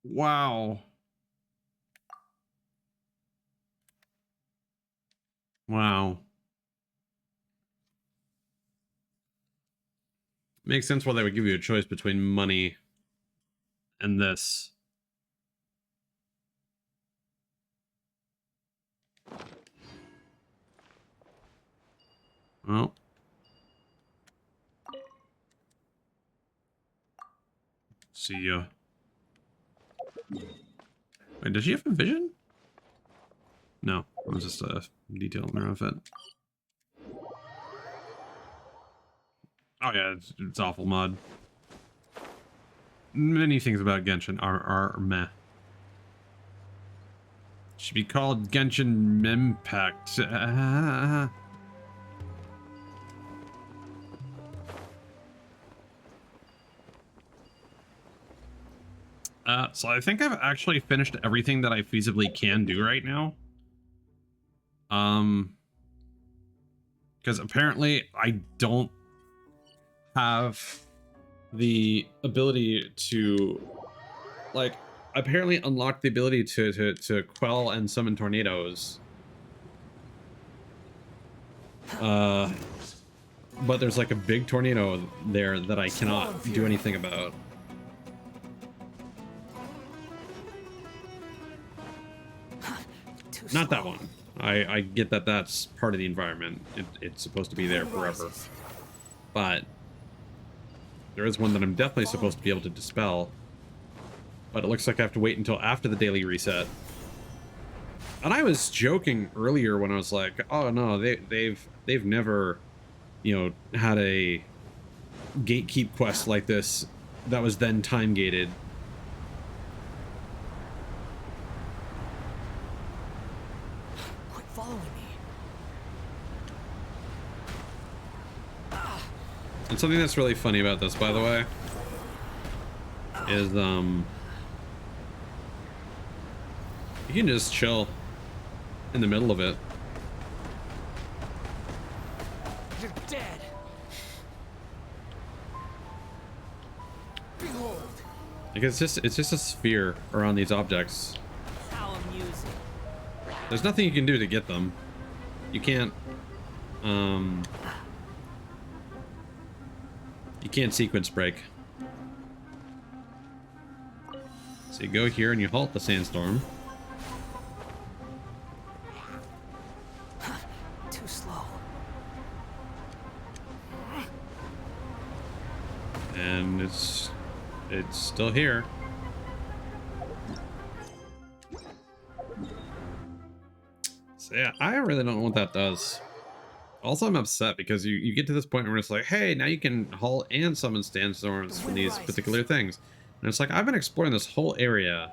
Wow. Wow. Makes sense why they would give you a choice between money and this. Well. See ya. Wait, does she have a vision? No, it was just a detail in her outfit. Oh yeah, it's awful mod. Many things about Genshin are meh. Should be called Genshin Impact. So I think I've actually finished everything that I feasibly can do right now. Because apparently I don't have the ability to, like, apparently unlock the ability to quell and summon tornadoes. But there's like a big tornado there that I cannot do anything about. Not that one. I get that that's part of the environment. It's supposed to be there forever. But there is one that I'm definitely supposed to be able to dispel. But it looks like I have to wait until after the daily reset. And I was joking earlier when I was like, oh no, they've never, you know, had a gatekeep quest like this that was then time gated. Quit following me. And something that's really funny about this, by the way, is You can just chill in the middle of it. You're dead. Behold. Like it's just a sphere around these objects. How amusing. There's nothing you can do to get them. You can't you can't sequence break. So you go here and you halt the sandstorm. Too slow. And it's still here. So yeah, I really don't know what that does. Also, I'm upset because you get to this point where it's like, hey, now you can halt and summon sandstorms from these particular things. And it's like, I've been exploring this whole area,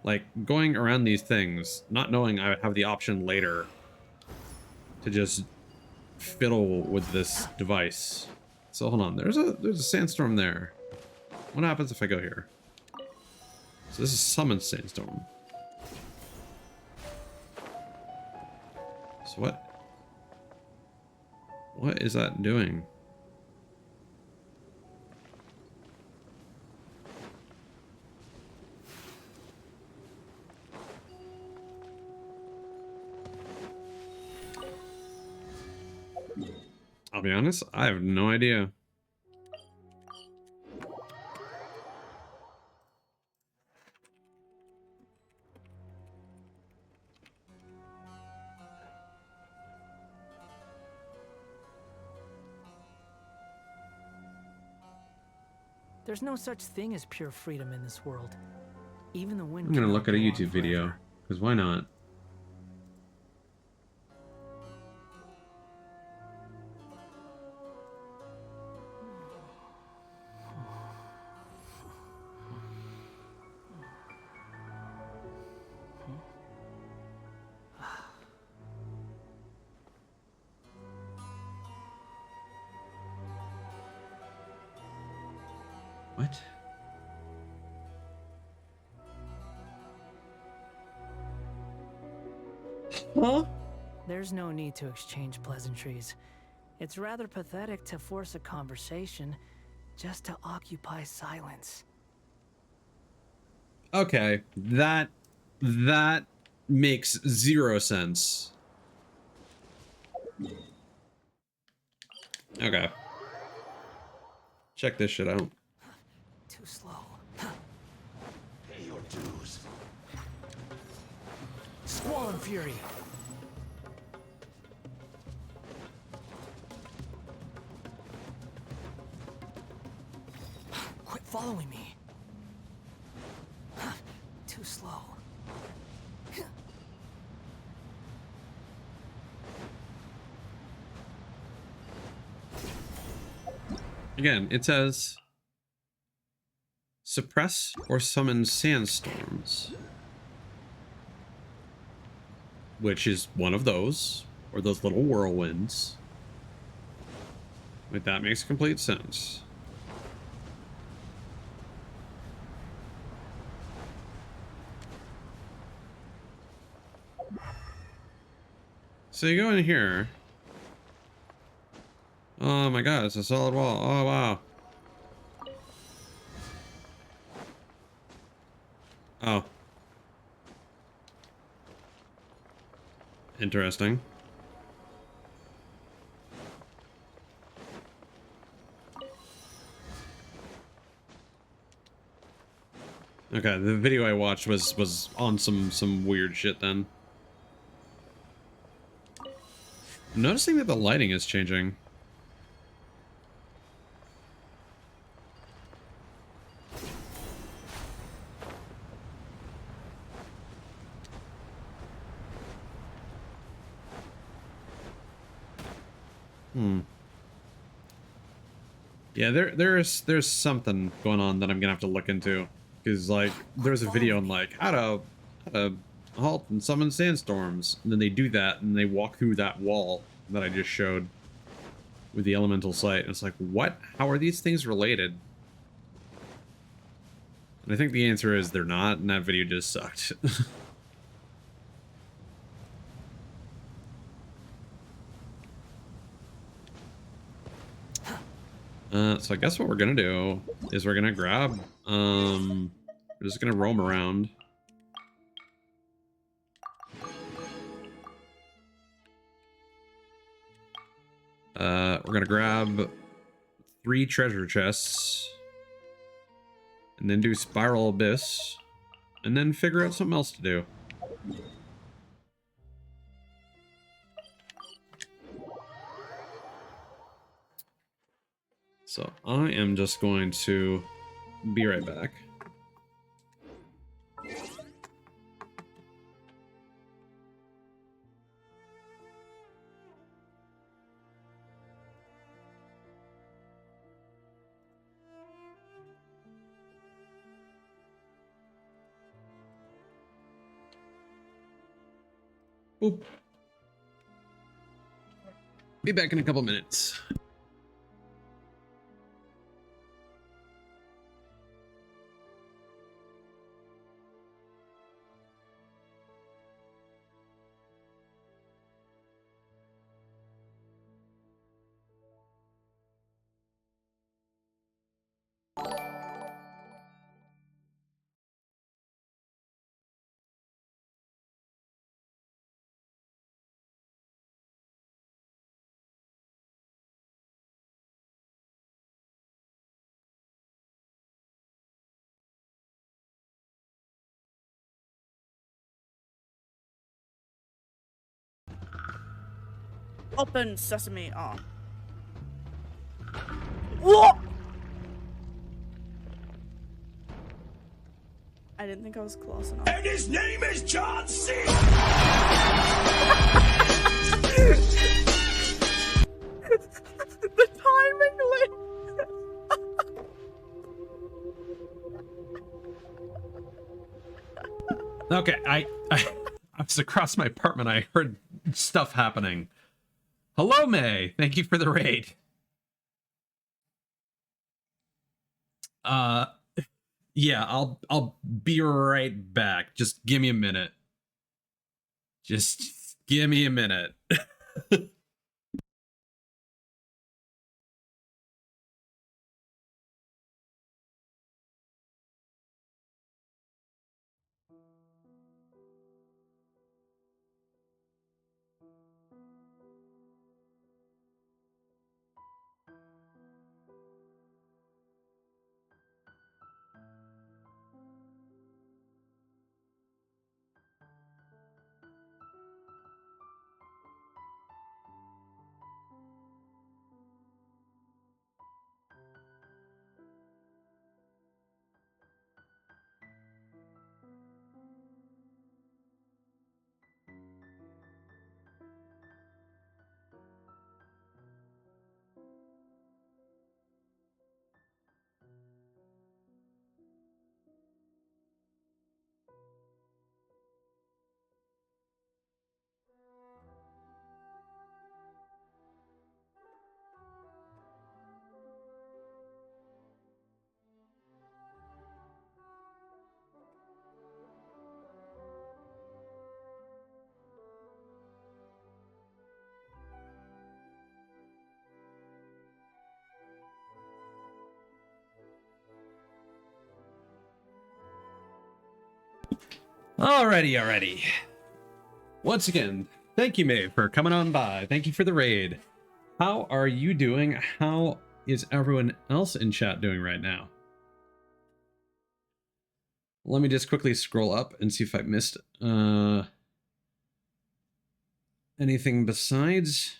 like going around these things, not knowing I would have the option later to just fiddle with this device. So hold on, there's a sandstorm there. What happens if I go here? So this is summon sandstorm. So what is that doing? I'll be honest, I have no idea. There's no such thing as pure freedom in this world. Even the wind. I'm gonna cannot look at a go on YouTube video, forever. because why not? What? Huh? There's no need to exchange pleasantries. It's rather pathetic to force a conversation just to occupy silence. Okay, that makes zero sense. Okay. Check this shit out. Too slow. Pay your dues. Squall and fury. Quit following me. Too slow. Again, it says suppress or summon sandstorms, which is one of those, or those little whirlwinds. Like, that makes complete sense. So you go in here. Oh my god, it's a solid wall. Oh wow. Oh. Interesting. Okay, the video I watched was on some weird shit then. I'm noticing that the lighting is changing. Yeah, there's something going on that I'm gonna have to look into, because like there's a video on like how to halt and summon sandstorms, and then they do that and they walk through that wall that I just showed with the elemental sight, and it's like, what? How are these things related? And I think the answer is they're not, and that video just sucked. So I guess what we're gonna do is we're gonna grab, we're just gonna roam around. We're gonna grab 3 treasure chests, and then do Spiral Abyss, and then figure out something else to do. So I am just going to be right back. Oop. Be back in a couple minutes. Open sesame. Oh. What? I didn't think I was close enough. And his name is John C. The timing, Okay, I was across my apartment. I heard stuff happening. Hello, May. Thank you for the raid. Yeah, I'll be right back. Just give me a minute. Just give me a minute. Alrighty. Once again, thank you, May, for coming on by. Thank you for the raid. How are you doing? How is everyone else in chat doing right now? Let me just quickly scroll up and see if I missed anything besides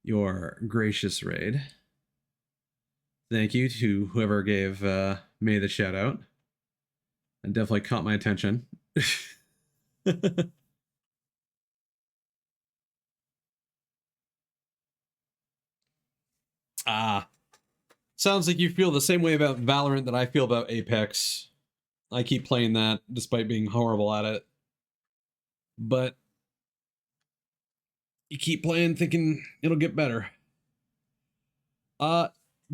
your gracious raid. Thank you to whoever gave May the shout out. It definitely caught my attention. Sounds like you feel the same way about Valorant that I feel about Apex. I keep playing that despite being horrible at it. But you keep playing thinking it'll get better.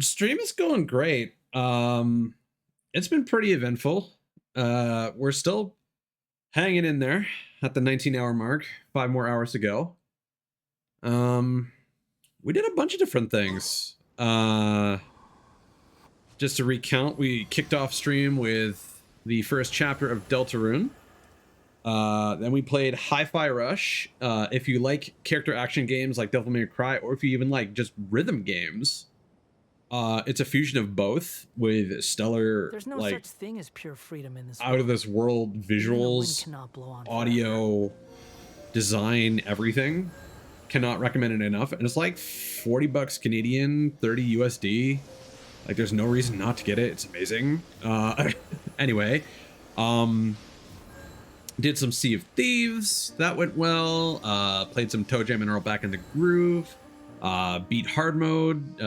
Stream is going great. it's been pretty eventful. We're still hanging in there at the 19-hour mark. 5 more hours to go. We did a bunch of different things. Just to recount, we kicked off stream with the first chapter of Deltarune. Then we played Hi-Fi Rush. If you like character action games like Devil May Cry, or if you even like just rhythm games, it's a fusion of both with stellar, There's no like, such thing as pure freedom in this out of this world Even the wind visuals, cannot blow on forever. audio, design, everything. Cannot recommend it enough. And it's like 40 bucks Canadian, 30 USD. Like, there's no reason not to get it. It's amazing. Anyway, did some Sea of Thieves. That went well. Played some Toe Jam and Earl Back in the Groove. Beat hard mode.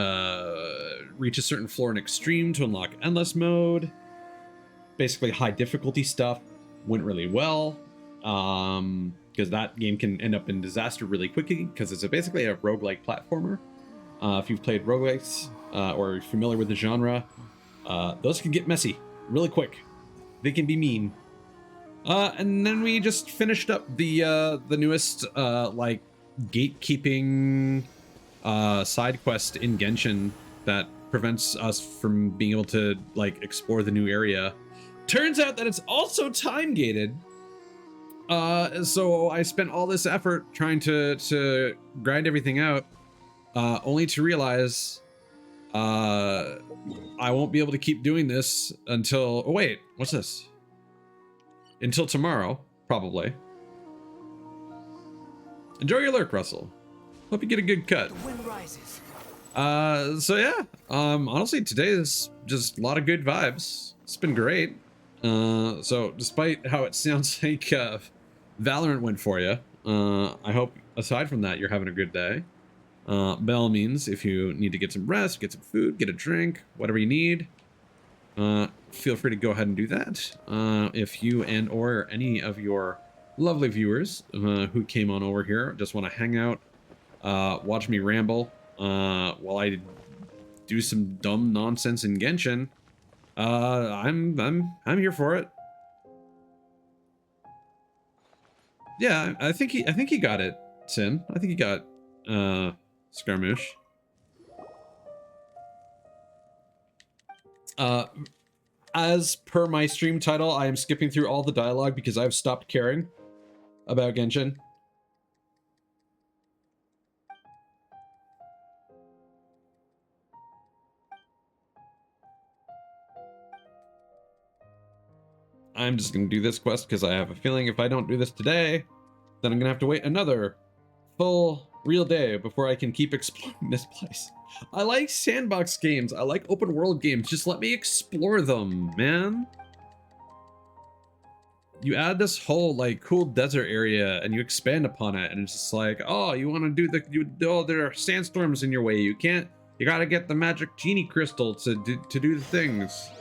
Reach a certain floor in extreme to unlock endless mode. Basically high difficulty stuff. Went really well. Because that game can end up in disaster really quickly, because it's basically a roguelike platformer. If you've played roguelikes or are familiar with the genre, those can get messy really quick. They can be mean. And then we just finished up the newest like gatekeeping side quest in Genshin that prevents us from being able to like explore the new area. Turns out that it's also time gated. So I spent all this effort trying to grind everything out, only to realize I won't be able to keep doing this until, oh wait, what's this? Until tomorrow, probably. Enjoy your lurk, Russell. Hope you get a good cut. The wind rises. So yeah, honestly, today is just a lot of good vibes. It's been great. So despite how it sounds like Valorant went for you, I hope aside from that you're having a good day. By all means, if you need to get some rest, get some food, get a drink, whatever you need, feel free to go ahead and do that. If you and or any of your lovely viewers who came on over here just want to hang out, watch me ramble while I do some dumb nonsense in Genshin, I'm here for it. Yeah, I think he got it, Sin. I think he got Scaramouche. As per my stream title, I am skipping through all the dialogue because I've stopped caring about Genshin. I'm just gonna do this quest because I have a feeling if I don't do this today, then I'm gonna have to wait another full real day before I can keep exploring this place. I like sandbox games. I like open world games. Just let me explore them, man. You add this whole like cool desert area and you expand upon it, and it's just like, oh, you want to do oh, there are sandstorms in your way. You gotta get the magic genie crystal to do the things.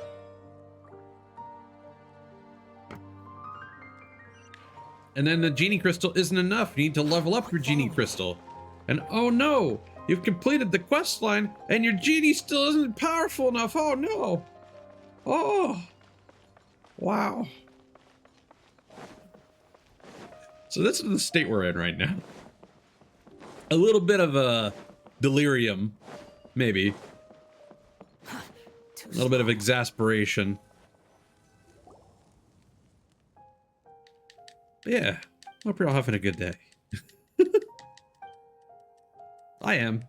And then the genie crystal isn't enough. You need to level up your genie crystal. And oh no, you've completed the quest line and your genie still isn't powerful enough. Oh no. Oh. Wow. So this is the state we're in right now. A little bit of a delirium, maybe. A little bit of exasperation. But yeah, hope you're all having a good day. I am.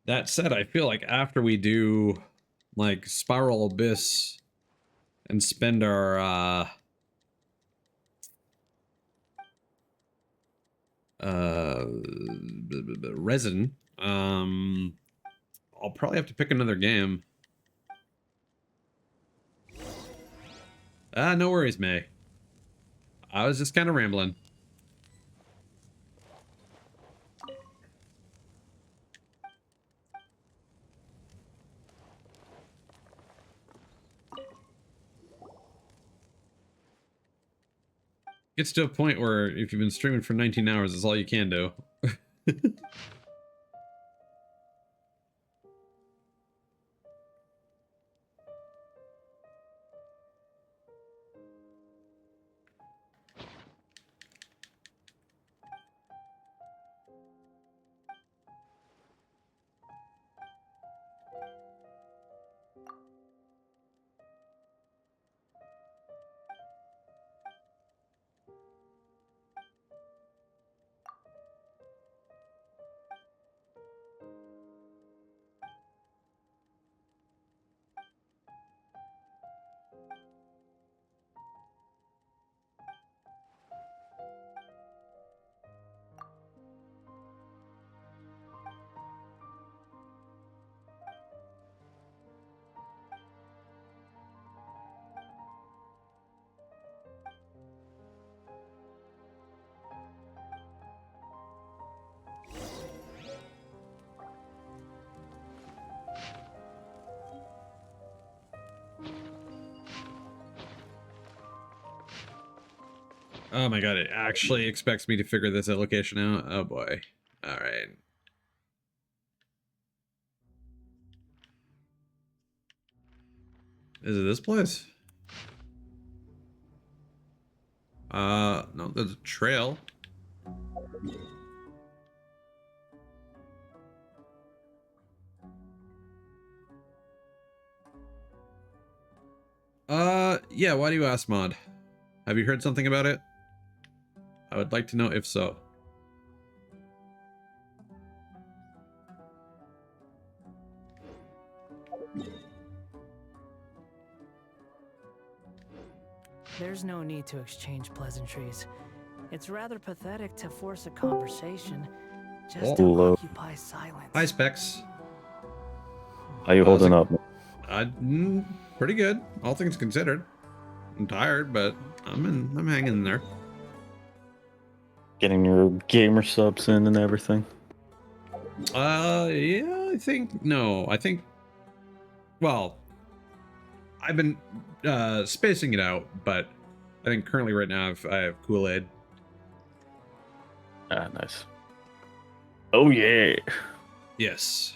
That said, I feel like after we do like Spiral Abyss and spend our resin, I'll probably have to pick another game. No worries, May. I was just kind of rambling. Gets to a point where if you've been streaming for 19 hours, it's all you can do. Oh my god, it actually expects me to figure this location out. Oh boy. Alright. Is it this place? No, there's a trail. Yeah, why do you ask, Mod? Have you heard something about it? I would like to know if so. There's no need to exchange pleasantries. It's rather pathetic to force a conversation just to Hello. occupy silence. Hi, Specs. How you holding up? Pretty good, all things considered. I'm tired, but I'm hanging in there. Getting your gamer subs in and everything? Yeah, I think, well, I've been spacing it out, but I think currently right now I have Kool-Aid. Ah, nice. Oh yeah. Yes.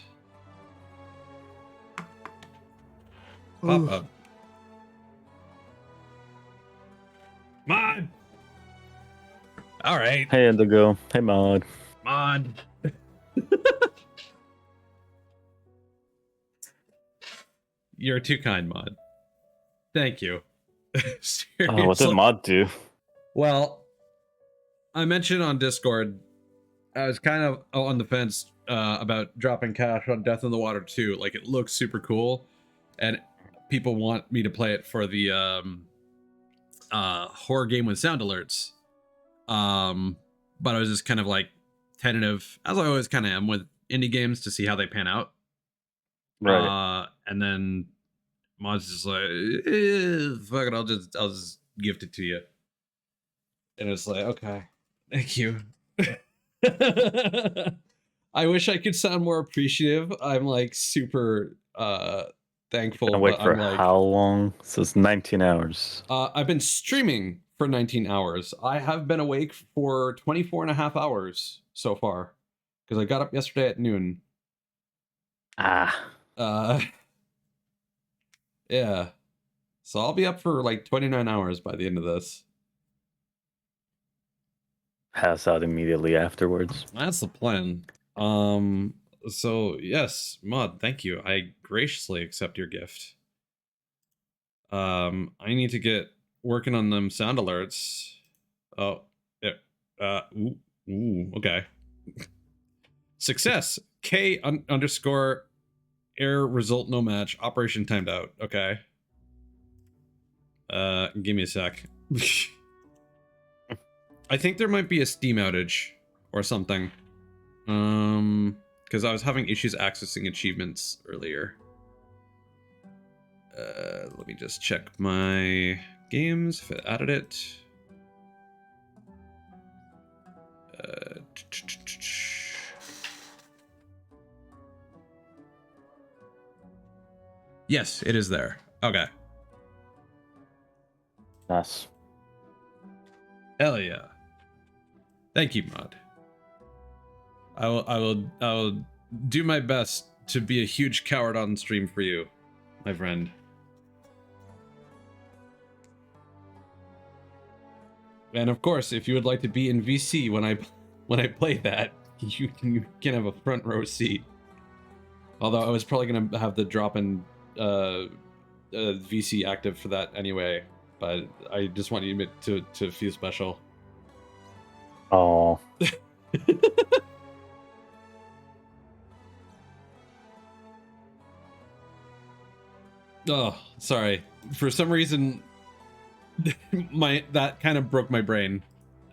Pop up. Mod. All right. Hey Indigo. Hey Mod. Mod. You're too kind, Mod. Thank you. Oh, what did Mod do? Well, I mentioned on Discord, I was kind of on the fence about dropping cash on Death in the Water 2. Like, it looks super cool, and people want me to play it for the horror game with sound alerts. But I was just kind of like tentative, as I always kind of am with indie games, to see how they pan out. Right. And then Mod's just like, fuck it, I'll just gift it to you. And it's like, okay, thank you. I wish I could sound more appreciative. I'm like super thankful. Gonna wait but for I'm like, how long? So it's 19 hours. I've been streaming for 19 hours. I have been awake for 24 and a half hours so far, because I got up yesterday at noon. Yeah. So I'll be up for like 29 hours by the end of this. Pass out immediately afterwards. That's the plan. So yes, Mod, thank you. I graciously accept your gift. I need to get working on them sound alerts. Oh, yeah. Okay. Success. K_error result no match. Operation timed out. Okay. Give me a sec. I think there might be a Steam outage or something. Because I was having issues accessing achievements earlier. Let me just check my games if it added it. Yes, it is there. Okay. Nice. Hell yeah. Thank you, Mod. I will do my best to be a huge coward on stream for you, my friend. And of course, if you would like to be in VC when I play that, you can have a front row seat. Although I was probably gonna have the drop in VC active for that anyway, but I just want you to feel special. Oh. Oh, sorry. For some reason, that kind of broke my brain,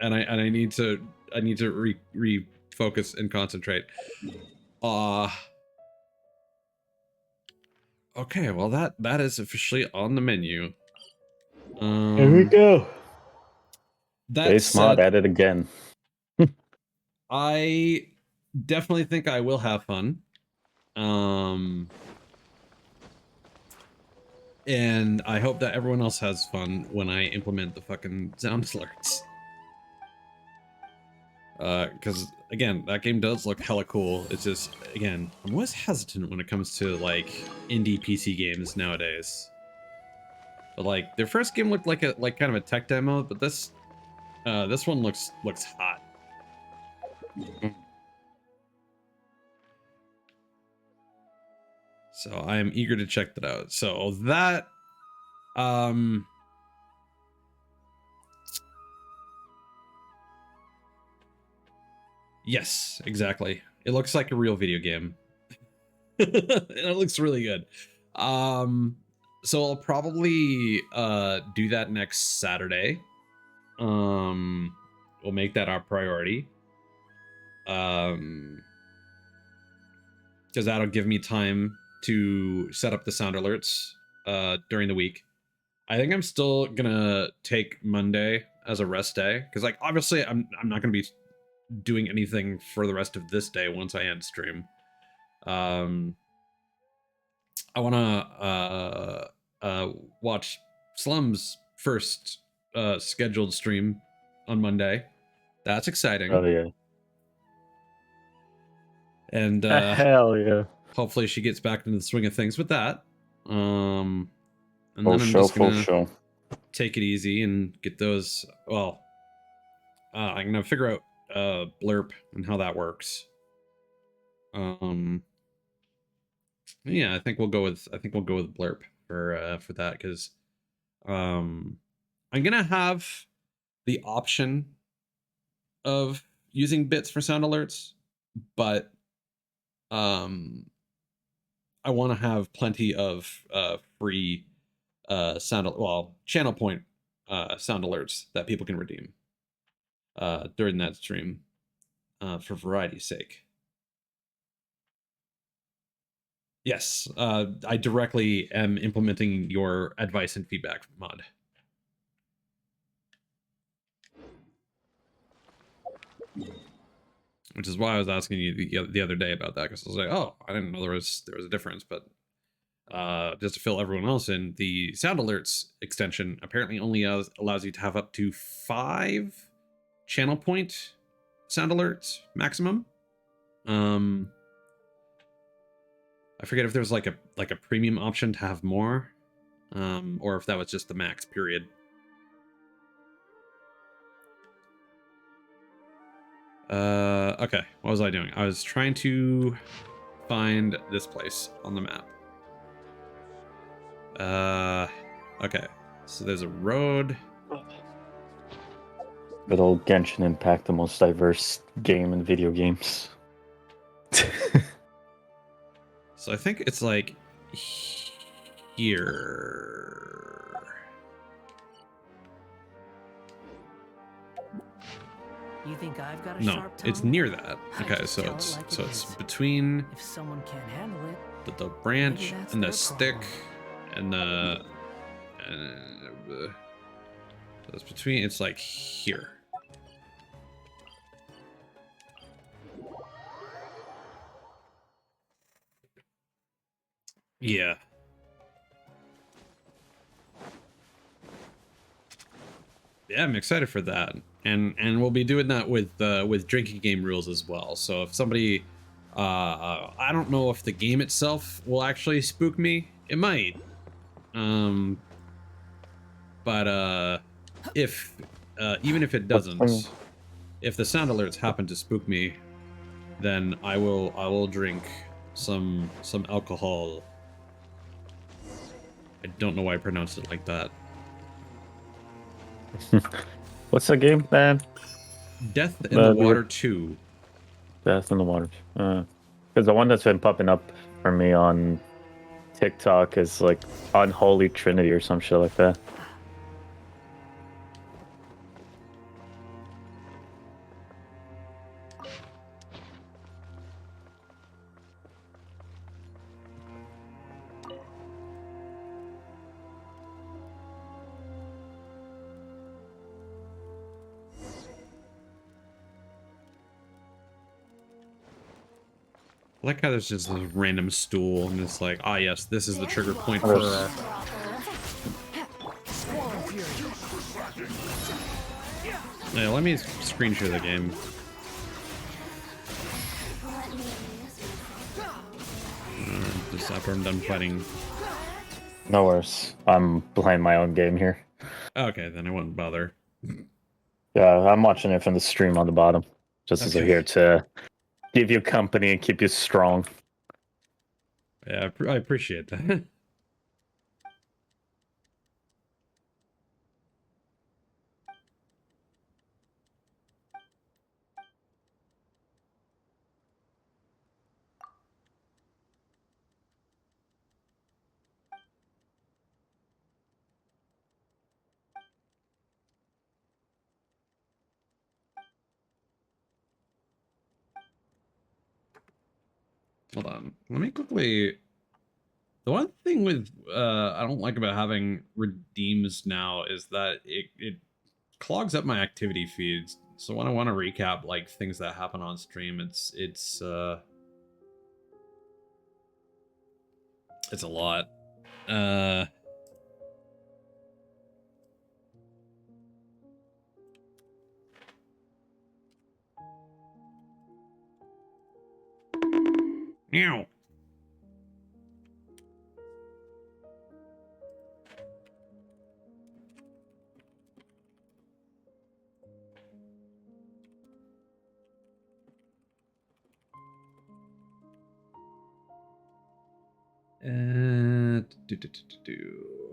and I need to refocus and concentrate. Okay, well that is officially on the menu. Here we go. That Base mod said, at it again. I definitely think I will have fun. And I hope that everyone else has fun when I implement the fucking sound alerts. Because again, that game does look hella cool. It's just, again, I'm always hesitant when it comes to like indie PC games nowadays. But like their first game looked like kind of a tech demo, but this one looks hot. So I am eager to check that out. So that, yes, exactly. It looks like a real video game. And it looks really good. So I'll probably do that next Saturday. We'll make that our priority. Because that'll give me time to set up the sound alerts during the week. I think I'm still gonna take Monday as a rest day because, like, obviously I'm not gonna be doing anything for the rest of this day once I end stream. I want to watch Slum's first scheduled stream on Monday. That's exciting. Oh yeah. And Hell yeah. hopefully she gets back into the swing of things with that. And Full then I'm show, just gonna show. take it easy and get those. Well, I'm gonna figure out blurb and how that works. Yeah, I think we'll go with blurb for that because I'm gonna have the option of using bits for sound alerts, but I want to have plenty of free channel point sound alerts that people can redeem during that stream for variety's sake. Yes, I directly am implementing your advice and feedback, Mod. Which is why I was asking you the other day about that, because I was like, oh, I didn't know there was a difference, but just to fill everyone else in, the sound alerts extension apparently only allows you to have up to 5 channel point sound alerts maximum. I forget if there's like a premium option to have more, or if that was just the max period. Okay, what was I doing? I was trying to find this place on the map. Okay, so there's a road. Good old Genshin Impact, the most diverse game in video games. So I think it's like here. You think I've got a No, sharp tongue? it's near that. I Okay, just so tell it it's like so it it's is. between If someone can't handle it, the branch that's and the their stick problem. and the it's between, it's like here. Yeah. Yeah, I'm excited for that, and we'll be doing that with drinking game rules as well. So if somebody, I don't know if the game itself will actually spook me. It might, but if even if it What's funny? doesn't, if the sound alerts happen to spook me, then I will drink some alcohol. I don't know why I pronounced it like that. What's the game, man? Death in the we were- Water 2. Death in the Water. Because the one that's been popping up for me on TikTok is like Unholy Trinity or some shit like that. I like how there's just this random stool and it's like, ah yes, this is the trigger point for our... Squalling Fury. Yeah, let me screen share the game. Just after I'm done fighting. No worries. I'm playing my own game here. Okay, then I won't bother. Yeah, I'm watching it from the stream on the bottom. Just as I'm Okay. here to give you company and keep you strong. Yeah, I appreciate that. Hold on. Let me quickly... The one thing with I don't like about having redeems now is that it clogs up my activity feeds. So when I want to recap like things that happen on stream, it's a lot. Meow. Do.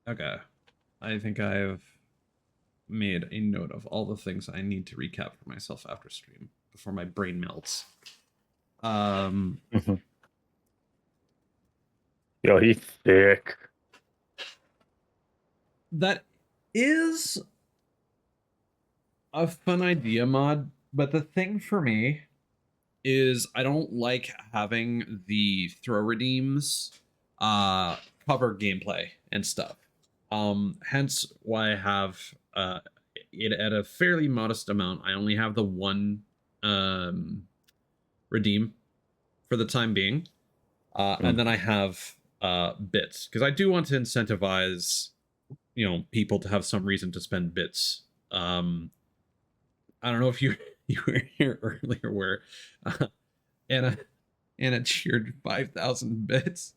Okay. I think I've made a note of all the things I need to recap for myself after stream before my brain melts. Yo, he's thick. That is a fun idea, Mod, but the thing for me is I don't like having the throw redeems cover gameplay and stuff. Hence why I have it at a fairly modest amount. I only have the one redeem for the time being. And then I have bits because I do want to incentivize, people to have some reason to spend bits. I don't know if you were here earlier where Anna cheered 5,000 bits.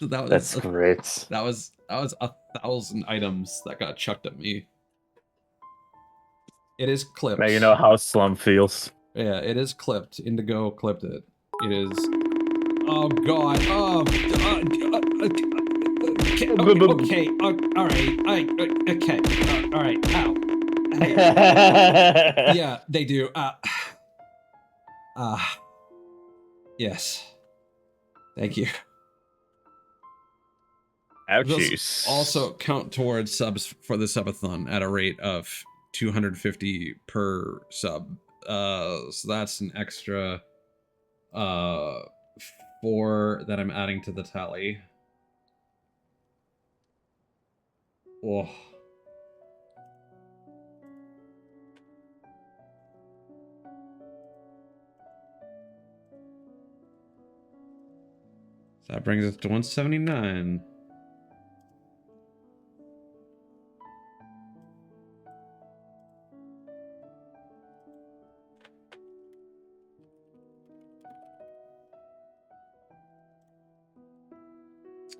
So That's great. That was 1,000 items that got chucked at me. It is clips. Now you know how Slum feels. Yeah, it is clipped. Indigo clipped it. It is. Oh God. Oh. Okay. Okay. All right. Okay. All right. Ow. Hey. Yeah, they do. Yes. Thank you. Ouchies. Also count towards subs for the subathon at a rate of 250 per sub. So that's an extra 4 that I'm adding to the tally. Oh. So that brings us to 179.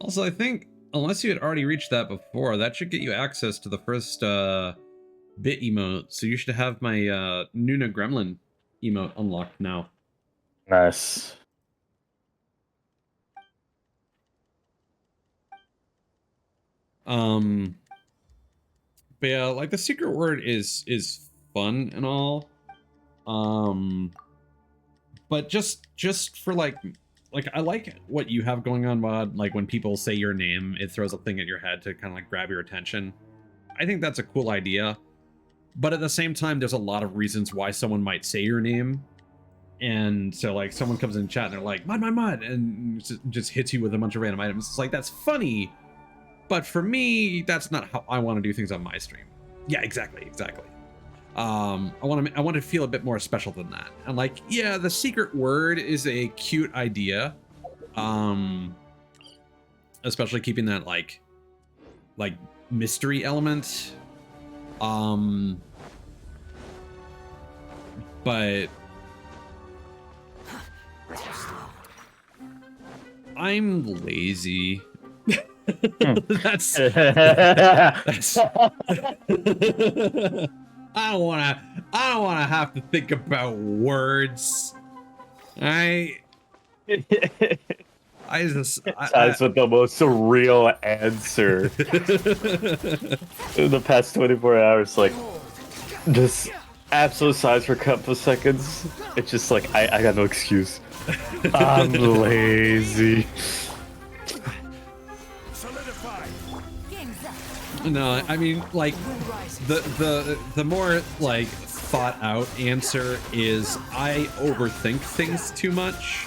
Also, I think, unless you had already reached that before, that should get you access to the first bit emote. So you should have my Nuna Gremlin emote unlocked now. Nice. But yeah, like the secret word is fun and all. But just for like I like what you have going on, Mod. Like when people say your name, it throws a thing at your head to kind of like grab your attention. I think that's a cool idea. But at the same time, there's a lot of reasons why someone might say your name. And so like someone comes in chat and they're like, Mud, and just hits you with a bunch of random items. It's like, that's funny. But for me, that's not how I want to do things on my stream. Yeah, exactly. I want to feel a bit more special than that. And like, yeah, the secret word is a cute idea. Especially keeping that like mystery element. But I'm lazy. that's I don't wanna have to think about words. I just Ties with the most surreal answer in the past 24 hours. Like, just absolute size for a couple of seconds. It's just like, I got no excuse. I'm lazy. No, I mean, like, the more like thought out answer is I overthink things too much.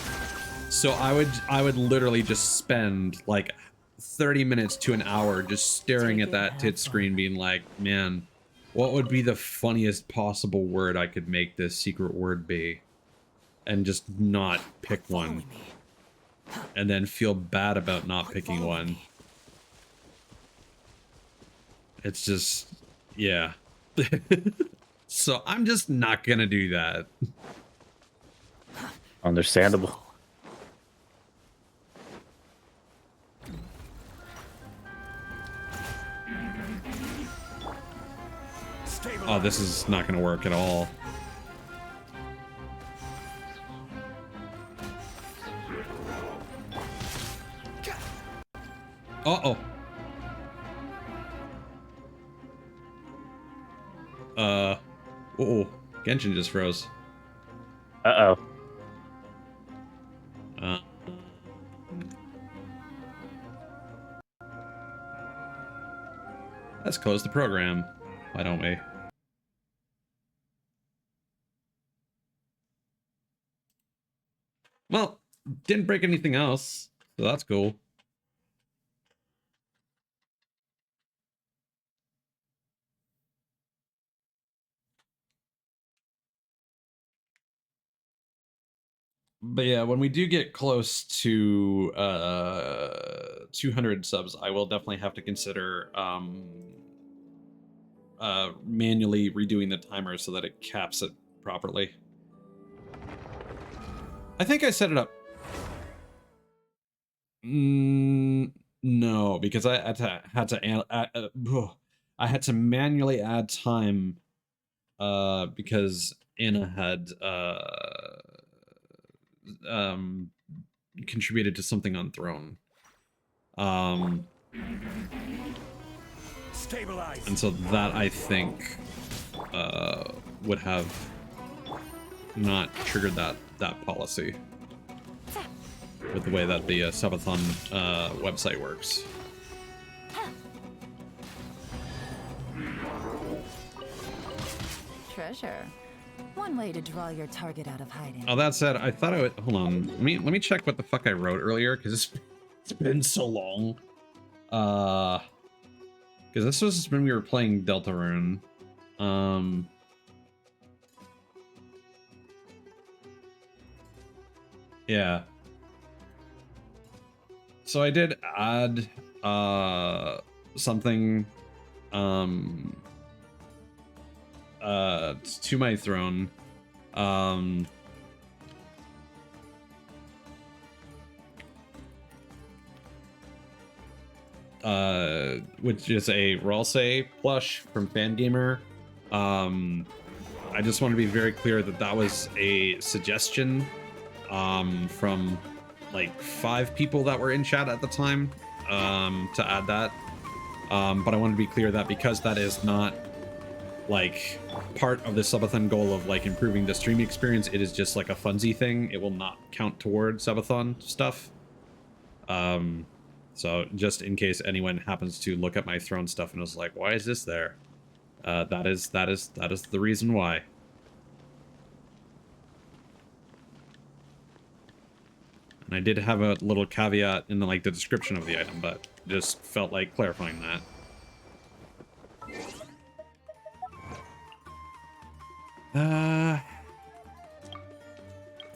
So I would literally just spend like 30 minutes to an hour just staring at that tit screen being like, man, what would be the funniest possible word I could make this secret word be? And just not pick one. And then feel bad about not picking one. It's just, yeah. So I'm just not gonna do that. Understandable. Oh, this is not gonna work at all. Uh-oh. Uh-oh. Genshin just froze. Uh-oh. Let's close the program. Why don't we? Well, didn't break anything else, so that's cool. But yeah, when we do get close to 200 subs, I will definitely have to consider manually redoing the timer so that it caps it properly. I think I set it up. No, because I had to manually add time because Anna had contributed to something on Throne. Stabilize. And so that, I think, would have not triggered that policy with the way that the Subathon website works. Treasure. One way to draw your target out of hiding. Oh, that said, I thought I would... Hold on. Let me check what the fuck I wrote earlier, because it's been so long. Because this was when we were playing Deltarune. Yeah. So I did add something to my throne. Which is a Ralsei plush from Fangamer. I just want to be very clear that that was a suggestion from like 5 people that were in chat at the time to add that. But I want to be clear that because that is not like part of the subathon goal of like improving the streaming experience, it is just like a funsy thing. It will not count toward subathon stuff. So just in case anyone happens to look at my throne stuff and was like, why is this there? That is the reason why. And I did have a little caveat in the, like, the description of the item, but just felt like clarifying that.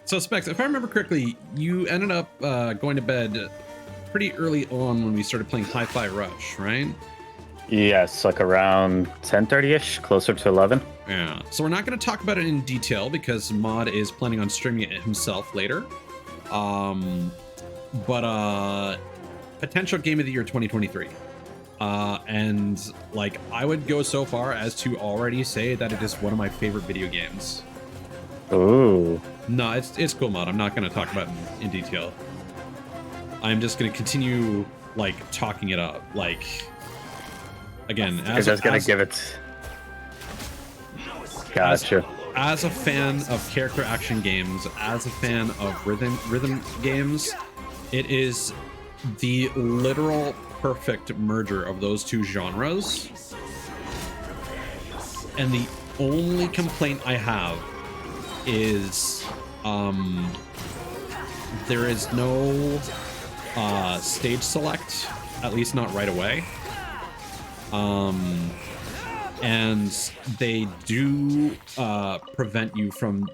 So Specs, if I remember correctly, you ended up going to bed pretty early on when we started playing Hi-Fi Rush, right? Yes, like around 10:30ish, closer to 11. Yeah. So we're not going to talk about it in detail because Mod is planning on streaming it himself later. But potential game of the year 2023. And like I would go so far as to already say that it is one of my favorite video games. Ooh. No, it's cool, Mod. I'm not going to talk about it in detail. I'm just going to continue like talking it up. Like again, As gonna give it. Gotcha. As a fan of character action games, as a fan of rhythm games, it is the literal perfect merger of those two genres. And the only complaint I have is there is no stage select, at least not right away. And they do prevent you from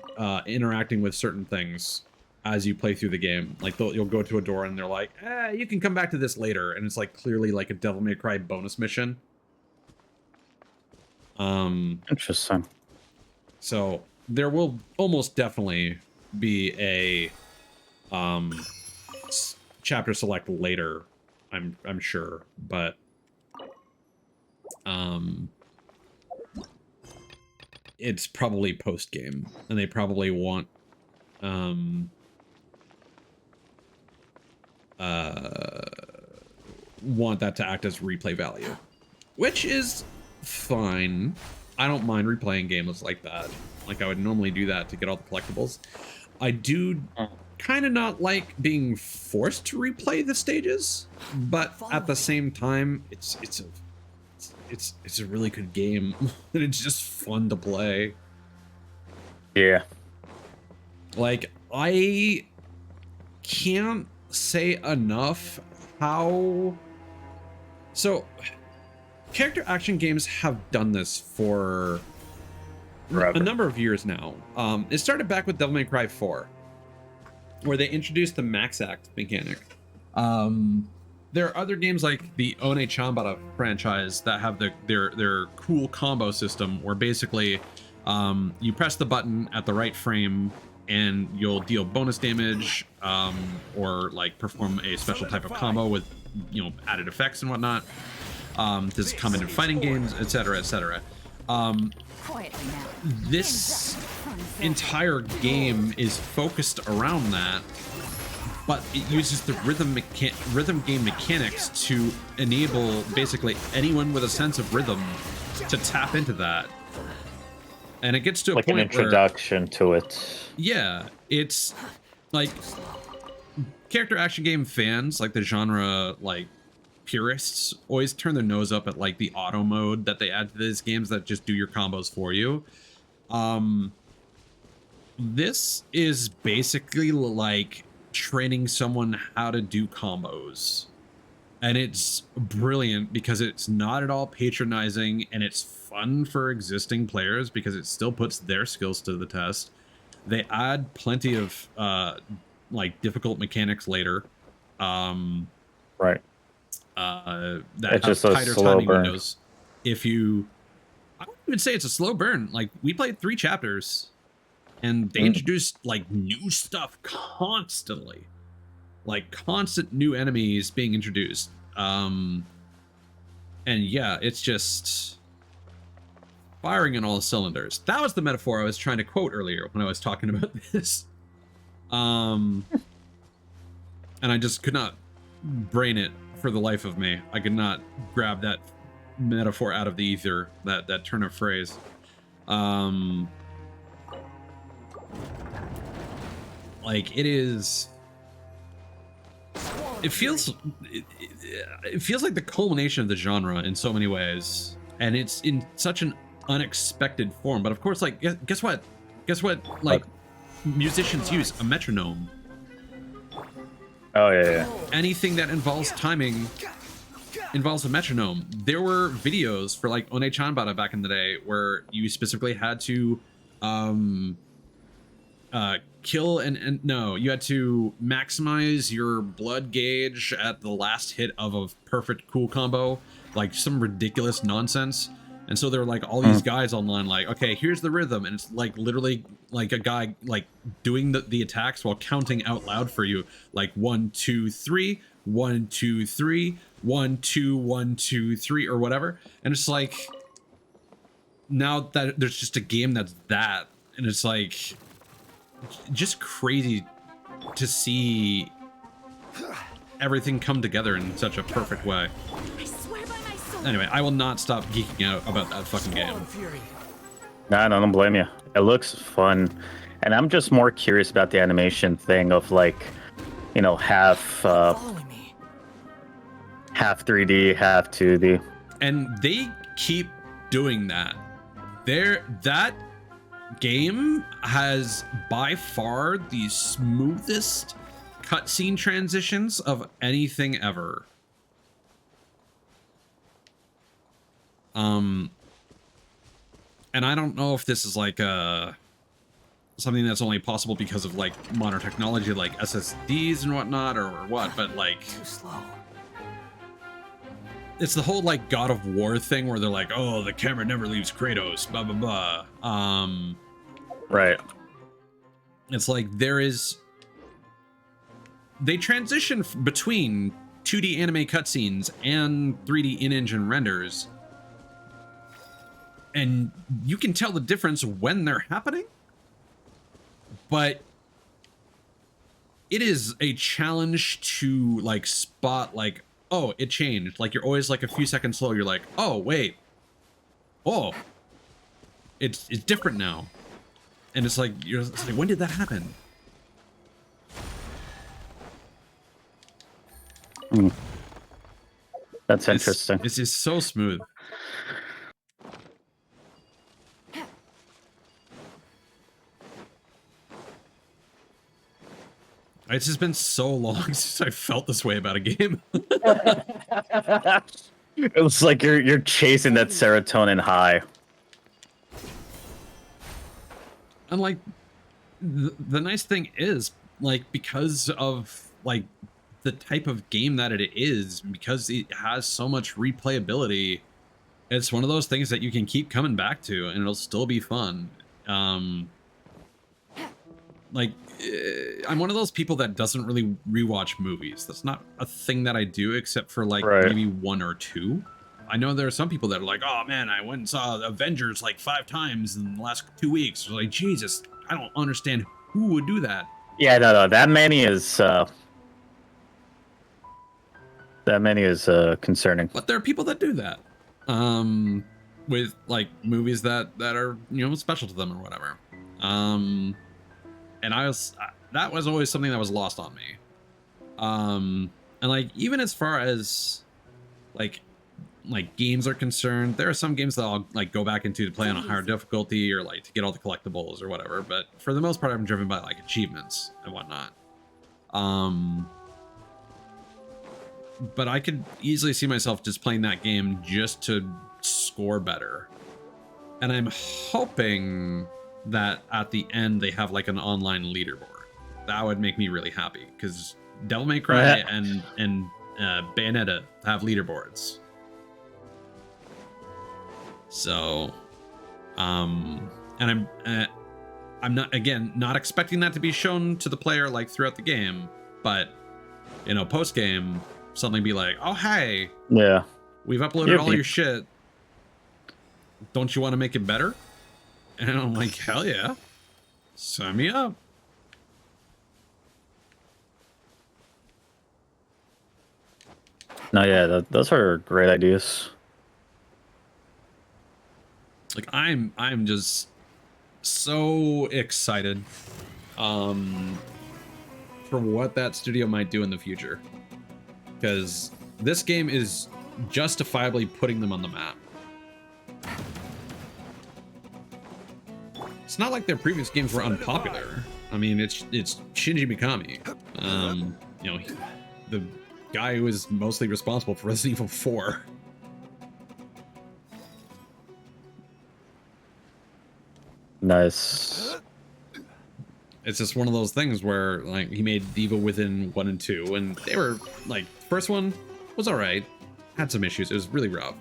interacting with certain things as you play through the game. Like you'll go to a door and they're like, you can come back to this later, and it's like clearly like a Devil May Cry bonus mission. Interesting. So there will almost definitely be a chapter select later, I'm sure, but it's probably post game, and they probably want that to act as replay value, which is fine. I don't mind replaying games like that. Like I would normally do that to get all the collectibles. I do kind of not like being forced to replay the stages, but at the same time, it's a really good game, and it's just fun to play. Yeah. Like I can't say enough how. So, character action games have done this for a number of years now. It started back with Devil May Cry 4, where they introduced the max act mechanic. There are other games like the One Chanbara franchise that have their cool combo system, where basically you press the button at the right frame and you'll deal bonus damage or like perform a special type of combo with added effects and whatnot. This is common in fighting games, etc., etc. This entire game is focused around that, but it uses the rhythm game mechanics to enable basically anyone with a sense of rhythm to tap into that. And it gets to a like point an introduction to it. yeah, it's like character action game fans, like the genre, like purists, always turn their nose up at like the auto mode that they add to these games that just do your combos for you. This is basically like training someone how to do combos. And it's brilliant because it's not at all patronizing, and it's fun for existing players because it still puts their skills to the test. They add plenty of like difficult mechanics later. Right. That It's have just a tighter slow timing burn. windows. If you, I wouldn't even say it's a slow burn. Like we played 3 chapters, and they introduced like new stuff constantly. Like constant new enemies being introduced. And yeah, it's just firing on all cylinders. That was the metaphor I was trying to quote earlier when I was talking about this. And I just could not brain it for the life of me. I could not grab that metaphor out of the ether, that turn of phrase. Like it is. It feels like the culmination of the genre in so many ways, and it's in such an unexpected form. But of course, like guess what? Like musicians use a metronome. Oh yeah. Anything that involves timing involves a metronome. There were videos for like One Chanbara back in the day where you specifically had to kill and no, you had to maximize your blood gauge at the last hit of a perfect cool combo, like some ridiculous nonsense. And so there were like all these guys online like, okay, here's the rhythm, and it's like literally like a guy like doing the attacks while counting out loud for you, like 1 2 3 1 2 3 1 2 1 2 3 or whatever. And it's like now that there's just a game that's that, and it's like just crazy to see everything come together in such a perfect way. I swear by my soul. Anyway, I will not stop geeking out about that fucking game. Nah, no, don't blame you. It looks fun, and I'm just more curious about the animation thing of like, you know, half Following me. half 3D, half 2D. And they keep doing that. That game has by far the smoothest cutscene transitions of anything ever. And I don't know if this is like something that's only possible because of like modern technology like SSDs and whatnot or what, but like Too slow. it's the whole like God of War thing where they're like, oh, the camera never leaves Kratos, blah blah blah. Right. It's like they transition between 2D anime cutscenes and 3D in-engine renders, and you can tell the difference when they're happening, but it is a challenge to like spot like, oh, it changed. Like you're always like a few seconds slow. You're like, oh wait, oh, it's different now, and it's like it's like, when did that happen? That's interesting. It's just so smooth. It's just been so long since I felt this way about a game. It was like you're chasing that serotonin high. And like the nice thing is, like, because of like the type of game that it is, because it has so much replayability, it's one of those things that you can keep coming back to and it'll still be fun. Like I'm one of those people that doesn't really rewatch movies. That's not a thing that I do, except for like maybe 1 or 2. I know there are some people that are like, oh man, I went and saw Avengers like 5 times in the last 2 weeks. Like, Jesus, I don't understand who would do that. Yeah, no, that many is concerning. But there are people that do that. With like movies that are, you know, special to them or whatever. And that was always something that was lost on me. And like, even as far as like games are concerned, there are some games that I'll like go back into to play on a higher difficulty or like to get all the collectibles or whatever, but for the most part I'm driven by like achievements and whatnot. But I could easily see myself just playing that game just to score better. And I'm hoping that at the end they have like an online leaderboard. That would make me really happy, because Devil May Cry and Bayonetta have leaderboards. So, and I'm not expecting that to be shown to the player like throughout the game, but you know, post game, something be like, oh hey, yeah, we've uploaded all your shit. Don't you want to make it better? And I'm like, hell yeah, sign me up. No, yeah, those are great ideas. Like I'm just so excited for what that studio might do in the future, because this game is justifiably putting them on the map. It's not like their previous games were unpopular. I mean, it's Shinji Mikami, you know, the guy who is mostly responsible for Resident Evil 4. Nice. It's just one of those things where like he made Evil Within 1 and 2, and they were like, first one was all right, had some issues, it was really rough.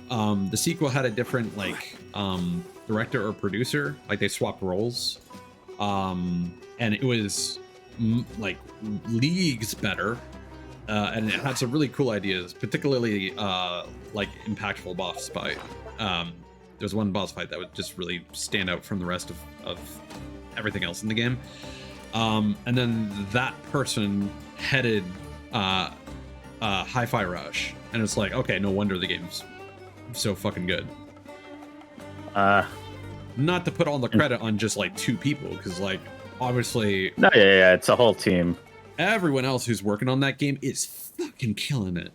The sequel had a different like director or producer, like they swapped roles, and it was like leagues better, and it had some really cool ideas, particularly like impactful boss fight. There's one boss fight that would just really stand out from the rest of everything else in the game. And then that person headed Hi-Fi Rush, and it's like, okay, no wonder the game's so fucking good. Not to put all the credit on just like two people, because like obviously no, yeah, it's a whole team. Everyone else who's working on that game is fucking killing it.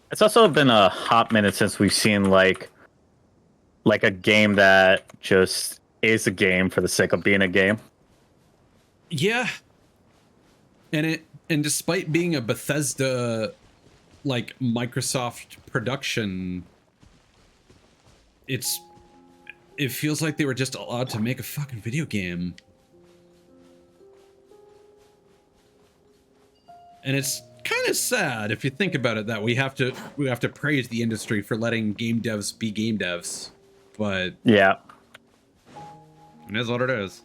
It's also been a hot minute since we've seen like a game that just is a game for the sake of being a game. Yeah. And despite being a Bethesda like Microsoft production, it feels like they were just allowed to make a fucking video game. And it's kind of sad if you think about it that we have to praise the industry for letting game devs be game devs, but yeah, it is what it is.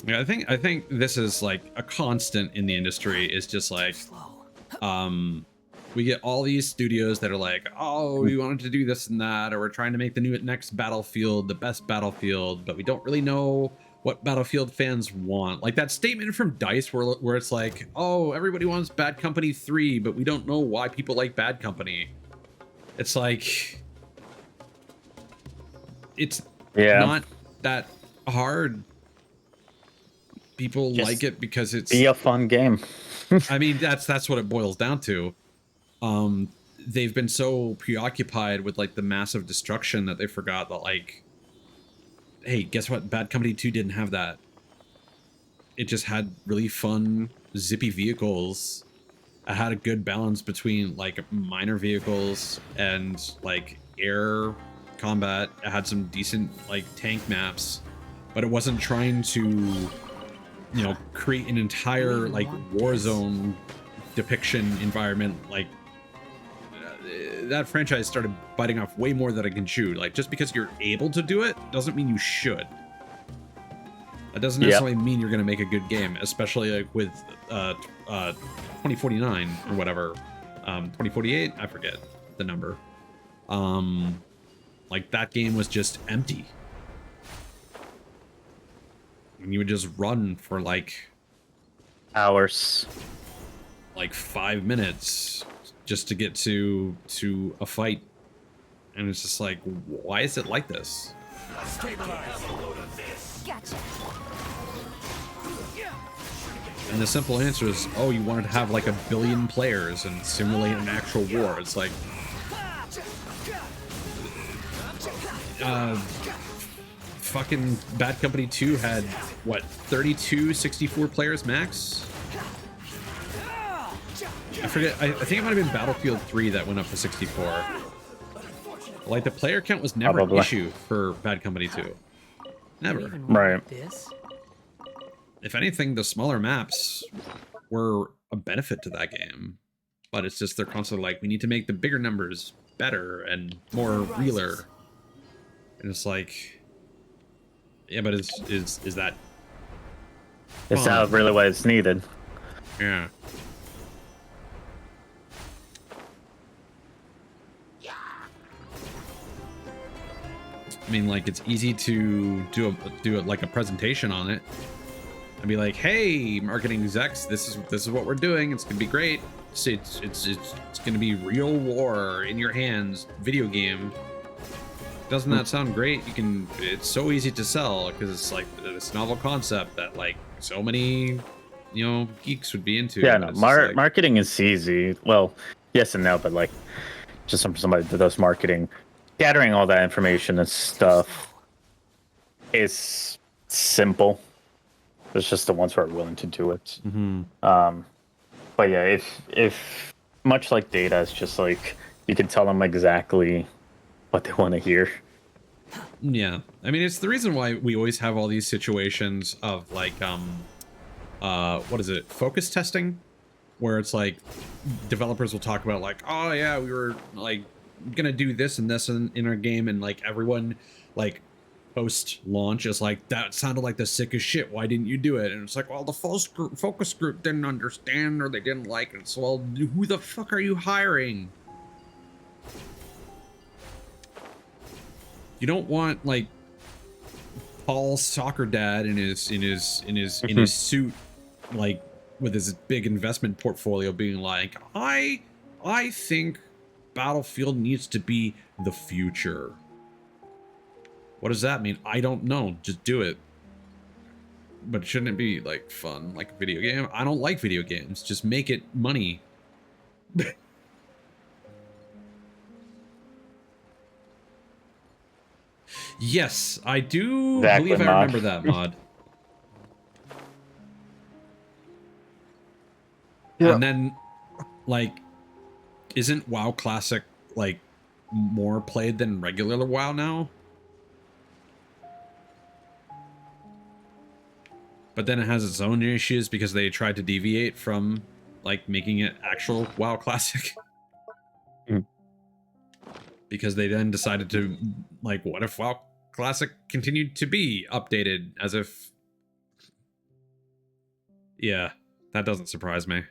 Yeah, I think this is like a constant in the industry, is just like we get all these studios that are like, oh, we wanted to do this and that, or we're trying to make the next Battlefield the best Battlefield, but we don't really know what Battlefield fans want. Like that statement from DICE where it's like, oh, everybody wants Bad Company 3, but we don't know why people like Bad Company. It's like, it's not that hard. People just like it because it's be a fun game. I mean, that's what it boils down to. They've been so preoccupied with like the massive destruction that they forgot that like, hey, guess what? Bad Company 2 didn't have that. It just had really fun, zippy vehicles. It had a good balance between like minor vehicles and like air combat. It had some decent like tank maps, but it wasn't trying to, you know, create an entire like war zone depiction environment. Like that franchise started biting off way more than I can chew. Like, just because you're able to do it doesn't mean you should. That doesn't necessarily mean you're going to make a good game, especially like with 2049 or whatever. 2048, I forget the number. Like that game was just empty. And you would just run for like Hours. like 5 minutes just to get to a fight. And it's just like, why is it like this? Gotcha. And the simple answer is, oh, you wanted to have like 1 billion players and simulate an actual war. It's like, fucking Bad Company 2 had, what, 32 64 players max? I forget, I think it might have been Battlefield 3 that went up to 64. Like, the player count was never Probably. an issue for Bad Company 2. You Never. even Right. want This? If anything, the smaller maps were a benefit to that game. But it's just they're constantly like, we need to make the bigger numbers better and more realer. And it's like, yeah, but is that It's fun? not really what it's needed. Yeah. I mean, like, it's easy to do like a presentation on it and be like, "Hey, marketing execs, this is what we're doing. It's gonna be great. It's gonna be real war in your hands, video game." Doesn't that sound great? You can. It's so easy to sell because it's like this novel concept that like so many, geeks would be into. Yeah, but no, it's just like, marketing is easy. Well, yes and no, but like, just somebody that does marketing, gathering all that information and stuff is simple. It's just the ones who are willing to do it. But yeah, if much like data, it's just like you can tell them exactly what they want to hear. Yeah, I mean, it's the reason why we always have all these situations of like, what is it, focus testing, where it's like developers will talk about like, oh yeah, we were like gonna do this and this in our game, and like everyone like post launch is like, that sounded like the sickest shit. Why didn't you do it? And it's like, well, the focus group didn't understand or they didn't like it. So, well, who the fuck are you hiring? You don't want like Paul's soccer dad in his suit, like with his big investment portfolio, being like, I think Battlefield needs to be the future. What does that mean? I don't know. Just do it. But shouldn't it be like fun, like a video game? I don't like video games. Just make it money. Yes, I do Exactly, believe I mod. remember that mod. Yeah. And then, like, isn't WoW Classic, like, more played than regular WoW now? But then it has its own issues because they tried to deviate from, like, making it actual WoW Classic. Mm. Because they then decided to, like, what if WoW Classic continued to be updated as if... Yeah, that doesn't surprise me.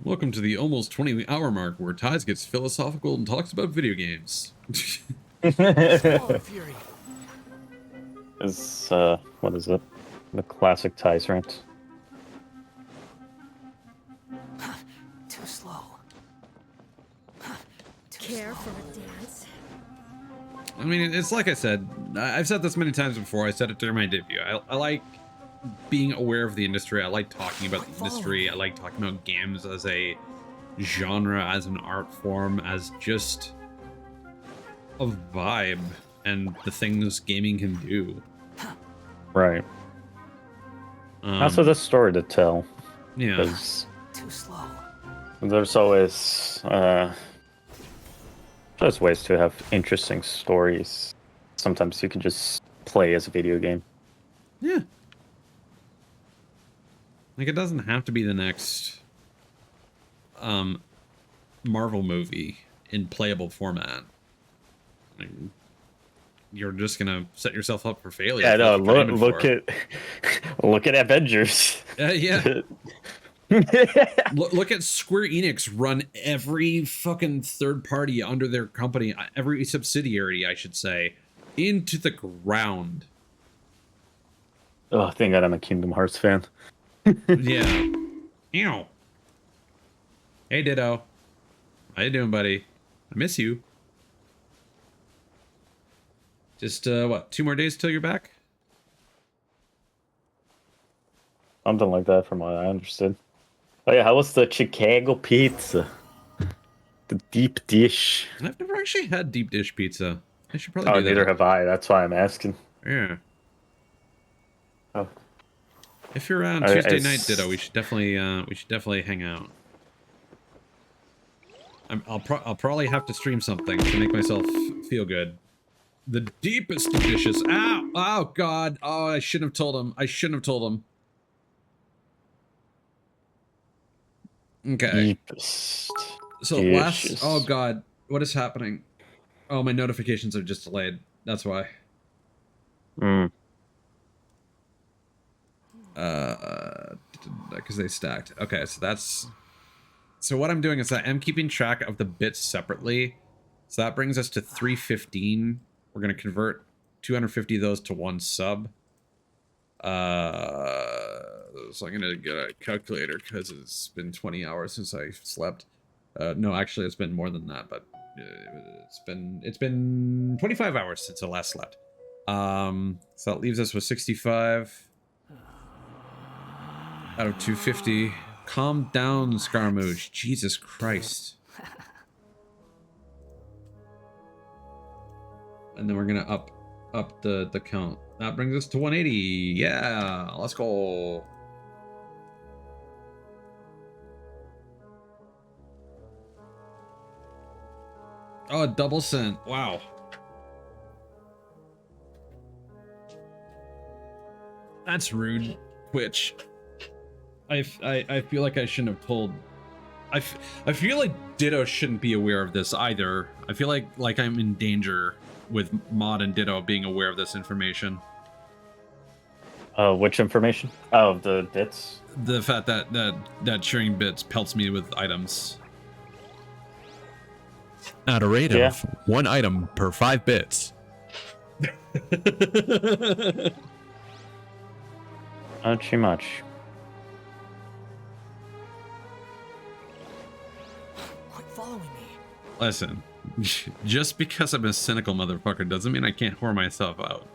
Welcome to the almost 20-hour mark where Tides gets philosophical and talks about video games. Squall Fury. Is what is it? The classic Ties rant. Too slow. Care for a dance? I mean, it's like I said, I've said this many times before. I said it during my debut. I like being aware of the industry. I like talking about the industry. I like talking about games as a genre, as an art form, as just a vibe and the things gaming can do. Right. Also, the story to tell. Yeah. Because Too slow. there's always just ways to have interesting stories. Sometimes you can just play as a video game. Yeah. Like, it doesn't have to be the next Marvel movie in playable format. I mean, you're just gonna set yourself up for failure. Yeah, if no. that's what you're Look aiming at look at Avengers. for. Yeah. Look at Square Enix run every fucking third party under their company, every subsidiary, I should say, into the ground. Oh, thank God I'm a Kingdom Hearts fan. Yeah. Ew. Hey, Ditto. How you doing, buddy? I miss you. Just, what, 2 more days till you're back? Something like that, from what I understood. Oh yeah, how was the Chicago pizza? The deep dish. I've never actually had deep dish pizza. I should probably Oh, do that. neither have I. That's why I'm asking. Yeah. Oh. If you're around Alright, Tuesday night, Ditto, we should definitely hang out. I'll probably have to stream something to make myself feel good. The deepest of dishes. Ow! Oh God! Oh, I shouldn't have told him. I shouldn't have told him. Okay. Deepest So dishes. oh God, what is happening? Oh, my notifications are just delayed. That's why. Mm. Because they stacked. Okay, so that's... So what I'm doing is that I'm keeping track of the bits separately. So that brings us to 315. We're going to convert 250 of those to 1 sub. So I'm going to get a calculator because it's been 20 hours since I slept. No, actually, it's been more than that, but it's been 25 hours since I last slept. So that leaves us with 65 out of 250. Calm down, Scaramouche. Jesus Christ. And then we're gonna up the count. That brings us to 180. Yeah, let's go. Oh, a double cent. Wow. That's rude, Twitch. I feel like I shouldn't have told. I feel like Ditto shouldn't be aware of this either. I feel like I'm in danger with Mod and Ditto being aware of this information. Which information? Oh, the bits. The fact that sharing bits pelts me with items. At a rate Yeah. of 1 item per 5 bits. Not too much. Quit following me. Listen, just because I'm a cynical motherfucker doesn't mean I can't whore myself out.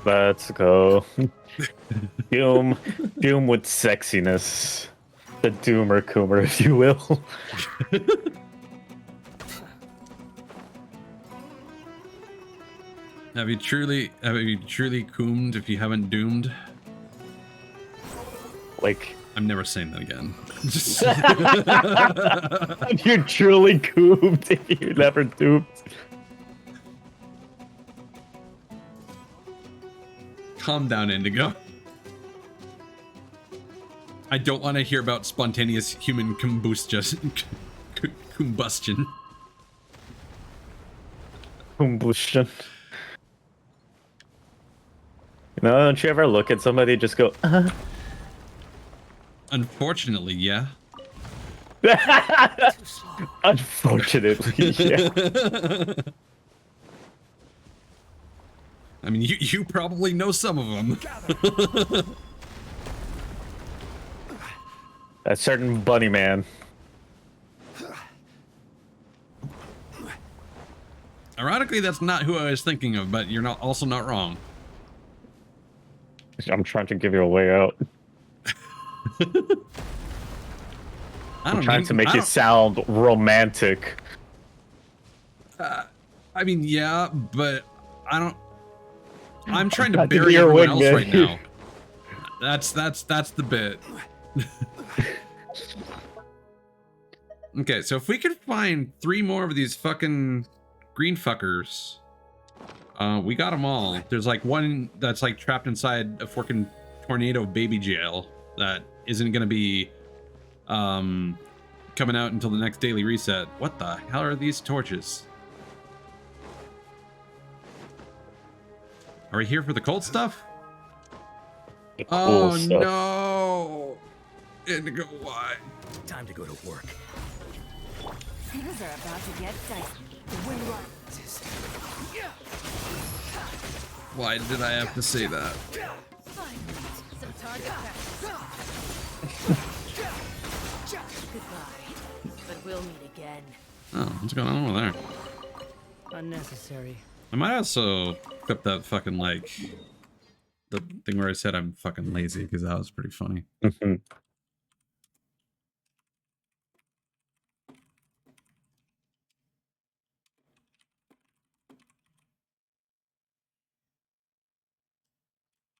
Let's go. Doom with sexiness. The Doomer Coomer, if you will. Have you truly coomed if you haven't doomed? Like, I'm never saying that again. you're truly coomed if you never doomed. Calm down, Indigo. I don't want to hear about spontaneous human combustion. Combustion. Combustion. You know, don't you ever look at somebody and just go, Unfortunately, yeah. Unfortunately, yeah. I mean, you probably know some of them. That certain bunny man. Ironically, that's not who I was thinking of, but you're also not wrong. I'm trying to give you a way out. I'm trying to make it sound romantic. I mean, yeah, but I don't. I'm trying to Not to bury be your everyone else wingman. right now. That's the bit. Okay, so if we could find 3 more of these fucking green fuckers, we got them all. There's like one that's like trapped inside a fucking tornado baby jail that isn't gonna be coming out until the next daily reset. What the hell are these torches? Are we here for the cult stuff? The cool Oh stuff. no! Indigo, why? Time to go to work. Things are about to get dicey. Why did I have to say that? Some target Goodbye. But we'll meet again. Oh, what's going on over there? Unnecessary. I might also clip that fucking, like, the thing where I said I'm fucking lazy, because that was pretty funny.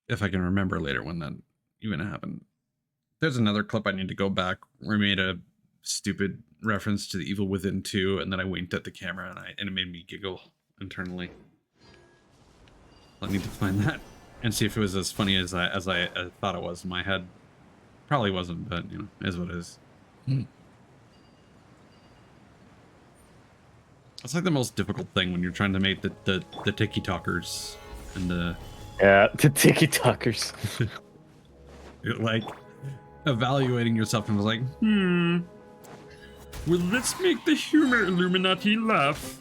If I can remember later when that even happened. There's another clip I need to go back where I made a stupid reference to the Evil Within 2, and then I winked at the camera, and it made me giggle internally. I need to find that and see if it was as funny as I thought it was in my head. Probably wasn't, but you know, is what it is. It's like the most difficult thing when you're trying to make the tiki-talkers and the Yeah, the tiki-talkers. like evaluating yourself and was like, well, let's make the humor Illuminati laugh.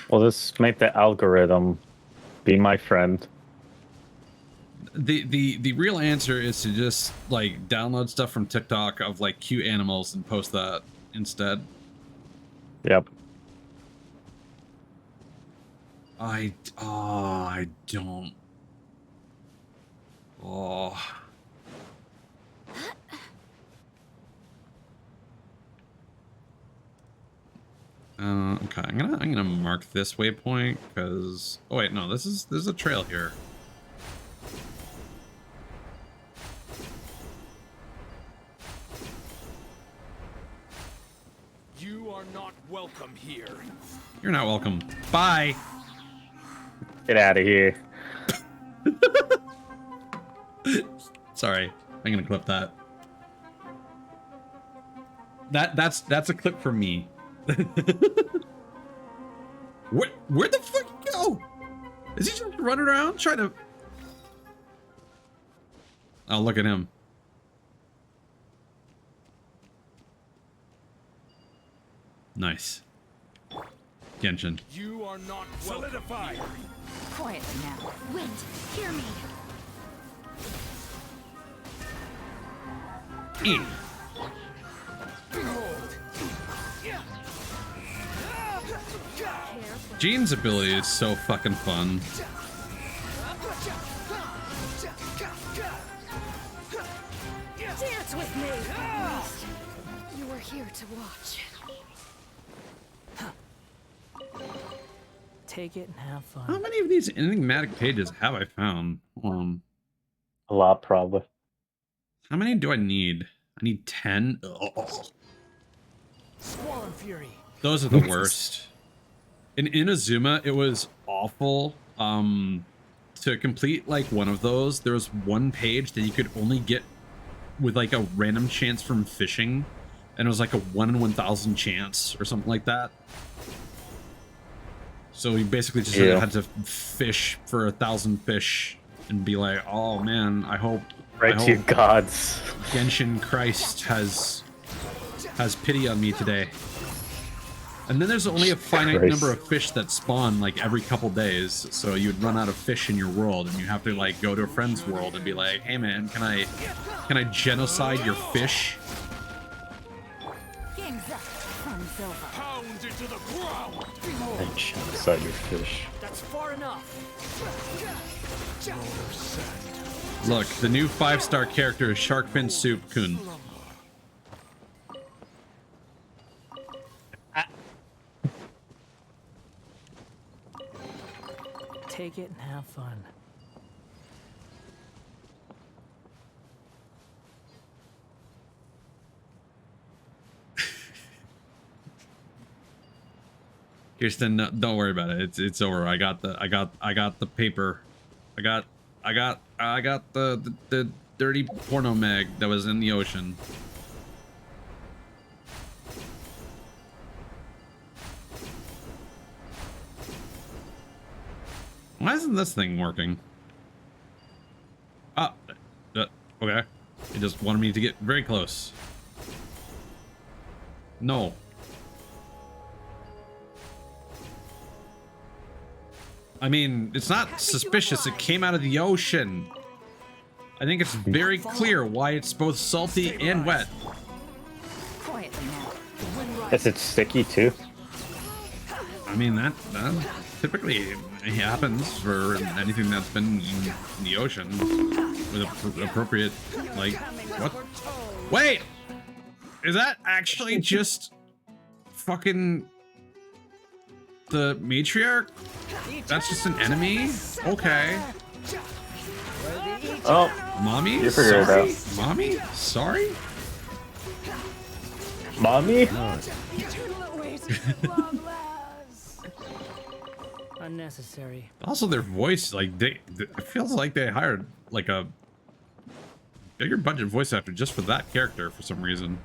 Well, let's make the algorithm be my friend. The real answer is to just like download stuff from TikTok of like cute animals and post that instead. Yep. I don't. Oh. Okay, I'm gonna mark this waypoint because oh wait, no, there's a trail here. You are not welcome here. You're not welcome. Bye. Get out of here. Sorry, I'm gonna clip that. That's a clip for me. Where'd the fuck he go? Is he just running around trying to? Oh, look at him. Nice. Genshin. You are not solidified. Quietly now. Wait, hear me. Jean's ability is so fucking fun. Dance with me. You were here to watch. Take it and have fun. How many of these enigmatic pages have I found? A lot, probably. How many do I need? I need 10. Ugh. Squall and Fury. Those are the worst. In Inazuma, it was awful. To complete like one of those, there was one page that you could only get with like a random chance from fishing, and it was like a 1 in 1,000 chance or something like that. So you basically just had to fish for 1,000 fish and be like, oh man, I hope To your gods. Genshin Christ has pity on me today. And then there's only a finite number of fish that spawn like every couple days, so you'd run out of fish in your world, and you have to like go to a friend's world and be like, hey man, can I genocide your fish? Game's up. Fun's over. Pound into the ground. And genocide your fish. That's far enough. Look, the new 5-star character is Sharkfin Soup Kun. Take it and have fun. Kirsten, no, don't worry about it. It's over. I got the paper. I got the dirty porno mag that was in the ocean. Why isn't this thing working? Ah, okay. It just wanted me to get very close. No. I mean, it's not suspicious. It came out of the ocean. I think it's very clear why it's both salty and wet. Quietly now. Is it sticky too? I mean, that typically happens for anything that's been in the ocean with appropriate, like, what? Wait! Is that actually just fucking the matriarch? That's just an enemy? Okay. Oh, Mommy? you figured it Sorry? out. Mommy? Sorry? Mommy? Unnecessary. Also, their voice, like, it feels like they hired, like, a bigger budget voice actor just for that character for some reason.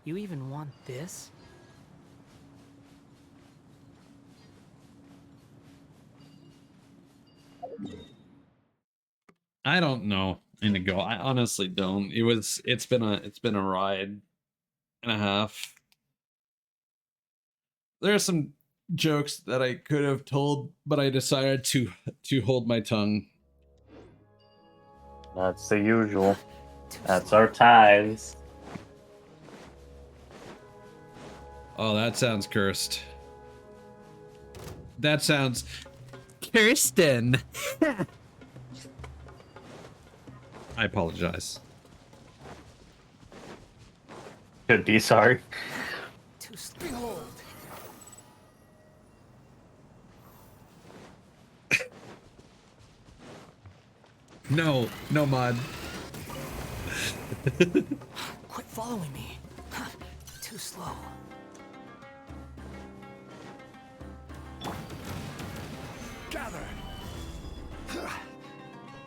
You even want this? I don't know, Indigo. I honestly don't. It's been a ride and a half. There are some jokes that I could have told, but I decided to hold my tongue. That's the usual. That's our ties. Oh, that sounds cursed. That sounds Kirsten. I apologize. Could be sorry. Too behold. No, no mod. Quit following me. Too slow. Gather.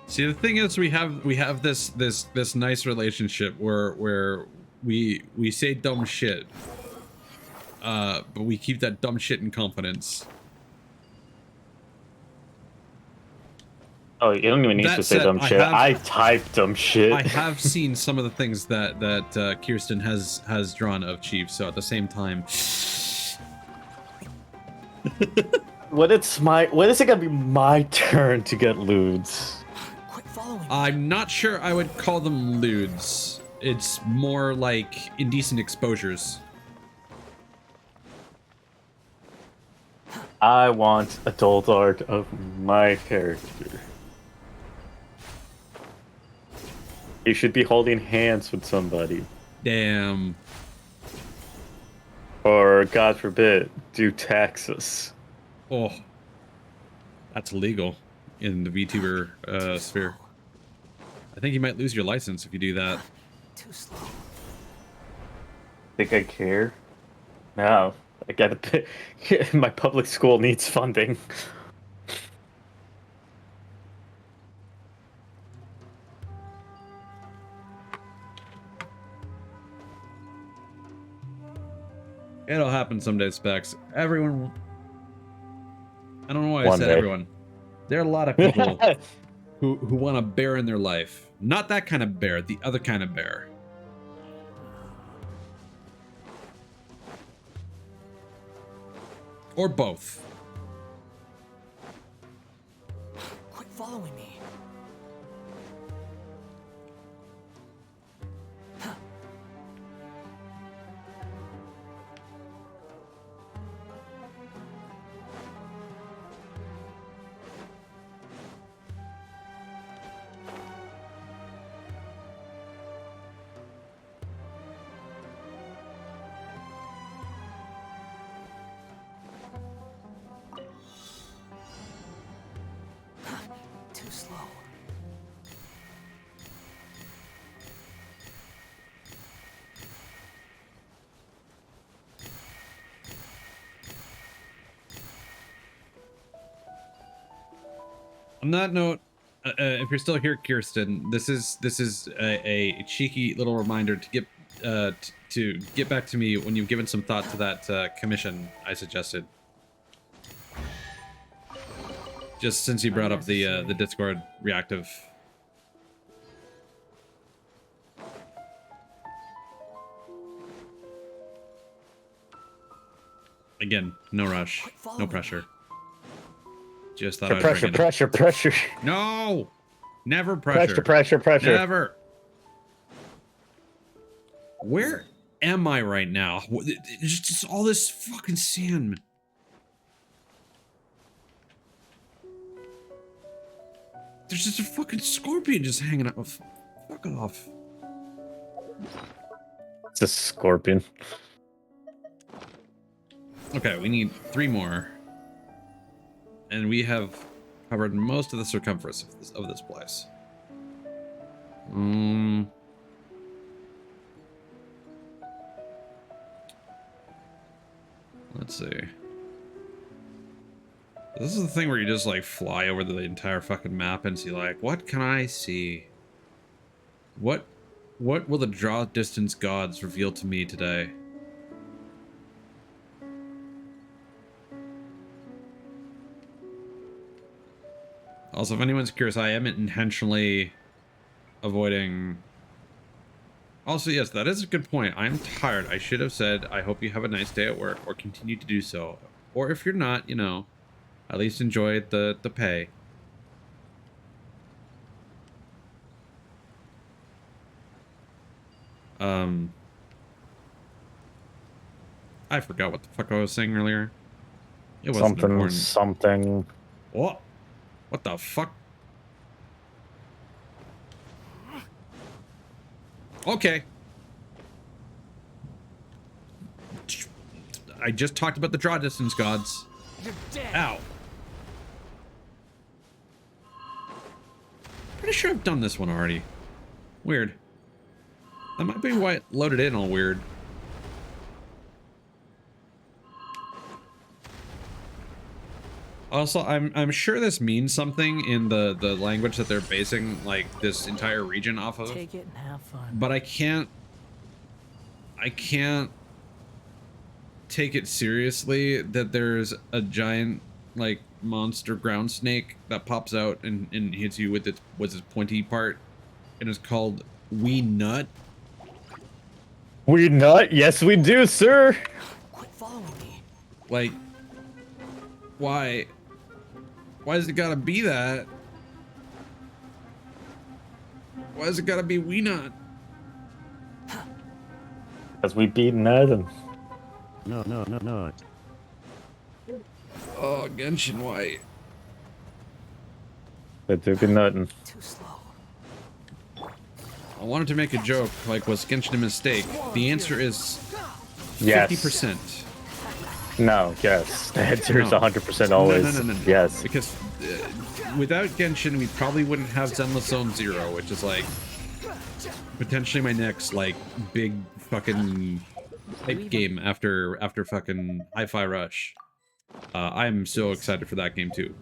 See, the thing is, we have this nice relationship where we say dumb shit, but we keep that dumb shit in confidence. Oh, you don't even need That to say said, dumb shit. I type dumb shit. I have seen some of the things that Kirsten has drawn of Chief, so at the same time, When is it gonna be my turn to get lewds? Quit following me. I'm not sure I would call them lewds. It's more like indecent exposures. I want adult art of my character. You should be holding hands with somebody. Damn. Or, God forbid, do taxes. Oh, that's illegal in the VTuber sphere. I think you might lose your license if you do that. Too slow. Think I care? No. I gotta pay. My public school needs funding. It'll happen someday, Specs. Everyone. I don't know why I One said day. everyone. There are a lot of people who want a bear in their life. Not that kind of bear, the other kind of bear. Or both. Quit following me. Too slow. On that note, If you're still here, Kirsten, this is a cheeky little reminder to get back to me when you've given some thought to that commission I suggested. Just since you brought up the Discord reactive. Again, no rush, no pressure. Just thought I'd bring it up. Pressure. No, never pressure. Pressure. Never. Where am I right now? It's just all this fucking sand. There's just a fucking scorpion just hanging out. Fuck off. It's a scorpion. Okay, we need 3 more. And we have covered most of the circumference of this place. Let's see. This is the thing where you just like fly over the entire fucking map and see like, what can I see? What will the draw distance gods reveal to me today? Also, if anyone's curious, I am intentionally avoiding... Also, yes, that is a good point. I'm tired. I should have said, I hope you have a nice day at work, or continue to do so. Or if you're not, you know, at least enjoy the pay. I forgot what the fuck I was saying earlier. It wasn't important. Something. What? What the fuck? Okay. I just talked about the draw distance gods. You're dead. Ow. Pretty sure I've done this one already. Weird. That might be why it loaded in all weird. Also, I'm sure this means something in the language that they're basing like this entire region off of. Take it and have fun. But I can't take it seriously that there's a giant like monster ground snake that pops out and hits you with its pointy part, and it's called Wee Nut. We nut? Yes, we do, sir. Quit following me. Like, why? Why does it gotta be that? Why does it gotta be Wee Nut? Because we beat Nathan. No. Oh, Genshin, why? That do be nothing. Too slow. I wanted to make a joke, like, was Genshin a mistake? The answer is Yes. 50%. No, yes. The answer is No. 100% always. No. Yes. Because without Genshin, we probably wouldn't have Zenless Zone 0, which is like potentially my next like big fucking hype game after fucking Hi-Fi Rush. I'm so excited for that game too.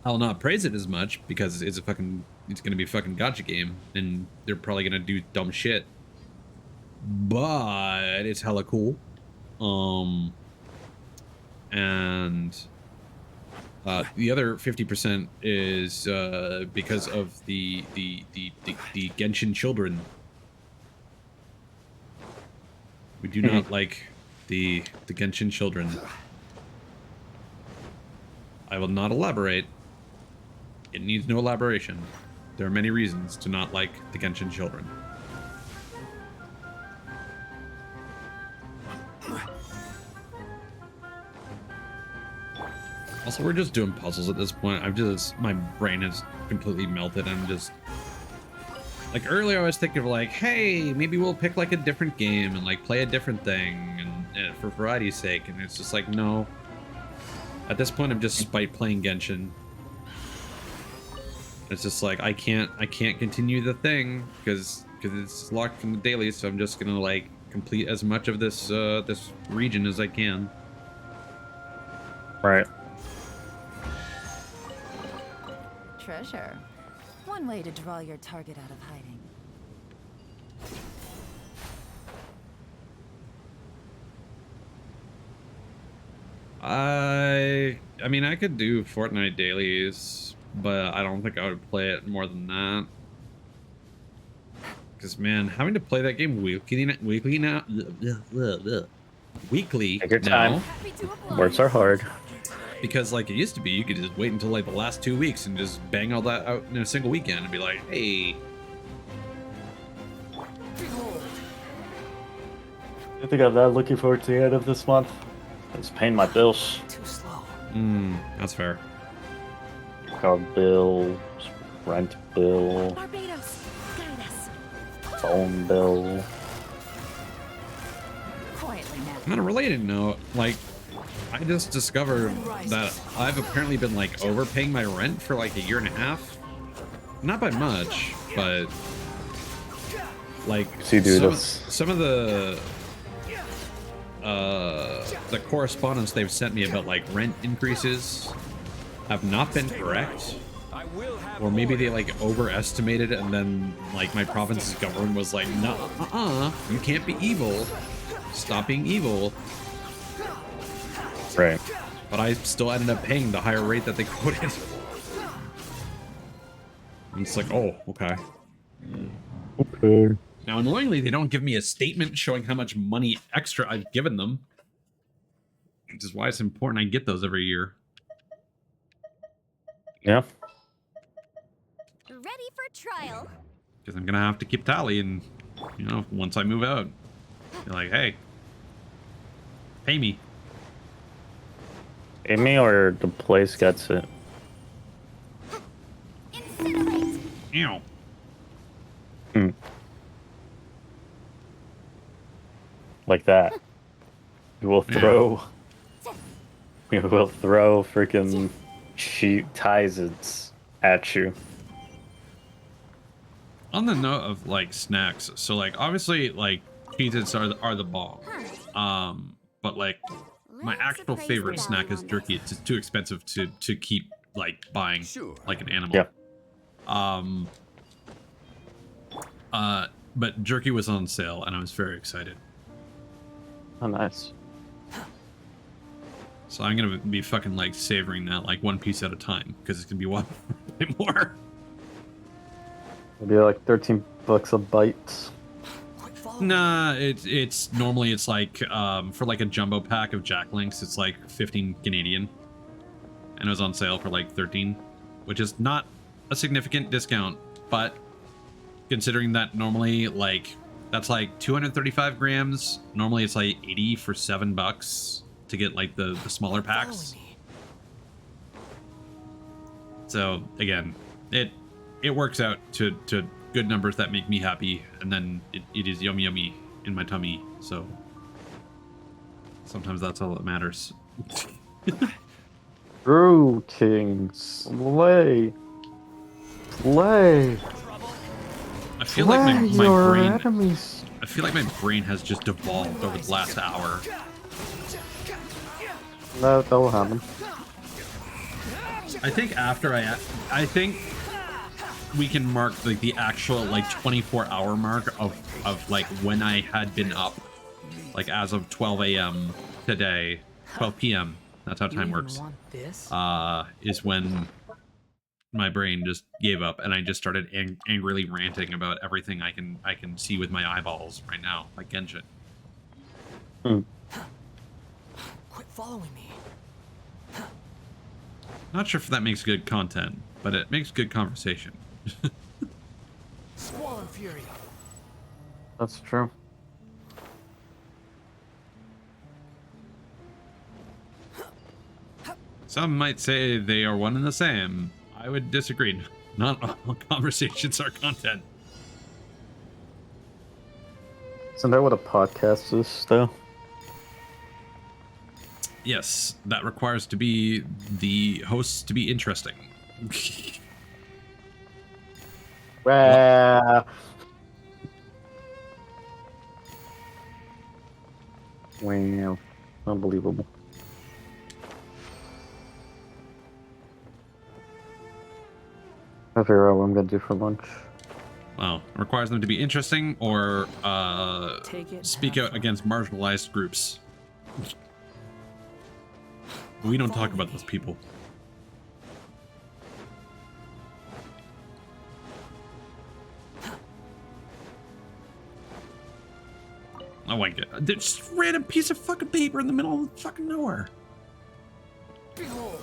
I'll not praise it as much because it's gonna be a fucking gacha game and they're probably gonna do dumb shit. But it's hella cool. And the other 50% is because of the Genshin children. We do not like the Genshin children. I will not elaborate. It needs no elaboration. There are many reasons to not like the Genshin children. Also, we're just doing puzzles at this point. My brain is completely melted. I'm just like earlier I was thinking of like, hey, maybe we'll pick like a different game and like play a different thing and for variety's sake. And it's just like, no. At this point, I'm just spite playing Genshin. It's just like I can't continue the thing because it's locked from the daily. So I'm just gonna like complete as much of this this region as I can. Right. treasure. One way to draw your target out of hiding. I mean, I could do Fortnite dailies, but I don't think I would play it more than that. Because man, having to play that game weekly now, weekly Take your now, time. Words are hard. because like it used to be, you could just wait until like the last 2 weeks and just bang all that out in a single weekend and be like, hey. I think I'm not looking forward to the end of this month. It's paying my bills. Too slow. That's fair. Car bill, rent bill, Barbados, guide us. phone bill. Quietly now. On a related note, like, I just discovered that I've apparently been like overpaying my rent for like a year and a half. Not by much, but like See, dude, some of the correspondence they've sent me about like rent increases have not been correct, or maybe they like overestimated and then like my province's government was like, no, you can't be evil, stop being evil. Right. But I still ended up paying the higher rate that they quoted. And it's like, oh, okay. Okay. Now, annoyingly, they don't give me a statement showing how much money extra I've given them, which is why it's important I get those every year. Yeah. Ready for trial. Because I'm gonna have to keep tally, and you know, once I move out, you're like, hey, pay me. Pay me or the place gets it. Incinerate. Ew. Like that. We will throw. We will throw freaking sheet ties at you. On the note of like snacks, so like obviously like Cheez-Its are the bomb. But like my Let's actual appraise favorite the snack value is on jerky. It's just too expensive to keep like buying like an animal. Yeah. But jerky was on sale and I was very excited. Oh, nice. So I'm gonna be fucking like savoring that like one piece at a time because it's gonna be one more. It'll be like $13 a bite. Nah, it's normally it's like for like a jumbo pack of Jack Links, it's like 15 Canadian, and it was on sale for like 13, which is not a significant discount, but considering that normally like that's like 235 grams, normally it's like 80 for $7 to get like the smaller packs. So again, it works out to good numbers that make me happy, and then it is yummy in my tummy, so sometimes that's all that matters. Brew Kings, play. I feel like my brain enemies. I feel like my brain has just devolved over the last hour. No, that will happen. I think after I think we can mark like the actual like 24-hour mark of like when I had been up, like as of 12 a.m. today, 12 p.m. That's how time works. Is when my brain just gave up and I just started angrily ranting about everything I can see with my eyeballs right now, like Genshin. Quit following me. Not sure if that makes good content, but it makes good conversation. Squall Fury. That's true. Some might say they are one and the same. I would disagree. Not all conversations are content. Isn't that what a podcast is, though? Yes, that requires to be the hosts to be interesting. Wow. Wow. Unbelievable. I figure out what I'm gonna do for lunch. Wow. It requires them to be interesting or Take it and speak have out fun. against marginalized groups. We don't talk Follow about me. those people. Oh my god. There's just a random piece of fucking paper in the middle of fucking nowhere. Behold.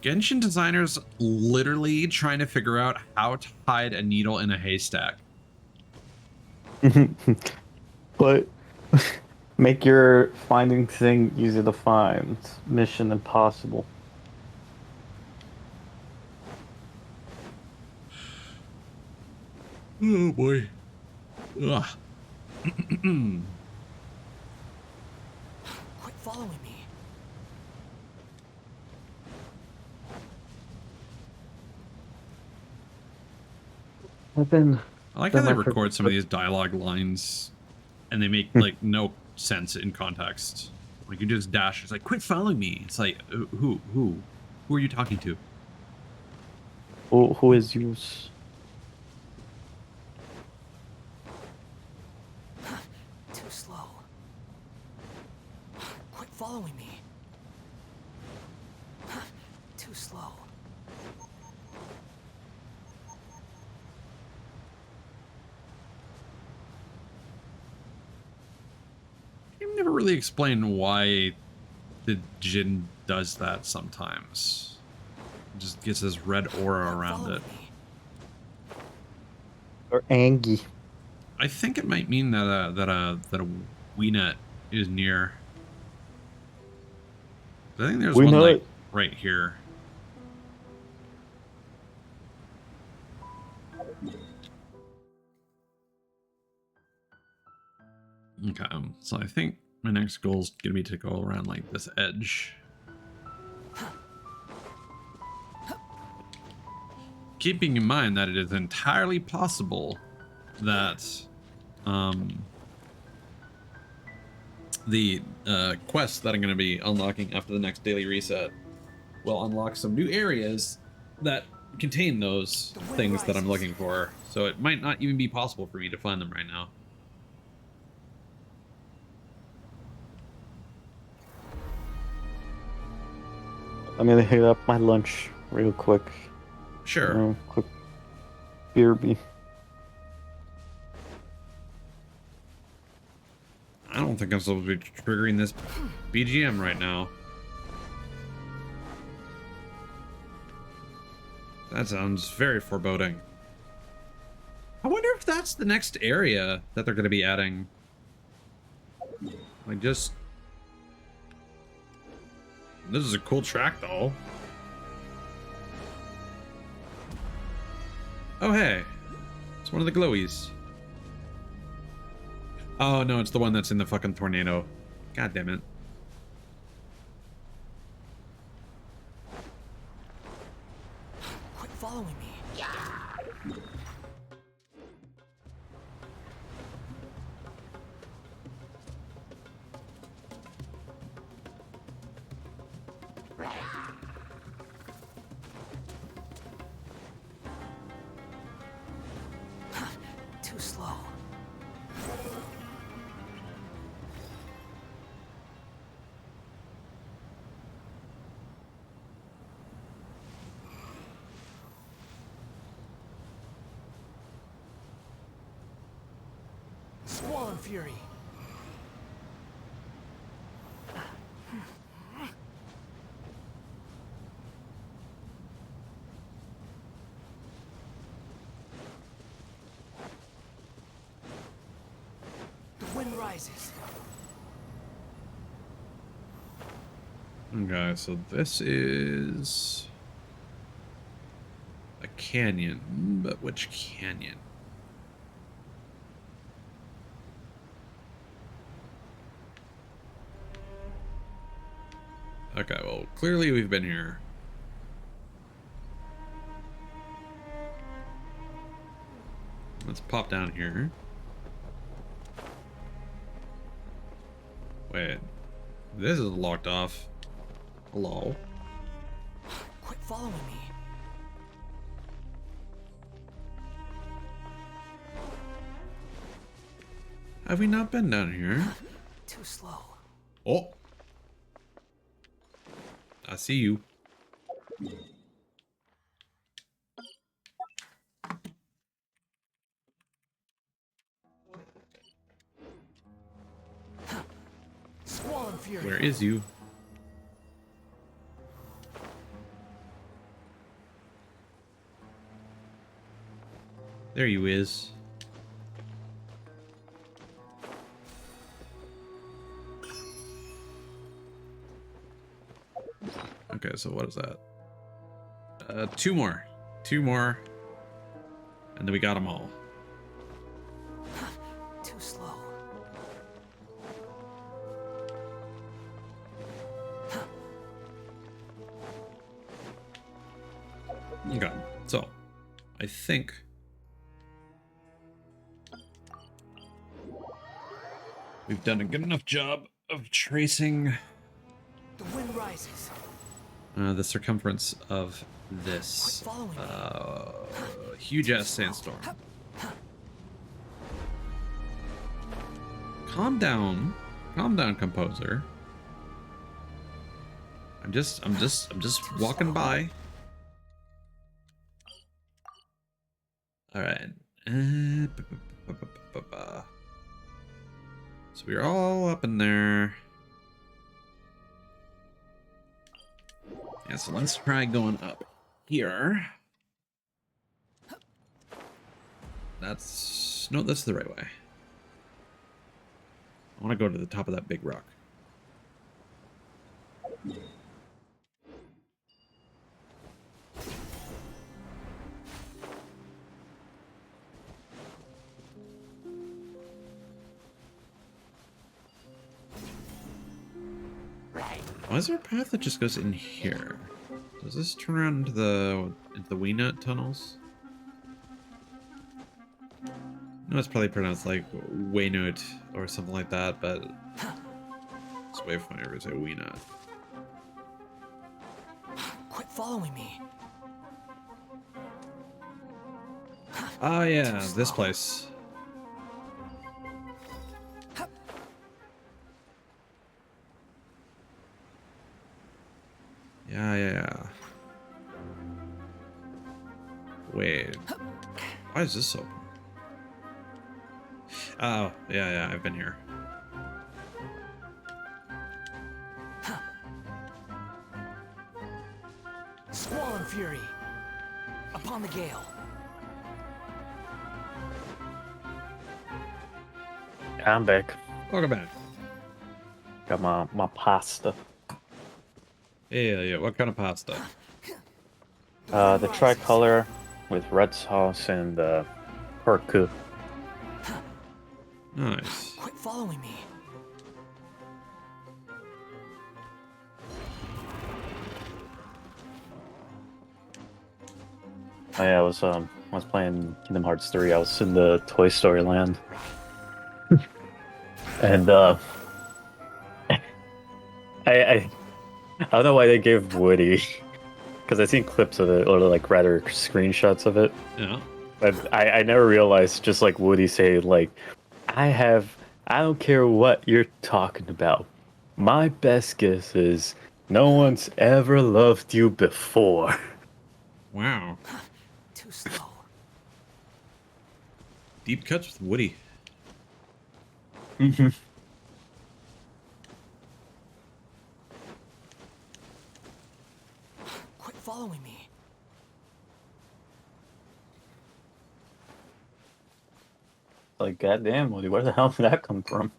Genshin designers literally trying to figure out how to hide a needle in a haystack. But make your finding thing easy to find. Mission impossible. Oh boy. Ugh. Quit following me. I've been. I like how they my record some of these dialogue lines and they make like no sense in context. Like you just dash, it's like, quit following me. It's like, who are you talking to? Who is yours? Too slow. Quit following me. Too slow. I've never really explained why the Jin does that sometimes. It just gets this red aura around it. Or Angie. I think it might mean that a Weenet is near. I think there's one like right here. Okay, so I think my next goal is gonna be to go around like this edge. Keeping in mind that it is entirely possible that the quests that I'm going to be unlocking after the next daily reset will unlock some new areas that contain those things that I'm looking for. So it might not even be possible for me to find them right now. I'm gonna hit up my lunch real quick. Sure. Quick BRB. I don't think I'm supposed to be triggering this BGM right now. That sounds very foreboding. I wonder if that's the next area that they're going to be adding. Like just... This is a cool track though. Oh hey, it's one of the glowies. Oh no, it's the one that's in the fucking tornado. God damn it. Quit following me. Too slow. Squall and Fury. The wind rises. Okay, so this is a canyon, but which canyon? Okay, well, clearly we've been here. Let's pop down here. Wait, this is locked off. Hello? Quit following me. Have we not been down here? Too slow. Oh. I see you. Squall and Fury. Where is you? There you is. Okay, so what is that? Two more. Two more. And then we got them all. Too slow. Okay, so I think we've done a good enough job of tracing The wind rises. the circumference of this huge ass sandstorm. Calm down, composer. I'm just walking by. All right. So we're all up in there. Yeah, so let's try going up here. That's the right way. I want to go to the top of that big rock. Why is there a path that just goes in here? Does this turn around into the Weenut tunnels? No, it's probably pronounced like Waynut or something like that, but it's way funnier to say Weenut. Quit following me. Oh yeah, this place. Yeah. Wait. Why is this open? Oh, yeah, I've been here. Squall and Fury. Upon the gale. I'm back. Welcome back. Got my pasta. Yeah, what kind of pasta? The tricolor with red sauce and pork. Nice. Quit following me. Oh yeah, I was playing Kingdom Hearts 3. I was in the Toy Story land. And I don't know why they gave Woody, because I've seen clips of it, or like rather screenshots of it. Yeah. But I never realized, just like Woody say, like, I don't care what you're talking about. My best guess is no one's ever loved you before. Wow. Too slow. Deep cuts with Woody. Mm-hmm. Quit following me. Like, goddamn, Woody, where the hell did that come from?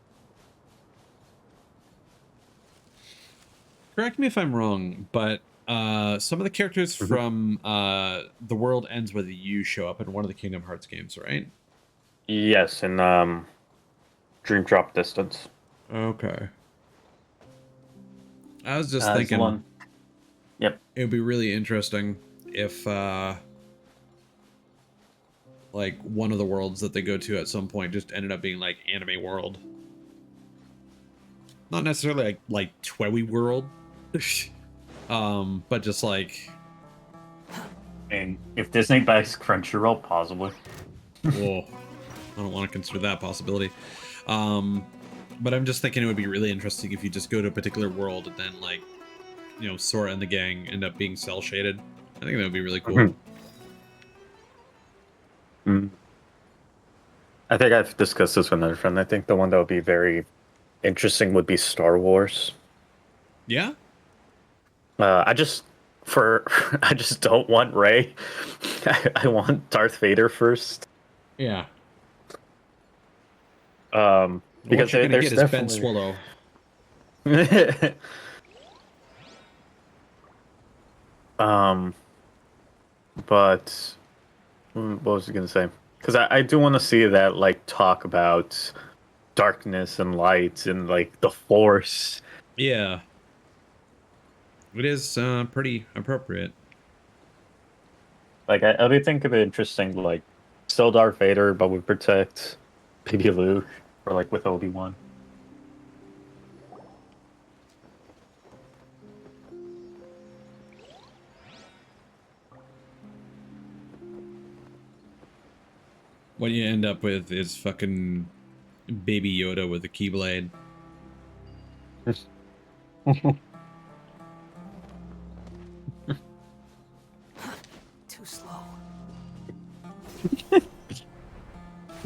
Correct me if I'm wrong, but some of the characters from The World Ends With You show up in one of the Kingdom Hearts games, right? Yes, in Dream Drop Distance. Okay. I was just That's thinking one. Yep. it would be really interesting if like one of the worlds that they go to at some point just ended up being like Anime World. Not necessarily like Twewy World. But just like And if Disney buys Crunchyroll, possibly. whoa. I don't want to consider that possibility. But I'm just thinking it would be really interesting if you just go to a particular world and then, like, you know, Sora and the gang end up being cell shaded. I think that would be really cool. I think I've discussed this with another friend. I think the one that would be very interesting would be Star Wars. Yeah. I just I just don't want Rey. I want Darth Vader first. Yeah. Because what you're gonna there's get is Ben definitely Swallow. But what was I gonna say? Because I do want to see that, like, talk about darkness and light and like the Force. Yeah. It is pretty appropriate. Like I do think it'd be interesting, like, still Darth Vader, but we protect Baby Luke, or like with Obi-Wan. What you end up with is fucking Baby Yoda with a Keyblade. Too slow.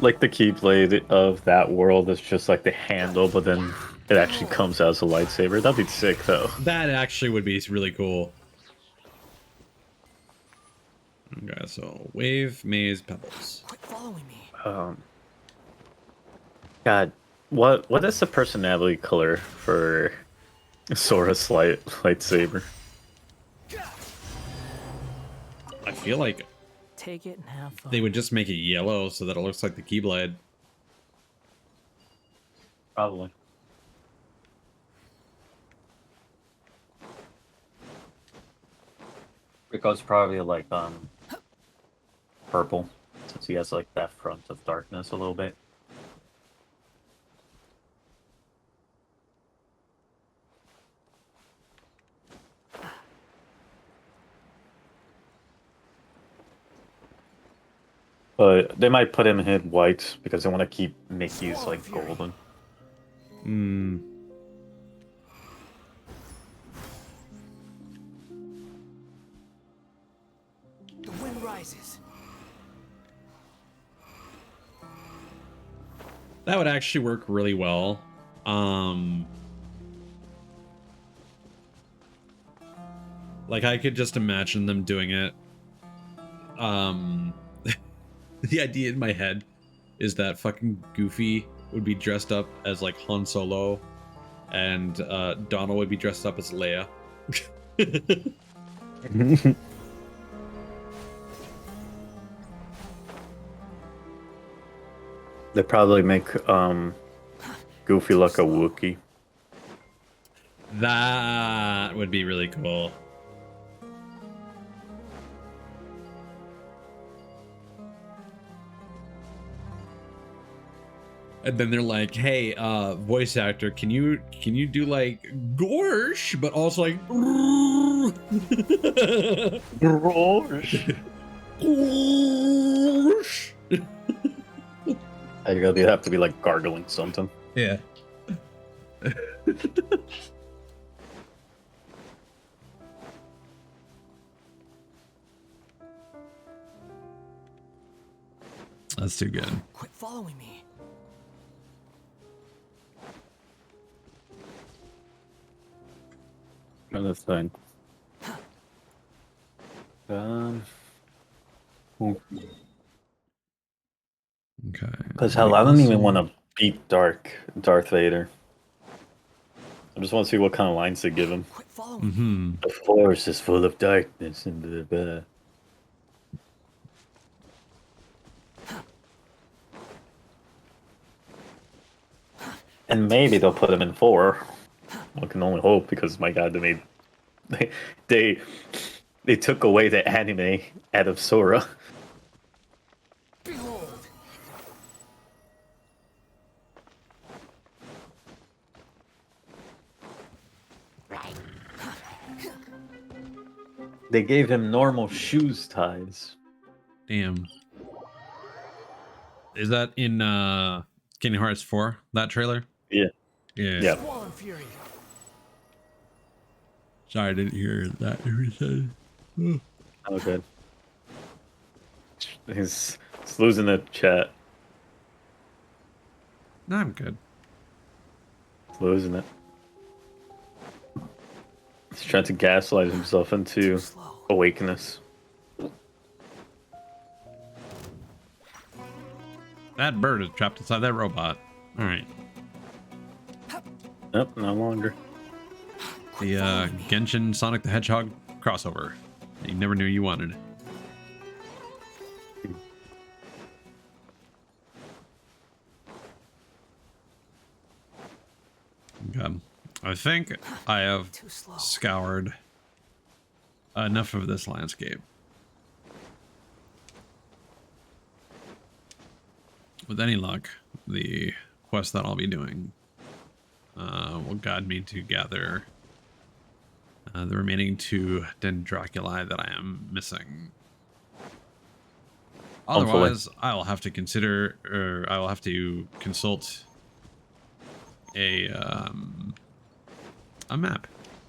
Like the Keyblade of that world is just like the handle, but then it actually comes out as a lightsaber. That'd be sick, though. That actually would be really cool. Okay, so wave, maze, pebbles. Quit following me. God, what is the personality color for Sora's lightsaber? I feel like Take it and have fun. they would just make it yellow so that it looks like the Keyblade. Probably. Rico's probably like purple, since he has like that front of darkness a little bit. But they might put him in white because they want to keep Mickey's like golden. Hmm. The wind rises. That would actually work really well. Like, I could just imagine them doing it. The idea in my head is that fucking Goofy would be dressed up as like Han Solo, and Donald would be dressed up as Leia. They probably make Goofy look a Wookiee. That would be really cool. And then they're like, "Hey, voice actor, can you do like Gorsh, but also like Gorsh. Gorsh." You'd have to be like gargling something. Yeah. That's too good. Quit following me. Another thing. Okay. Because hell, I don't even want to beat Darth Vader. I just want to see what kind of lines they give him. Quit following me. Mm-hmm. The Force is full of darkness and blah, blah. And maybe they'll put him in 4. I can only hope, because my god, they took away the anime out of Sora. Behold. They gave him normal shoes ties. Damn. Is that in Kingdom Hearts 4? That trailer? Yeah. Yeah. Yep. Squall and Fury. Sorry, I didn't hear that. You said. Oh, good. He's losing the chat. No, I'm good. He's losing it. He's trying to gaslight himself into Slow. awakeness. That bird is trapped inside that robot. All right. Nope, no longer. The Genshin Sonic the Hedgehog crossover. You never knew you wanted. Okay. I think I have Too slow. scoured enough of this landscape. With any luck, the quest that I'll be doing will guide me to gather the remaining 2 Dendroculi that I am missing. Hopefully. Otherwise, I will have to consider, or I will have to consult a map,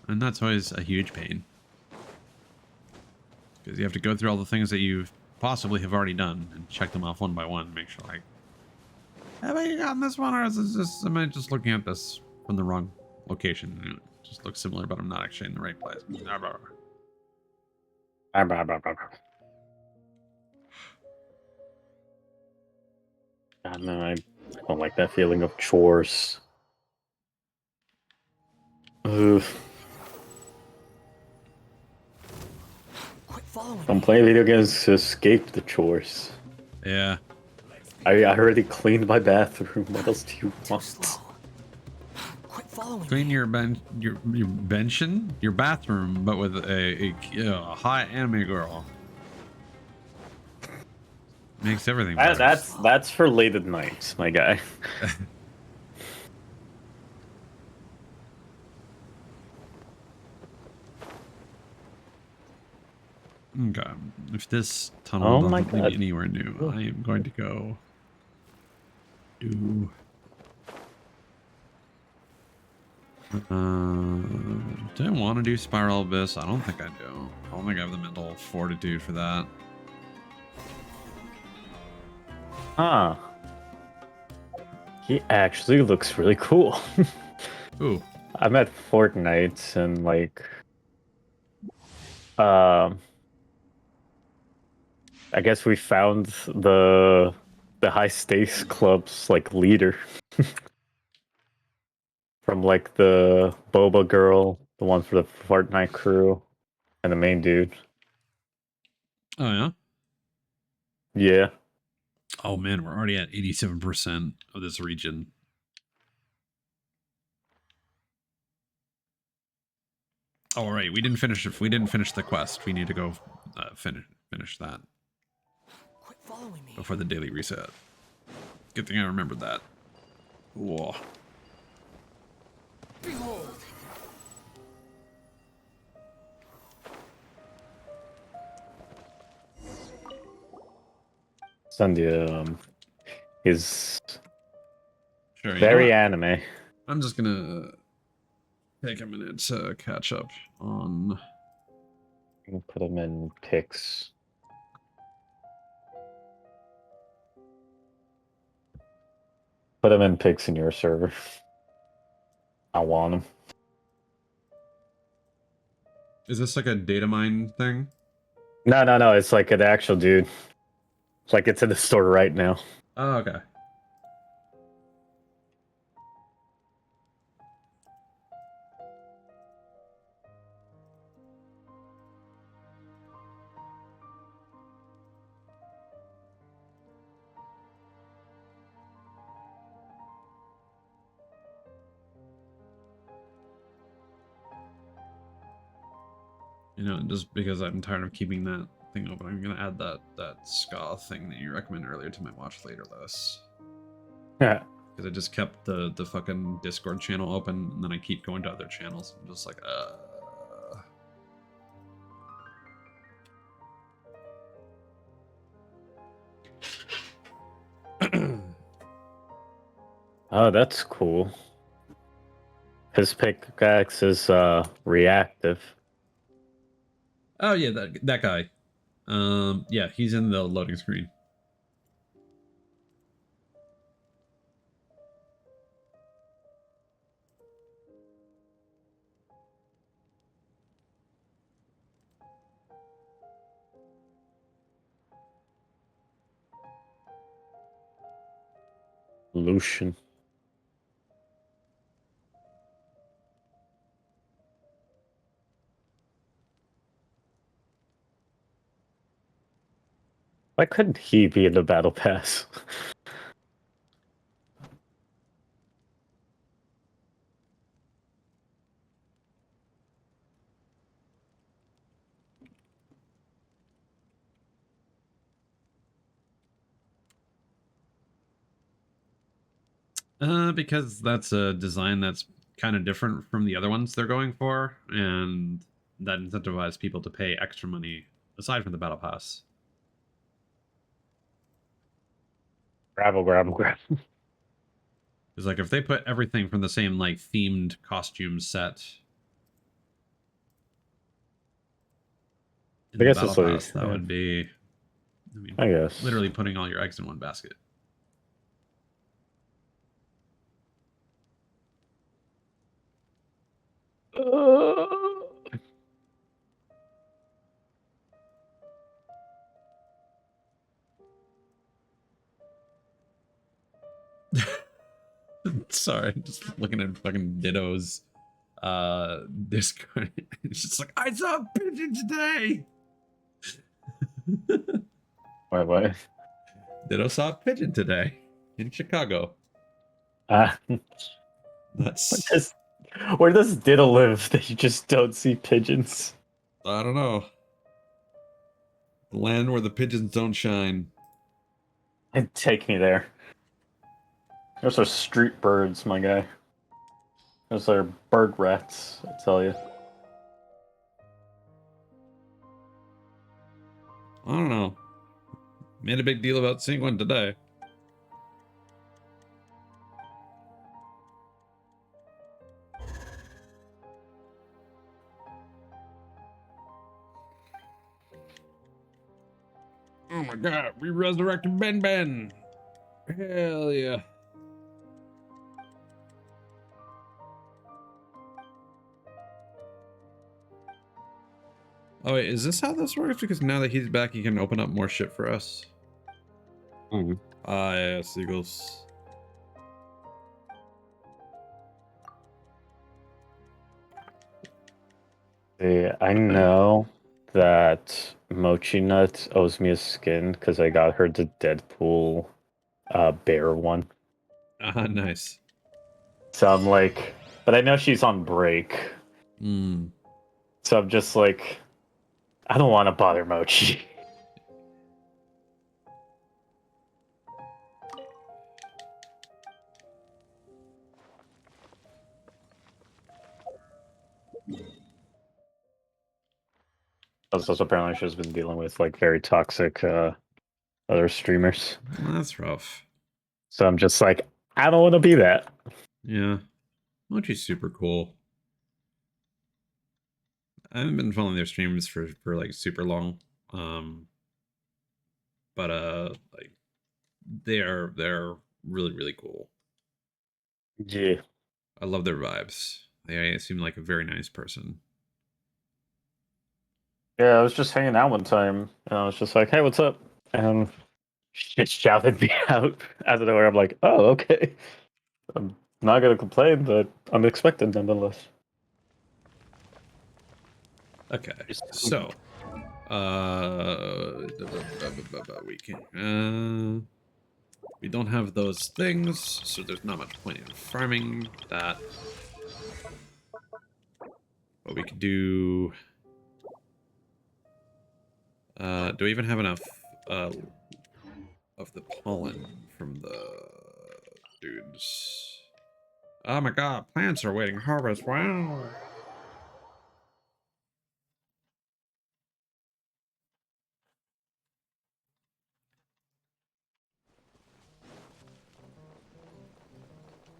and that's always a huge pain because you have to go through all the things that you possibly have already done and check them off one by one, make sure like, have I gotten this one, or is this just, am I just looking at this from the wrong location? It just looks similar, but I'm not actually in the right place. God, no, I don't like that feeling of chores. Ugh. Quit following I'm me. playing video games to escape the chores. Yeah. I already cleaned my bathroom. What else do you Too want? slow. Quit following Clean me. your benchin, your bathroom, but with a hot anime girl. Makes everything better. That's for late at night, my guy. Okay. If this tunnel Oh my doesn't lead God. me anywhere new, I am going to go do. Do I want to do Spiral Abyss? I don't think I do. I don't think I have the mental fortitude for that. Huh. He actually looks really cool. Ooh. I'm at Fortnite and like um I guess we found the high stakes club's like leader from like the Boba girl, the one for the Fortnite crew, and the main dude. Oh yeah. Yeah. Oh man, we're already at 87% of this region. All right, we didn't finish. If we didn't finish the quest, we need to go finish that Quit following me. before the daily reset. Good thing I remembered that. Whoa. Behold. Sandia is Sure. You know very what? anime. I'm just gonna take a minute to catch up on. We'll put them in pics. Put them in pics in your server. I want them. Is this like a data mine thing? No. It's like an actual dude. It's like it's in the store right now. Oh, okay. You know, just because I'm tired of keeping that thing open, I'm gonna add that ska thing that you recommended earlier to my watch later list. Yeah. Because I just kept the fucking Discord channel open, and then I keep going to other channels. I'm just like, Oh, that's cool. His pickaxe is reactive. Oh yeah, that guy. Yeah, he's in the loading screen. Lucian. Why couldn't he be in the battle pass? Because that's a design that's kind of different from the other ones they're going for, and that incentivizes people to pay extra money aside from the battle pass. Gravel, gravel, gravel. It's like if they put everything from the same like themed costume set in I the guess battle it's like, pass, that would be, I mean, I guess. literally putting all your eggs in one basket. Sorry, just looking at fucking Ditto's Discord. It's just like, I saw a pigeon today. Wait. Ditto saw a pigeon today in Chicago. That's Where does Diddle live that you just don't see pigeons? I don't know. The land where the pigeons don't shine. And take me there. Those are street birds, my guy. Those are bird rats, I tell you. I don't know. Made a big deal about seeing one today. Oh my god, we resurrected Ben Ben. Hell yeah. Oh wait, is this how this works? Because now that he's back, he can open up more shit for us. Ah, yeah, seagulls. See, I know that Mochi Nut owes me a skin because I got her the Deadpool bear one. Nice. So I'm like, but I know she's on break. Hmm. So I'm just like, I don't want to bother Mochi. Also, apparently she's been dealing with like very toxic other streamers. That's rough. So I'm just like, I don't want to be that. Yeah. Mochi's super cool. I haven't been following their streams for like super long. But like they're really, really cool. Yeah. I love their vibes. They seem like a very nice person. Yeah, I was just hanging out one time and I was just like, hey, what's up? And she shouted me out out of nowhere. I'm like, oh, okay. I'm not gonna complain, but I'm expected nonetheless. Okay, so we can we don't have those things, so there's not much point in farming that. But we could do. Do we even have enough of the pollen from the dudes? Oh my god, plants are waiting harvest. Wow.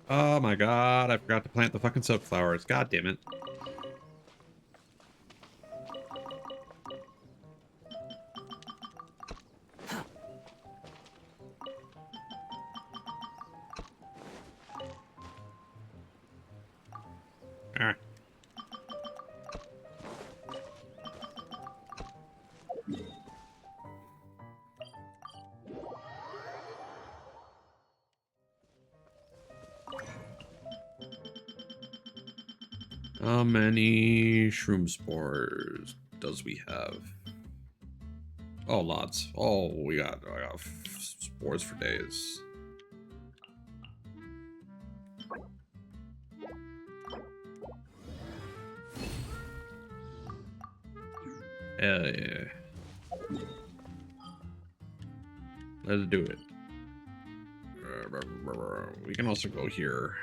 Oh my god, I forgot to plant the fucking soap flowers. God damn it. Ah. How many shroom spores does we have? Oh, lots. Oh, I got spores for days. Hell yeah. Let's do it. We can also go here.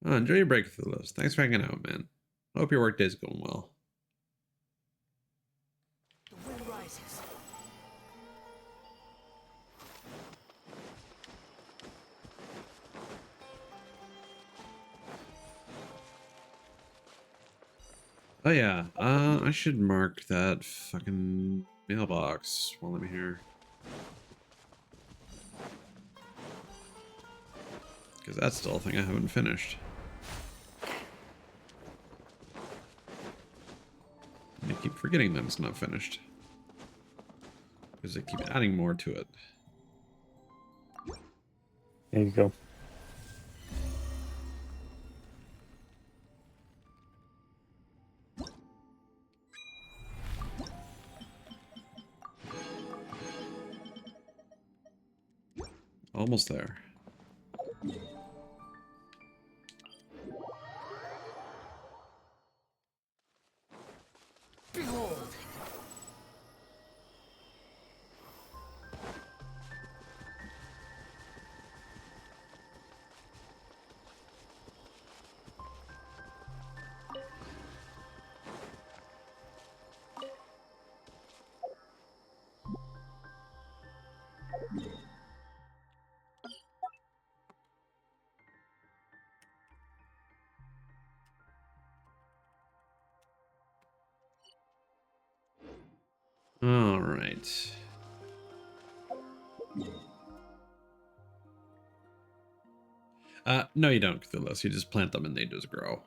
Oh, enjoy your break through the list. Thanks for hanging out, man. Hope your work day's going well. The wind rises. Oh yeah, I should mark that fucking mailbox while I'm here. Because that's still a thing I haven't finished. And I keep forgetting that it's not finished. Because they keep adding more to it. There you go. Almost there. Behold. All right. No, you don't, Cthulhu. You just plant them and they just grow.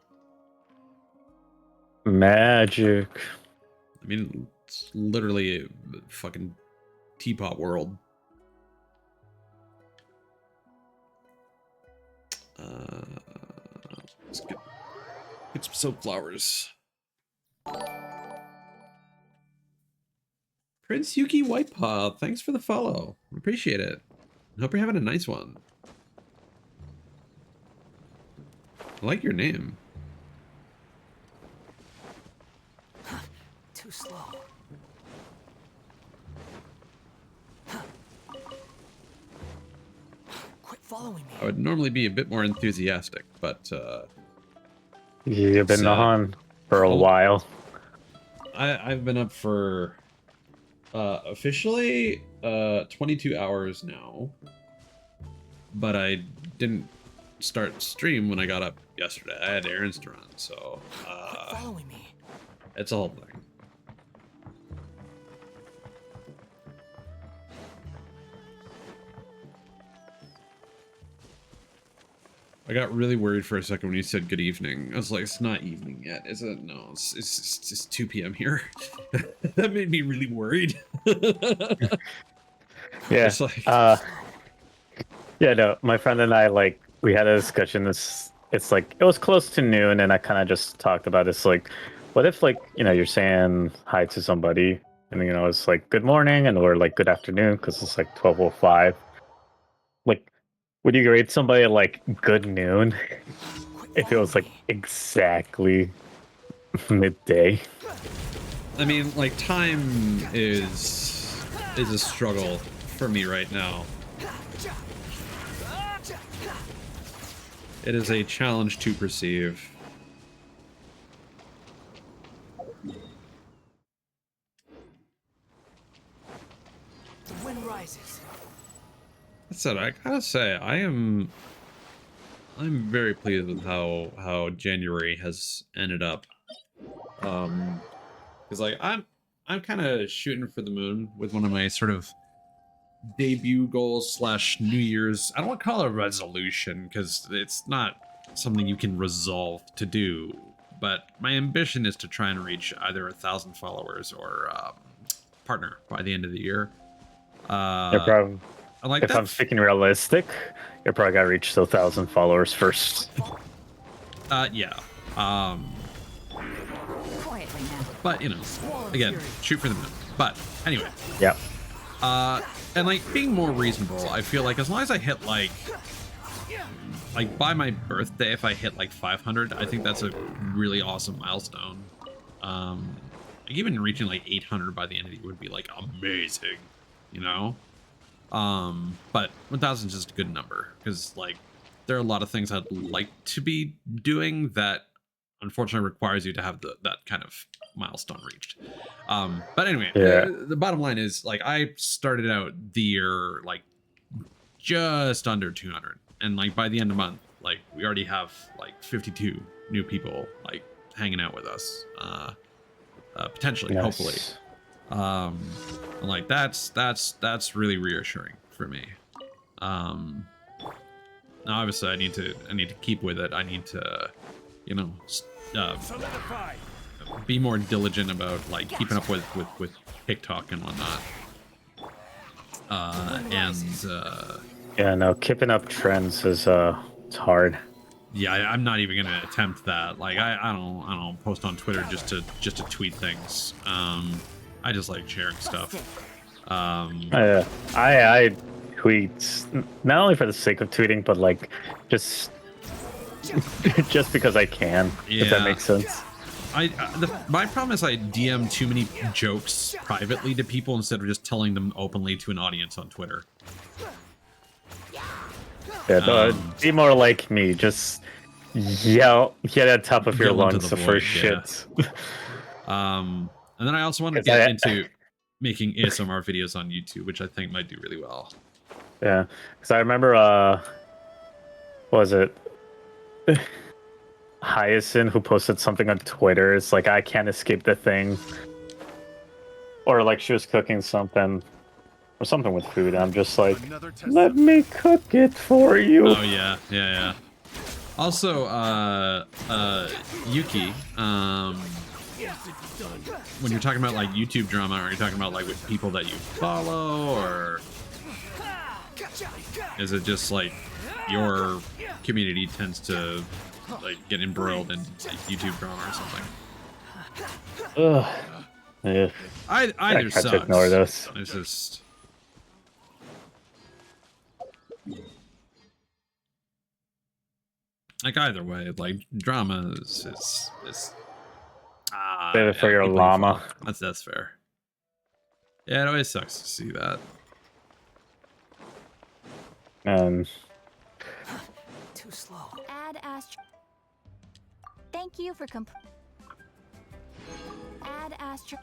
Magic. I mean, it's literally a fucking teapot world. Let's get some soap flowers. Prince Yuki Whitepaw, thanks for the follow. Appreciate it. Hope you're having a nice one. I like your name. Too slow. Quit following me. I would normally be a bit more enthusiastic, but You've been So- on for a Oh. while. I've been up for officially 22 hours now. But I didn't start stream when I got up yesterday. I had errands to run, so Quit following me. it's a whole thing. I got really worried for a second when you said good evening. I was like, it's not evening yet, is it? No, it's 2 p.m. here. That made me really worried. Yeah. It's like, Yeah, no, my friend and I, like, we had a discussion. It's like, it was close to noon, and I kind of just talked about it's like, what if, like, you're saying hi to somebody, and, it's like, good morning, and or like, good afternoon, because it's like 12:05. Like, would you rate somebody like good noon Quit if it was like following me. exactly midday? I mean, like, time is a struggle for me right now. It is a challenge to perceive. The wind rises. said, I gotta say, I'm very pleased with how January has ended up. Because like I'm kind of shooting for the moon with one of my sort of debut goals slash New Year's. I don't want to call it a resolution because it's not something you can resolve to do. But my ambition is to try and reach either 1,000 followers or partner by the end of the year. You're probably, Like if I'm speaking realistic, you're probably gotta reach the 1,000 followers first. Yeah. Quietly now. But you know, again, shoot for the moon. But anyway. Yeah. And like being more reasonable, I feel like as long as I hit like by my birthday, if I hit like 500, I think that's a really awesome milestone. Like even reaching like 800 by the end of the year would be like amazing, you know. But 1,000 is just a good number because like there are a lot of things I'd like to be doing that unfortunately requires you to have that kind of milestone reached. But anyway, the bottom line is like I started out the year like just under 200, and like by the end of the month, like we already have like 52 new people like hanging out with us, potentially, Nice. hopefully. And like that's really reassuring for me. Now obviously I need to keep with it. I need to, you know, be more diligent about like keeping up with TikTok and whatnot. Yeah, no, keeping up trends is it's hard. Yeah, I'm not even gonna attempt that. Like I don't post on Twitter just to tweet things. I just like sharing stuff. I tweet not only for the sake of tweeting, but like just because I can. Yeah. If that makes sense. My problem is I DM too many jokes privately to people instead of just telling them openly to an audience on Twitter. Yeah, be more like me. Just yell, get at top of your Yell into lungs the the void, first shit. And then I also want to get into making ASMR videos on YouTube, which I think might do really well. Yeah, because I remember, what was it? Hyacinth, who posted something on Twitter. It's like, I can't escape the thing. Or like she was cooking something, or something with food. I'm just like, let me cook it for you. Oh yeah. Also, Yuki, when you're talking about like YouTube drama, are you talking about like with people that you follow, or is it just like your community tends to like get embroiled in YouTube drama or something? Ugh. Yeah. Either try sucks. to ignore this. It's just. Like either way, like drama is Save it for your people llama. follow. That's fair. Yeah, it always sucks to see that. Too slow. Add Astro. Thank you for Add Astro.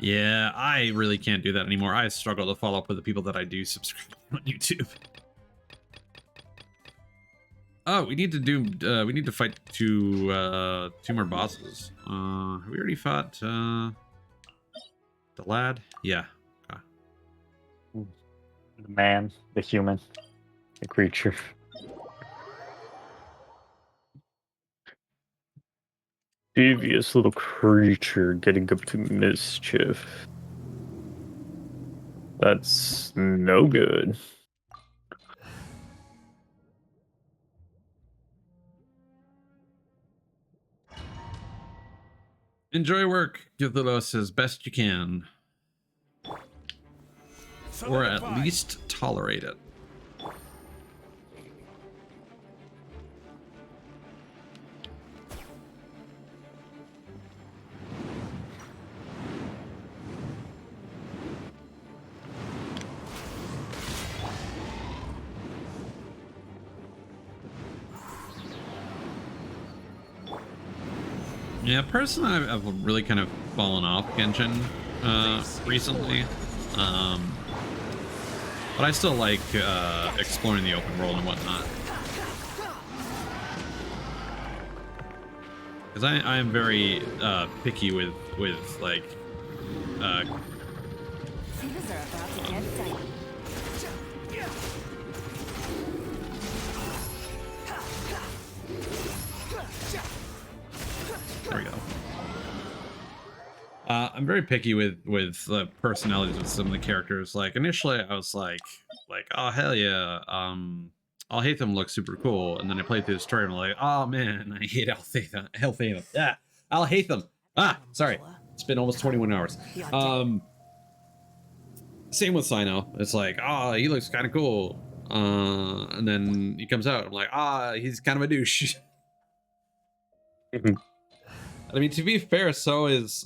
Yeah, I really can't do that anymore. I struggle to follow up with the people that I do subscribe on YouTube. Oh, we need to fight two more bosses. Have we already fought the lad? Yeah. Okay. The man, the human, the creature. Devious little creature getting up to mischief. That's no good. Enjoy work, Githulos, as best you can. Or at least tolerate it. Yeah, personally, I've really kind of fallen off Genshin recently. But I still like exploring the open world and whatnot. Because I am very picky with like Things are about to get dicey. there we go. I'm very picky with the personalities of some of the characters. Like initially, I was like, oh hell yeah, Alhaitham looks super cool, and then I played through the story and I'm like, oh man, I hate Alhaitham. Yeah, Alhaitham. Sorry, it's been almost 21 hours. Same with Sino. It's like, he looks kind of cool, and then he comes out. I'm like, he's kind of a douche. I mean, to be fair, so is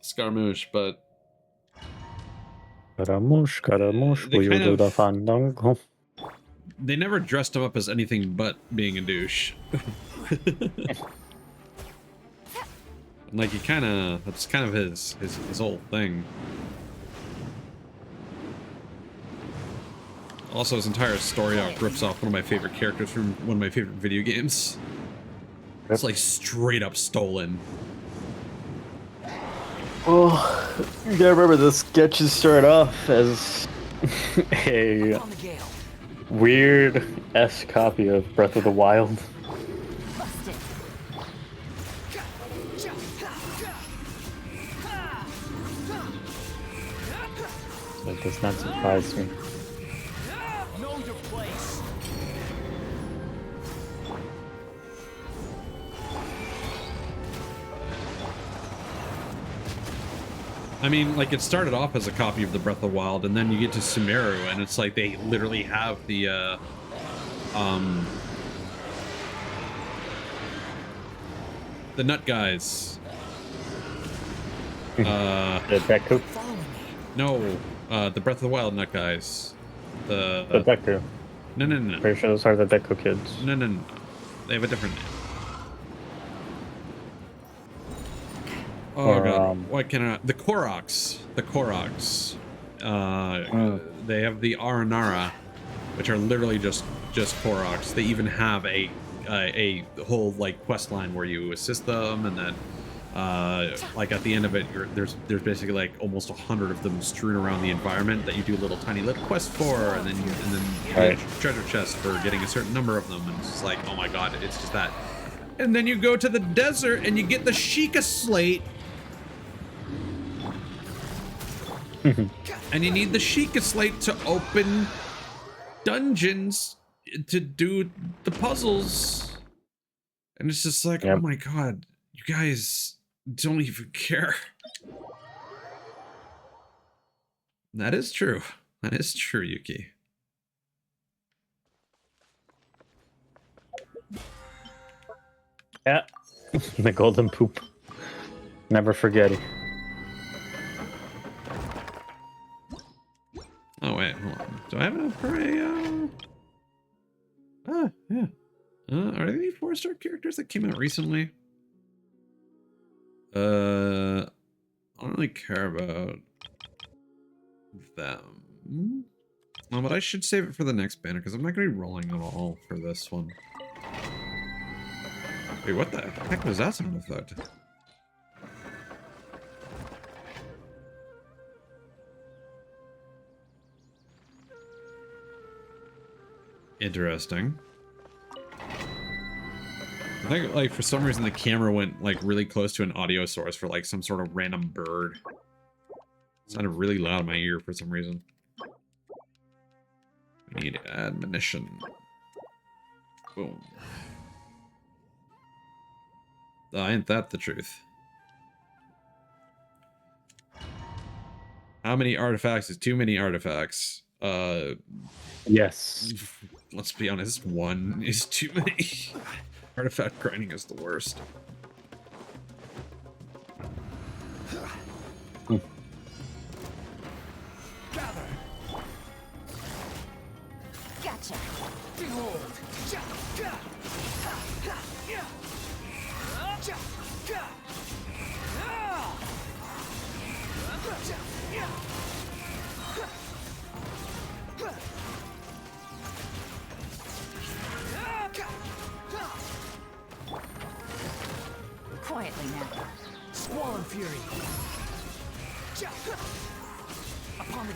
Scaramouche, but Scaramouche, They will you kind do of- the fandango? they never dressed him up as anything but being a douche. Like that's kind of his whole thing. Also, his entire story arc rips off one of my favorite characters from one of my favorite video games. It's like straight up stolen. Well, you gotta remember this sketches start off as a On the gale. weird-esque copy of Breath of the Wild. Busted. That does not surprise me. Know your place. I mean, like, it started off as a copy of the Breath of the Wild, and then you get to Sumeru, and it's like they literally have the nut guys. The Deku? Following me. No, the Breath of the Wild nut guys. The Deku. No. Pretty sure those are the Deku kids. No. They have a different name. Oh Or, god, what can I? The Koroks. The Koroks. They have the Aranara, which are literally just Koroks. They even have a whole like quest line where you assist them, and then like at the end of it, there's basically like almost 100 of them strewn around the environment that you do little tiny little quests for, and then you get a treasure chest for getting a certain number of them, and it's just like, oh my god, it's just that. And then you go to the desert and you get the Sheikah slate. And you need the Sheikah slate to open dungeons to do the puzzles. And it's just like, Yep. oh my god, you guys don't even care. That is true. That is true, Yuki. Yeah. The golden poop. Never forget it. Oh wait, hold on. Do I have enough for a yeah. Are there any 4-star characters that came out recently? I don't really care about them. Oh, but I should save it for the next banner because I'm not gonna be rolling at all for this one. Wait, what the heck was that sound effect? Interesting. I think, like, for some reason the camera went, like, really close to an audio source for, like, some sort of random bird. It sounded really loud in my ear for some reason. We need admonition. Boom. Ain't that the truth? How many artifacts is too many artifacts? Yes. Let's be honest, one is too many. Artifact grinding is the worst. Gather. Gotcha. Behold.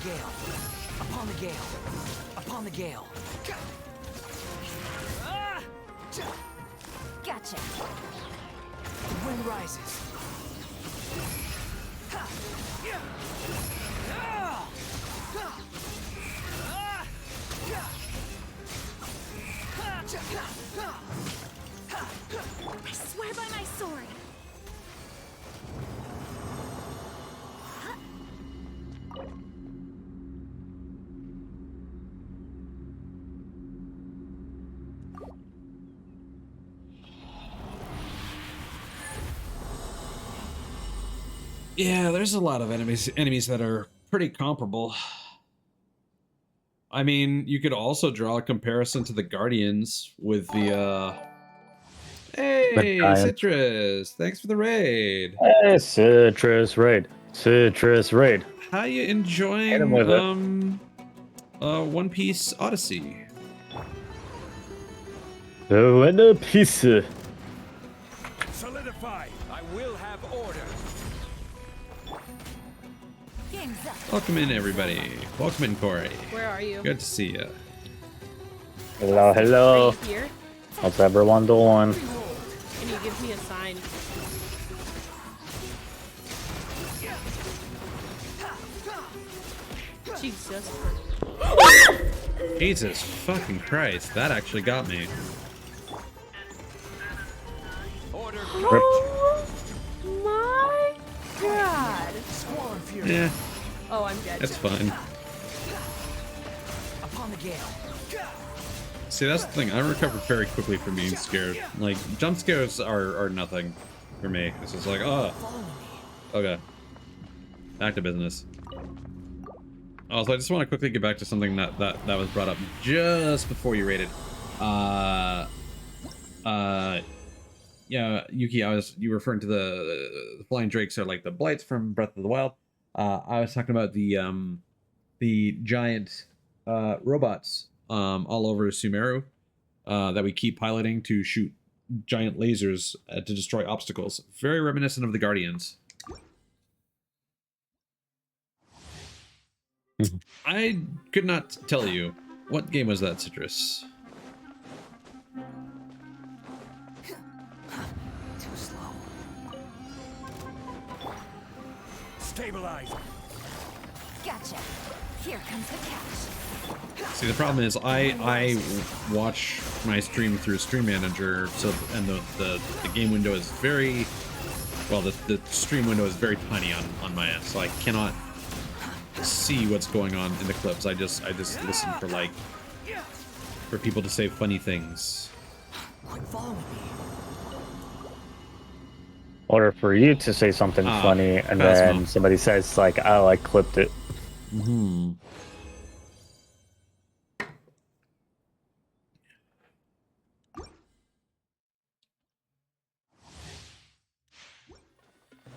the gale. Upon the gale. Upon the gale. Gotcha. The wind rises. I swear by my sword. Yeah, there's a lot of enemies that are pretty comparable. I mean, you could also draw a comparison to the Guardians with the Hey, giant. Citrus! Thanks for the raid. Hey, Citrus Raid. Citrus Raid. How you Hit 'em enjoying with it. One Piece Odyssey? So, in a piece. Solidify. I will have order. Game's up. Welcome in, everybody. Welcome in, Corey. Where are you? Good to see you. Hello, hello. Are you here? How's everyone doing? Can you give me a sign? Jesus. Jesus fucking Christ, that actually got me. Order. Oh my god. Squall and fury. Yeah, Oh, I'm dead. that's fine. Upon the gale. See, that's the thing. I recovered very quickly from being scared. Like, jump scares are nothing for me. It's just like, oh, okay. Back to business. Also, I just want to quickly get back to something that was brought up just before you raided. Yeah, Yuki, you were referring to the flying drakes are like the blights from Breath of the Wild. I was talking about the giant robots all over Sumeru that we keep piloting to shoot giant lasers to destroy obstacles. Very reminiscent of the Guardians. I could not tell you. What game was that, Citrus? Too slow. Stabilize. Gotcha. Here comes the catch. See, the problem is I watch my stream through Stream Manager, so and the game window is very well. The stream window is very tiny on my end, so I cannot see what's going on in the clips. I just listen for people to say funny things. Quick, follow me. Or for you to say something funny, and then Phasma. somebody says like, "Oh, I clipped it." Hmm.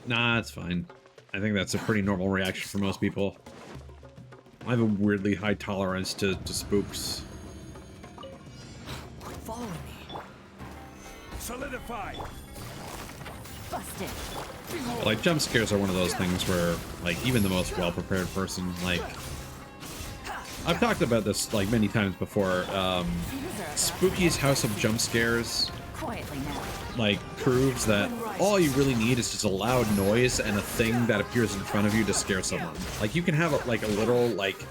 Nah, it's fine. I think that's a pretty normal reaction for most people. I have a weirdly high tolerance to spooks. Quick, follow me. Solidify. Busted. Like, jump scares are one of those things where, like, even the most well-prepared person, like... I've talked about this, like, many times before. Spooky's House of Jump Scares, Quietly now. like, proves that all you really need is just a loud noise and a thing that appears in front of you to scare someone. Like, you can have, a little, like,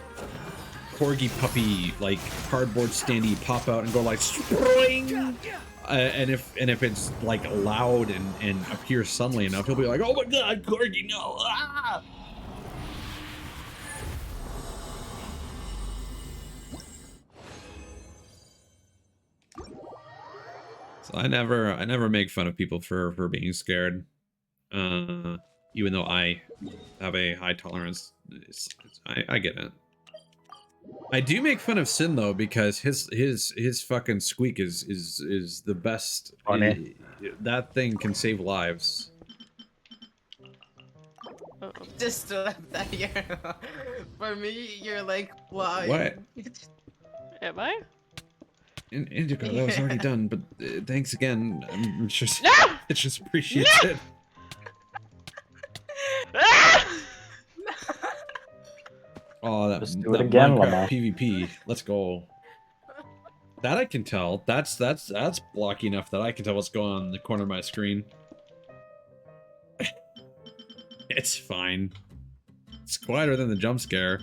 corgi puppy, like, cardboard standee pop out and go, like, spring! And if it's like loud and appears suddenly enough, he'll be like, "Oh my God, Corgi, no!" Ah! So I never make fun of people for being scared, even though I have a high tolerance. I get it. I do make fun of Sin though, because his fucking squeak is the best. Funny. That thing can save lives. Just left that here. For me, you're like, wow. What? Am I? Indigo, that was already done, but thanks again. I'm just, it's just appreciated. Oh, that, Just do it that again, Minecraft Lamar. PvP. Let's go. That I can tell. That's blocky enough that I can tell what's going on in the corner of my screen. It's fine. It's quieter than the jump scare.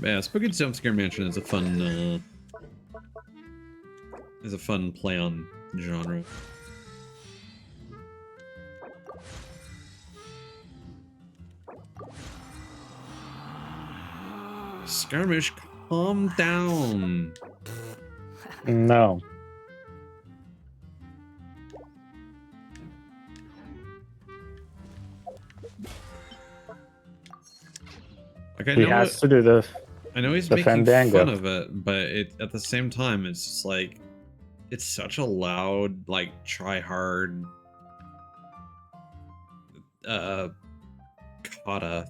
Yeah, Spooky Jump Scare Mansion is a fun play on genre. Skirmish, calm down. No. Like, He has to do the. I know he's the making Fandango. fun of it, but at the same time, it's just like, it's such a loud, like, try hard, kata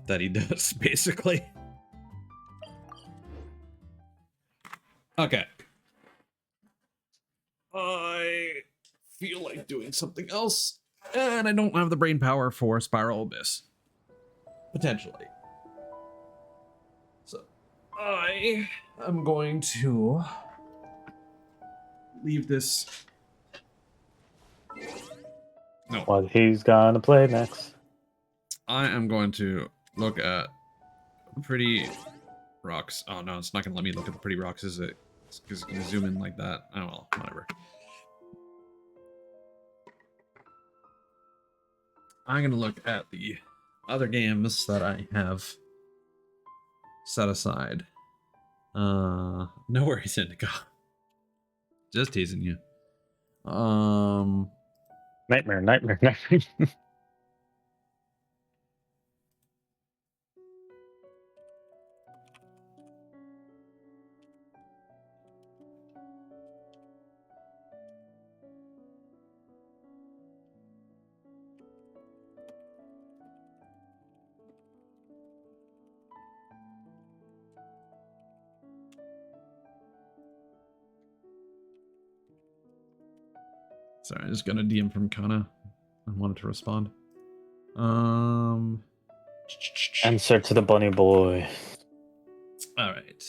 that he does, basically. Okay. I feel like doing something else, and I don't have the brain power for Spiral Abyss. Potentially. So, I am going to leave this. No. What he's gonna play next. I am going to look at pretty rocks. Oh no, it's not going to let me look at the pretty rocks, is it? Because it's going to zoom in like that. Oh well, whatever. I'm going to look at the other games that I have set aside. No worries, Indigo. Just teasing you. Nightmare. Sorry, I just got a DM from Kana. I wanted to respond. Answer to the bunny boy. All right.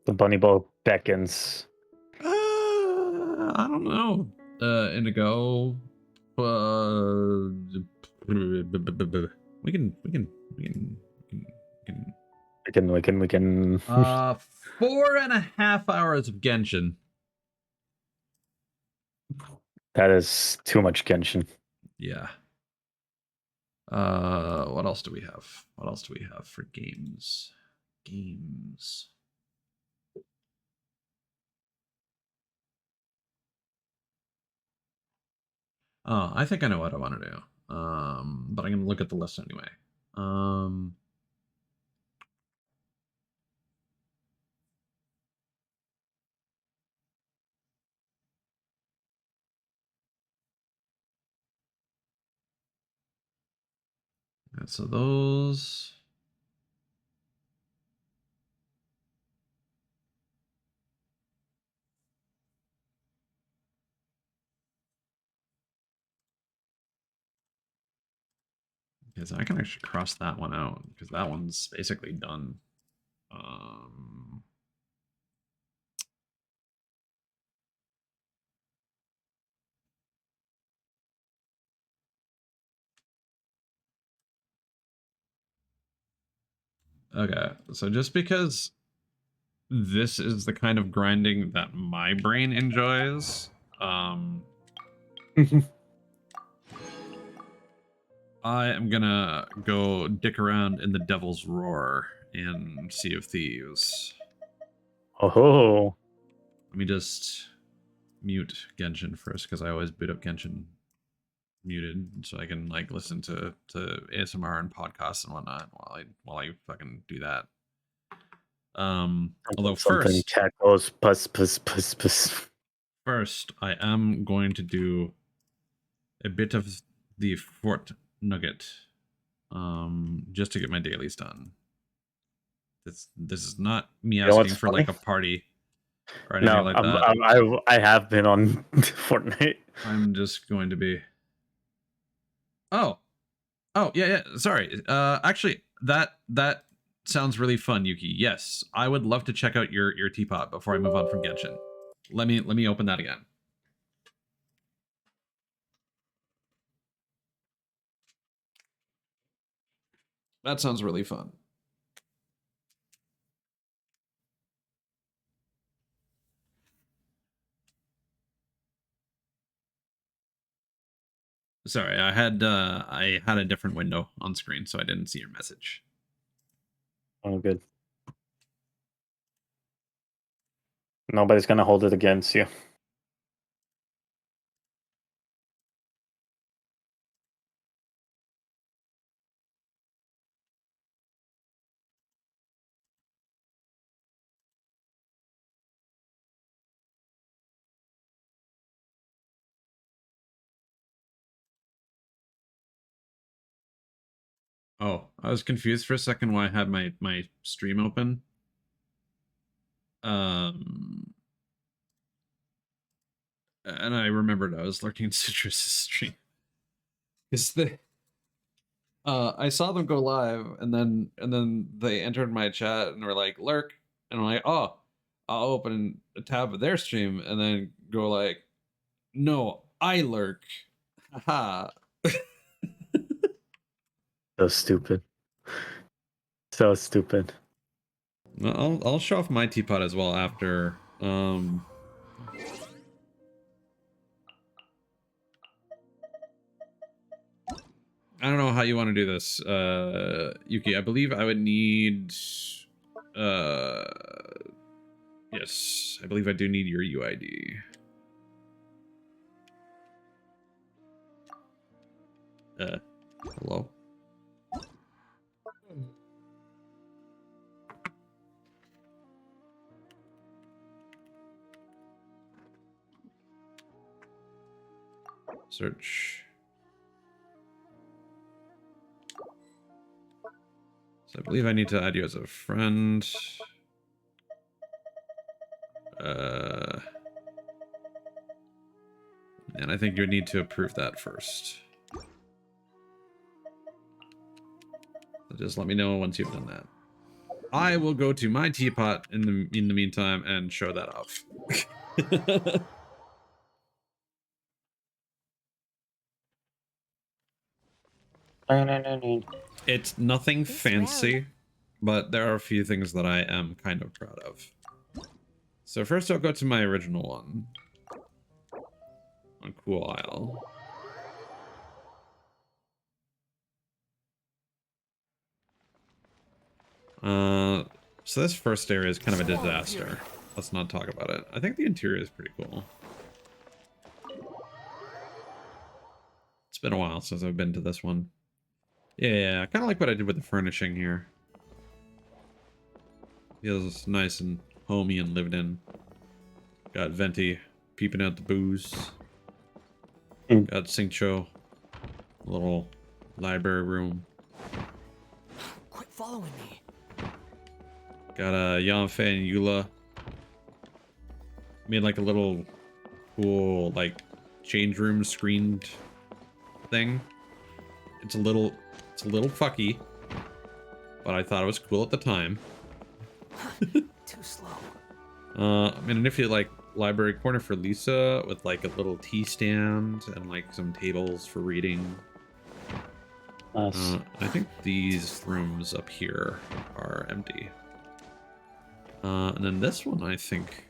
The bunny boy beckons. I don't know. Indigo. We can. We can. 4.5 hours of Genshin. That is too much Genshin. Yeah. What else do we have? What else do we have for games? Games. Oh, I think I know what I want to do. But I'm gonna look at the list anyway. Yeah, so those. Because I can actually cross that one out because that one's basically done. Okay, so just because this is the kind of grinding that my brain enjoys, I am gonna go dick around in the Devil's Roar and Sea of Thieves. Oh. Let me just mute Genshin first because I always boot up Genshin muted so I can like listen to ASMR and podcasts and whatnot while I fucking do that. Although Something cat goes puss. First, I am going to do a bit of the Fort Nugget, just to get my dailies done. This is not me asking for like a party. or anything No, like that. I have been on Fortnite. I'm just going to be. Oh, yeah. Sorry. Actually, that sounds really fun, Yuki. Yes, I would love to check out your teapot before I move on from Genshin. Let me open that again. That sounds really fun. Sorry, I had a different window on screen, so I didn't see your message. Oh, good. Nobody's gonna hold it against you. Oh, I was confused for a second why I had my stream open. And I remembered I was lurking Citrus's stream. Because I saw them go live, and then they entered my chat and were like lurk, and I'm like, oh, I'll open a tab of their stream and then go like, no, I lurk, haha. So stupid. So stupid. I'll show off my teapot as well after. I don't know how you want to do this, Yuki. I believe I would need, yes, I believe I do need your UID. Hello? Search. So I believe I need to add you as a friend. And I think you need to approve that first. So just let me know once you've done that. I will go to my teapot in the meantime and show that off. It's nothing fancy, but there are a few things that I am kind of proud of. So first I'll go to my original one on Cool Isle. So this first area is kind of a disaster. Let's not talk about it. I think the interior is pretty cool. It's been a while since I've been to this one. Yeah, I kind of like what I did with the furnishing here. Feels nice and homey and lived in. Got Venti peeping out the booze. Got Singcho, little library room. Quit following me. Got Yanfei and Eula. Made like a little cool like change room screened thing. It's a little fucky, but I thought it was cool at the time. Too slow. I mean, and if you like library corner for Lisa with like a little tea stand and like some tables for reading. Nice. I think these rooms up here are empty. And then this one, I think,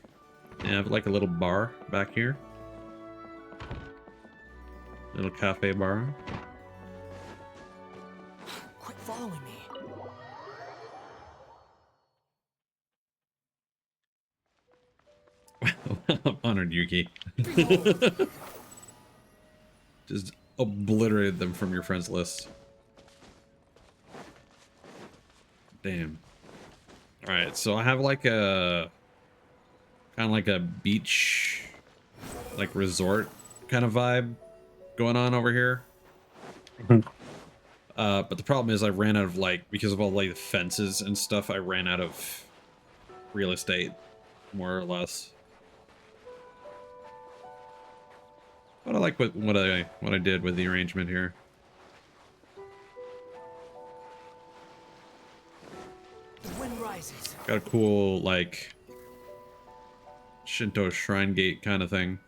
they have like a little bar back here. Little cafe bar. Quit following me. I'm honored, Yuki. Just obliterated them from your friends list. Damn. Alright, so I have like a kind of like a beach like resort kind of vibe going on over here. But the problem is I ran out of like, because of all like the fences and stuff, I ran out of real estate. more or less. But I like what I did with the arrangement here. The wind rises. Got a cool like Shinto shrine gate kind of thing.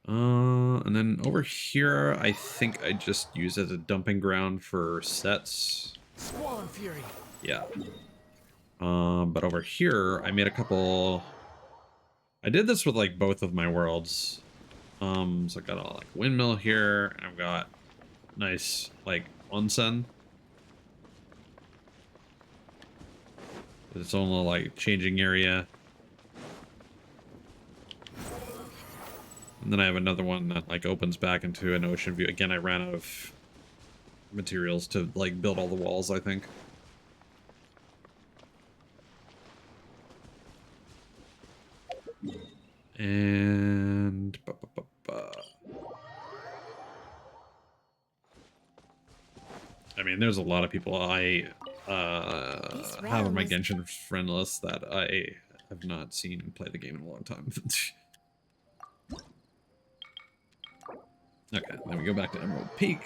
And then over here, I think I just use it as a dumping ground for sets. Squall and fury. Yeah. But over here, I made a couple. I did this with like both of my worlds. So I got a like windmill here, and I've got nice like onsen. With its own little like changing area. And then I have another one that like opens back into an ocean view. Again, I ran out of materials to like build all the walls, I think. And I mean, there's a lot of people I have on my Genshin friend list that I have not seen play the game in a long time. Okay, then we go back to Emerald Peak.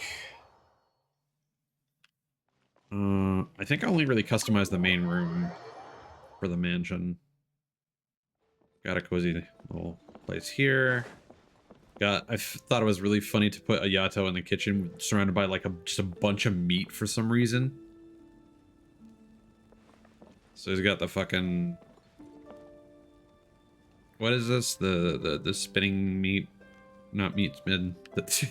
I think I only really customized the main room for the mansion. Got a cozy little place here. I thought it was really funny to put a Yato in the kitchen surrounded by like just a bunch of meat for some reason. So he's got the fucking... What is this? The spinning meat? Not meat spin. The thing.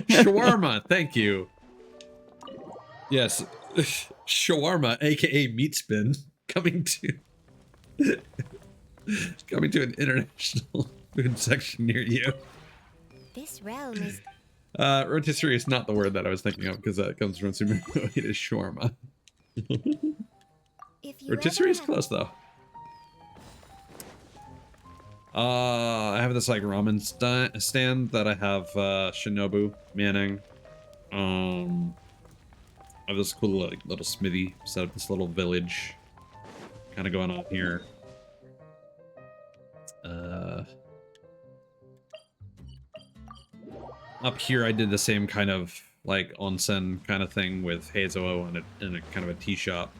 Shawarma, thank you. Yes. Shawarma, aka meat spin, coming to an international food section near you. This realm is Rotisserie is not the word that I was thinking of because that comes from Super Mario. It is shawarma. Rotisserie is close though. I have this like ramen stand that I have Shinobu manning. I have this cool like little smithy set up, this little village kind of going on here. Up here I did the same kind of like onsen kind of thing with Heizo and a kind of a tea shop.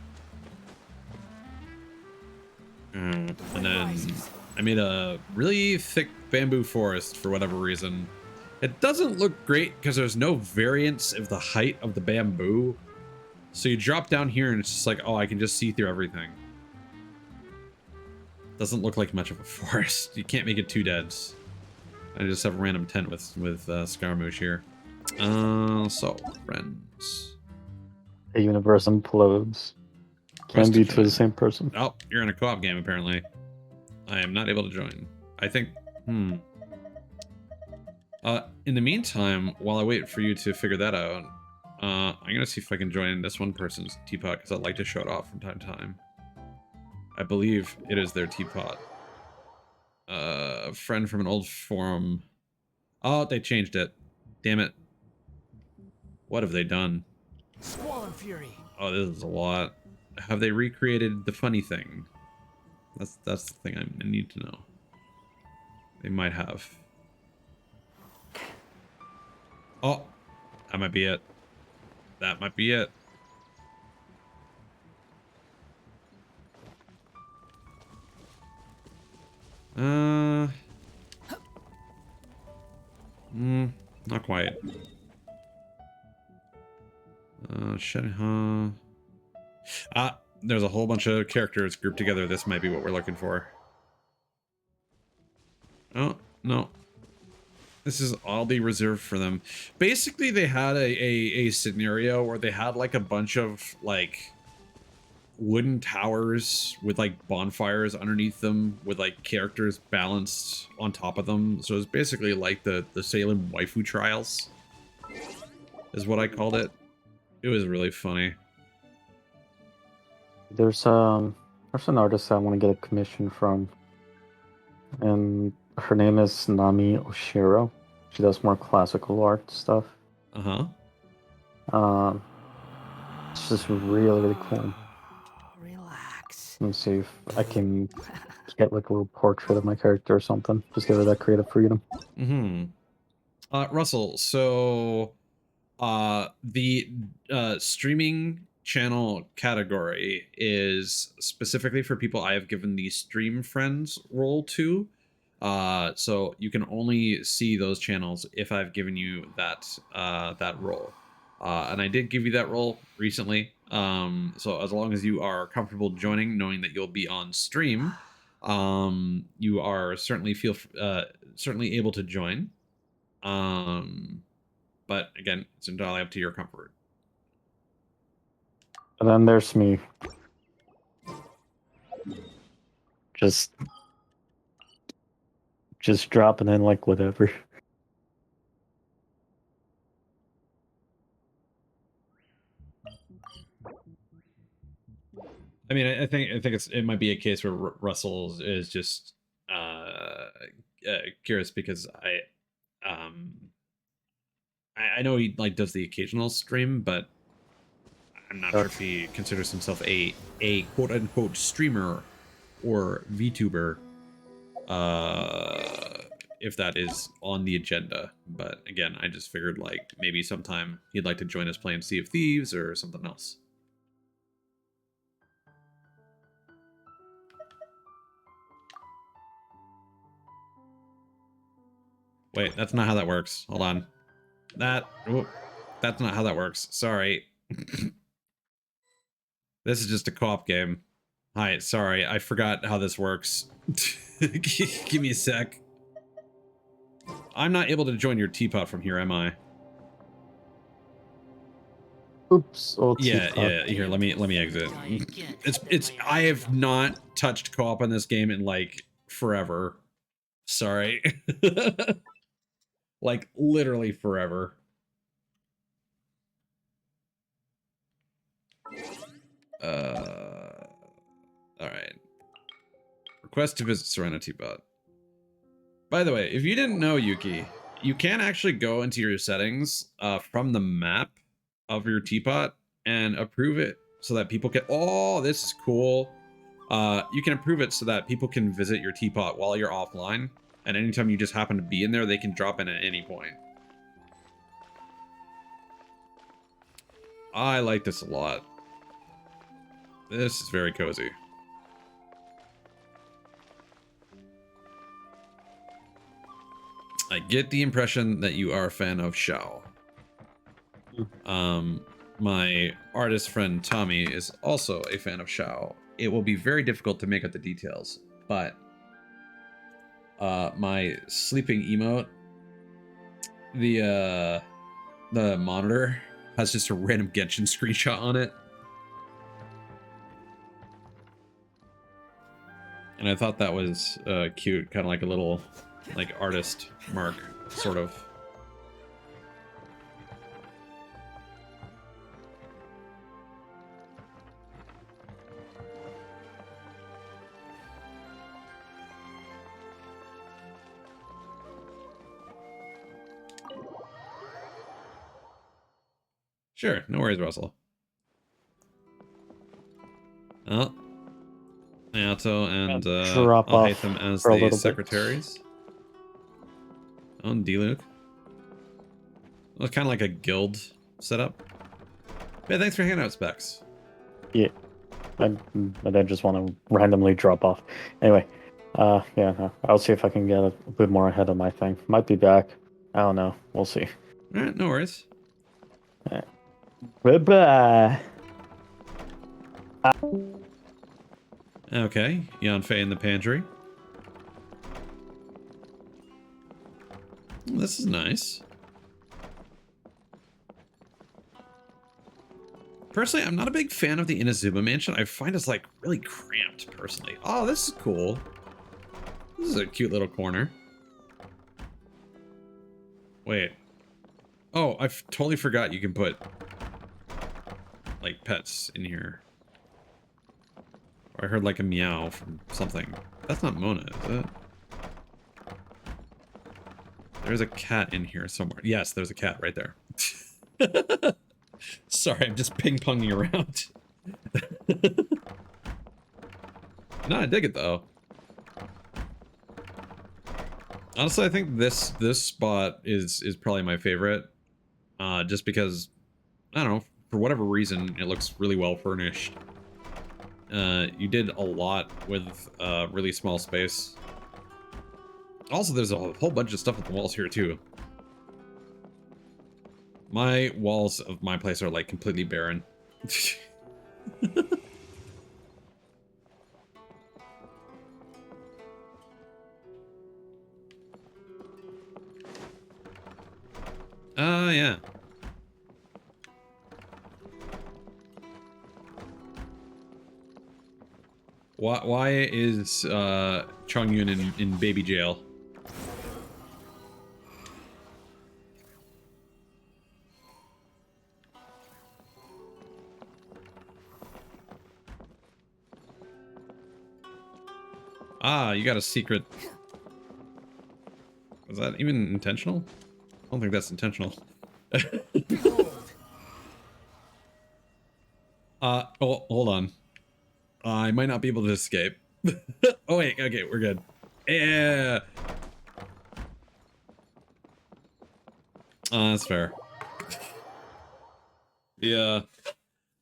And then I made a really thick bamboo forest for whatever reason. It doesn't look great because there's no variance of the height of the bamboo. So you drop down here and it's just like, oh, I can just see through everything. Doesn't look like much of a forest. You can't make it two deads. I just have a random tent with Scaramouche here. So, friends. The universe implodes. Can be to the same person. Oh, you're in a co-op game apparently. I am not able to join. I think, in the meantime, while I wait for you to figure that out, I'm gonna see if I can join this one person's teapot because I'd like to show it off from time to time. I believe it is their teapot. A friend from an old forum. Oh, they changed it. Damn it. What have they done? Squall and fury. Oh, this is a lot. Have they recreated the funny thing? That's the thing I need to know. They might have. Oh, that might be it. That might be it. Not quite. There's a whole bunch of characters grouped together. This might be what we're looking for. Oh, no. This is all be reserved for them. Basically, they had a scenario where they had like a bunch of like wooden towers with like bonfires underneath them with like characters balanced on top of them. So it's basically like the Salem waifu trials is what I called it. It was really funny. There's an artist I want to get a commission from, and her name is Nami Oshiro. She does more classical art stuff. It's just really, really cool. Relax. Let me see if I can get like a little portrait of my character or something. Just give her that creative freedom. Mm-hmm. Russell, so the streaming channel category is specifically for people I have given the stream friends role to. So you can only see those channels if I've given you that that role. And I did give you that role recently. So as long as you are comfortable joining, knowing that you'll be on stream, you are certainly certainly able to join. But again, it's entirely up to your comfort. And then there's me. Just dropping in like whatever. I mean, I think it might be a case where Russell is just curious because I know he like does the occasional stream, but I'm not sure if he considers himself a quote unquote streamer or VTuber. If that is on the agenda, but again, I just figured like maybe sometime he'd like to join us playing Sea of Thieves or something else. Wait, that's not how that works. Hold on. That's not how that works. Sorry. This is just a co-op game. Hi, sorry, I forgot how this works. Give me a sec. I'm not able to join your teapot from here, am I? Oops. Oh, Yeah. Here, let me exit. It's. I have not touched co-op on this game in like forever. Sorry. Like literally forever. All right. Request to visit Serenity Bot. By the way, if you didn't know, Yuki, you can actually go into your settings from the map of your teapot and approve it so that people can. Oh, this is cool. You can approve it so that people can visit your teapot while you're offline, and anytime you just happen to be in there, they can drop in at any point. I like this a lot. This is very cozy. I get the impression that you are a fan of Shao. My artist friend Tommy is also a fan of Shao. It will be very difficult to make out the details, but my sleeping emote, the monitor has just a random Genshin screenshot on it. And I thought that was cute, kind of like a little like artist mark, sort of. Sure, no worries, Russell. Oh, Ayato and I'll hate them as the secretaries. Oh, and D-Luke. Well, kind of like a guild setup. Yeah, thanks for hanging out, Specs. Yeah, I then just want to randomly drop off. Anyway, yeah, no, I'll see if I can get a bit more ahead of my thing. Might be back. I don't know. We'll see. All right, no worries. All right. Bye-bye. Okay, Yanfei in the pantry. This is nice. Personally, I'm not a big fan of the Inazuma Mansion. I find it's like really cramped, personally. Oh, this is cool. This is a cute little corner. Wait. Oh, I totally forgot you can put like pets in here. Or I heard like a meow from something. That's not Mona, is it? There's a cat in here somewhere. Yes, there's a cat right there. Sorry, I'm just ping-ponging around. No, I dig it though. Honestly, I think this spot is probably my favorite. Just because, I don't know, for whatever reason, it looks really well furnished. You did a lot with really small space. Also, there's a whole bunch of stuff at the walls here too. My walls of my place are like completely barren. Yeah. Why is Chongyun in baby jail? Ah, you got a secret. Was that even intentional? I don't think that's intentional. Oh, hold on. I might not be able to escape. Oh wait, okay, we're good. Yeah. That's fair. Yeah.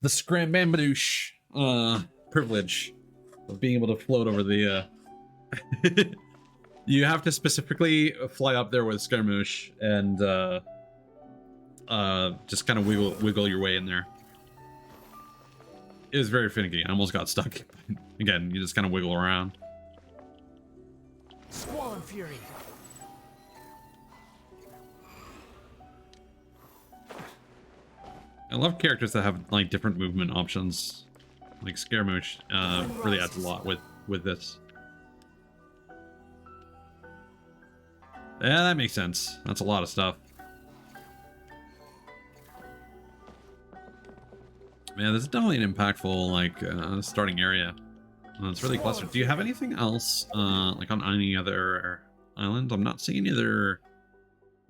The scrambambadoosh privilege of being able to float over the You have to specifically fly up there with Scaramouche and just kind of wiggle your way in there. It was very finicky. I almost got stuck. Again, you just kind of wiggle around. Squall Fury. I love characters that have like different movement options. Like Scaramouche really adds a lot with this. Yeah, that makes sense. That's a lot of stuff. Man, this is definitely an impactful like starting area. It's really clustered. Do you have anything else like on any other island? I'm not seeing any other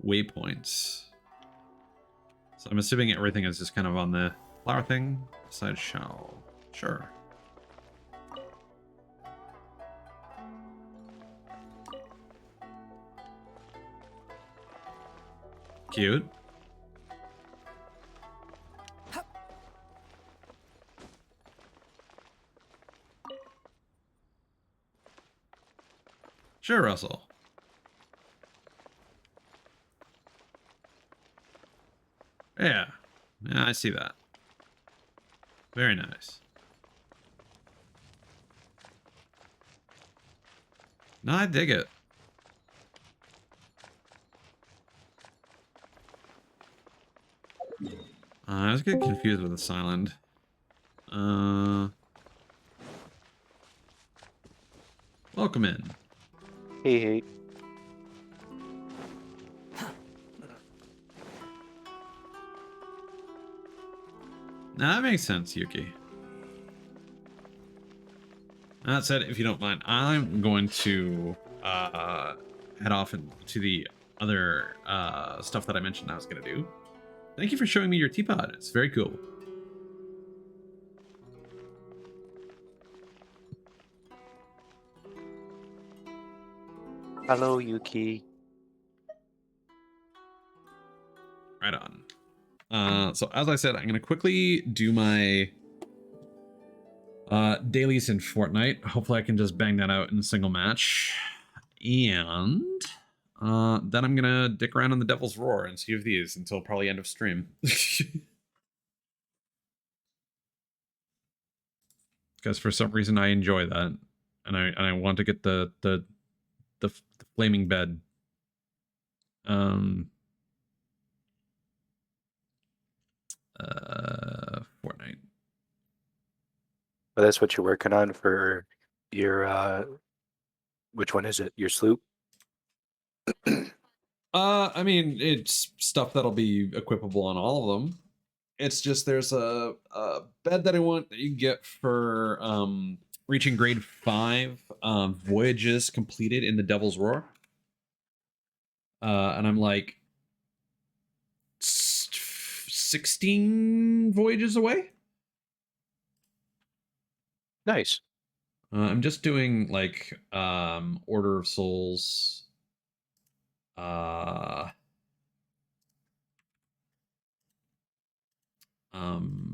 waypoints. So I'm assuming everything is just kind of on the flower thing. Besides shell. Sure. Cute. Sure, Russell. Yeah. Yeah, I see that. Very nice. No, I dig it. I was getting confused with this island. Welcome in. Hey. Now, that makes sense, Yuki. That said, if you don't mind, I'm going to head off into the other stuff that I mentioned I was going to do. Thank you for showing me your teapot. It's very cool. Hello, Yuki. Right on. So as I said, I'm going to quickly do my dailies in Fortnite. Hopefully I can just bang that out in a single match. And then I'm going to dick around in the Devil's Roar and see of these until probably end of stream. Because for some reason I enjoy that. And I want to get the flaming bed. Fortnite. Well, that's what you're working on for your which one is it? Your sloop? I mean, it's stuff that'll be equipable on all of them. It's just there's a bed that I want that you get for reaching grade 5 voyages completed in the Devil's Roar. And I'm like 16 voyages away. Nice. I'm just doing like Order of Souls. Um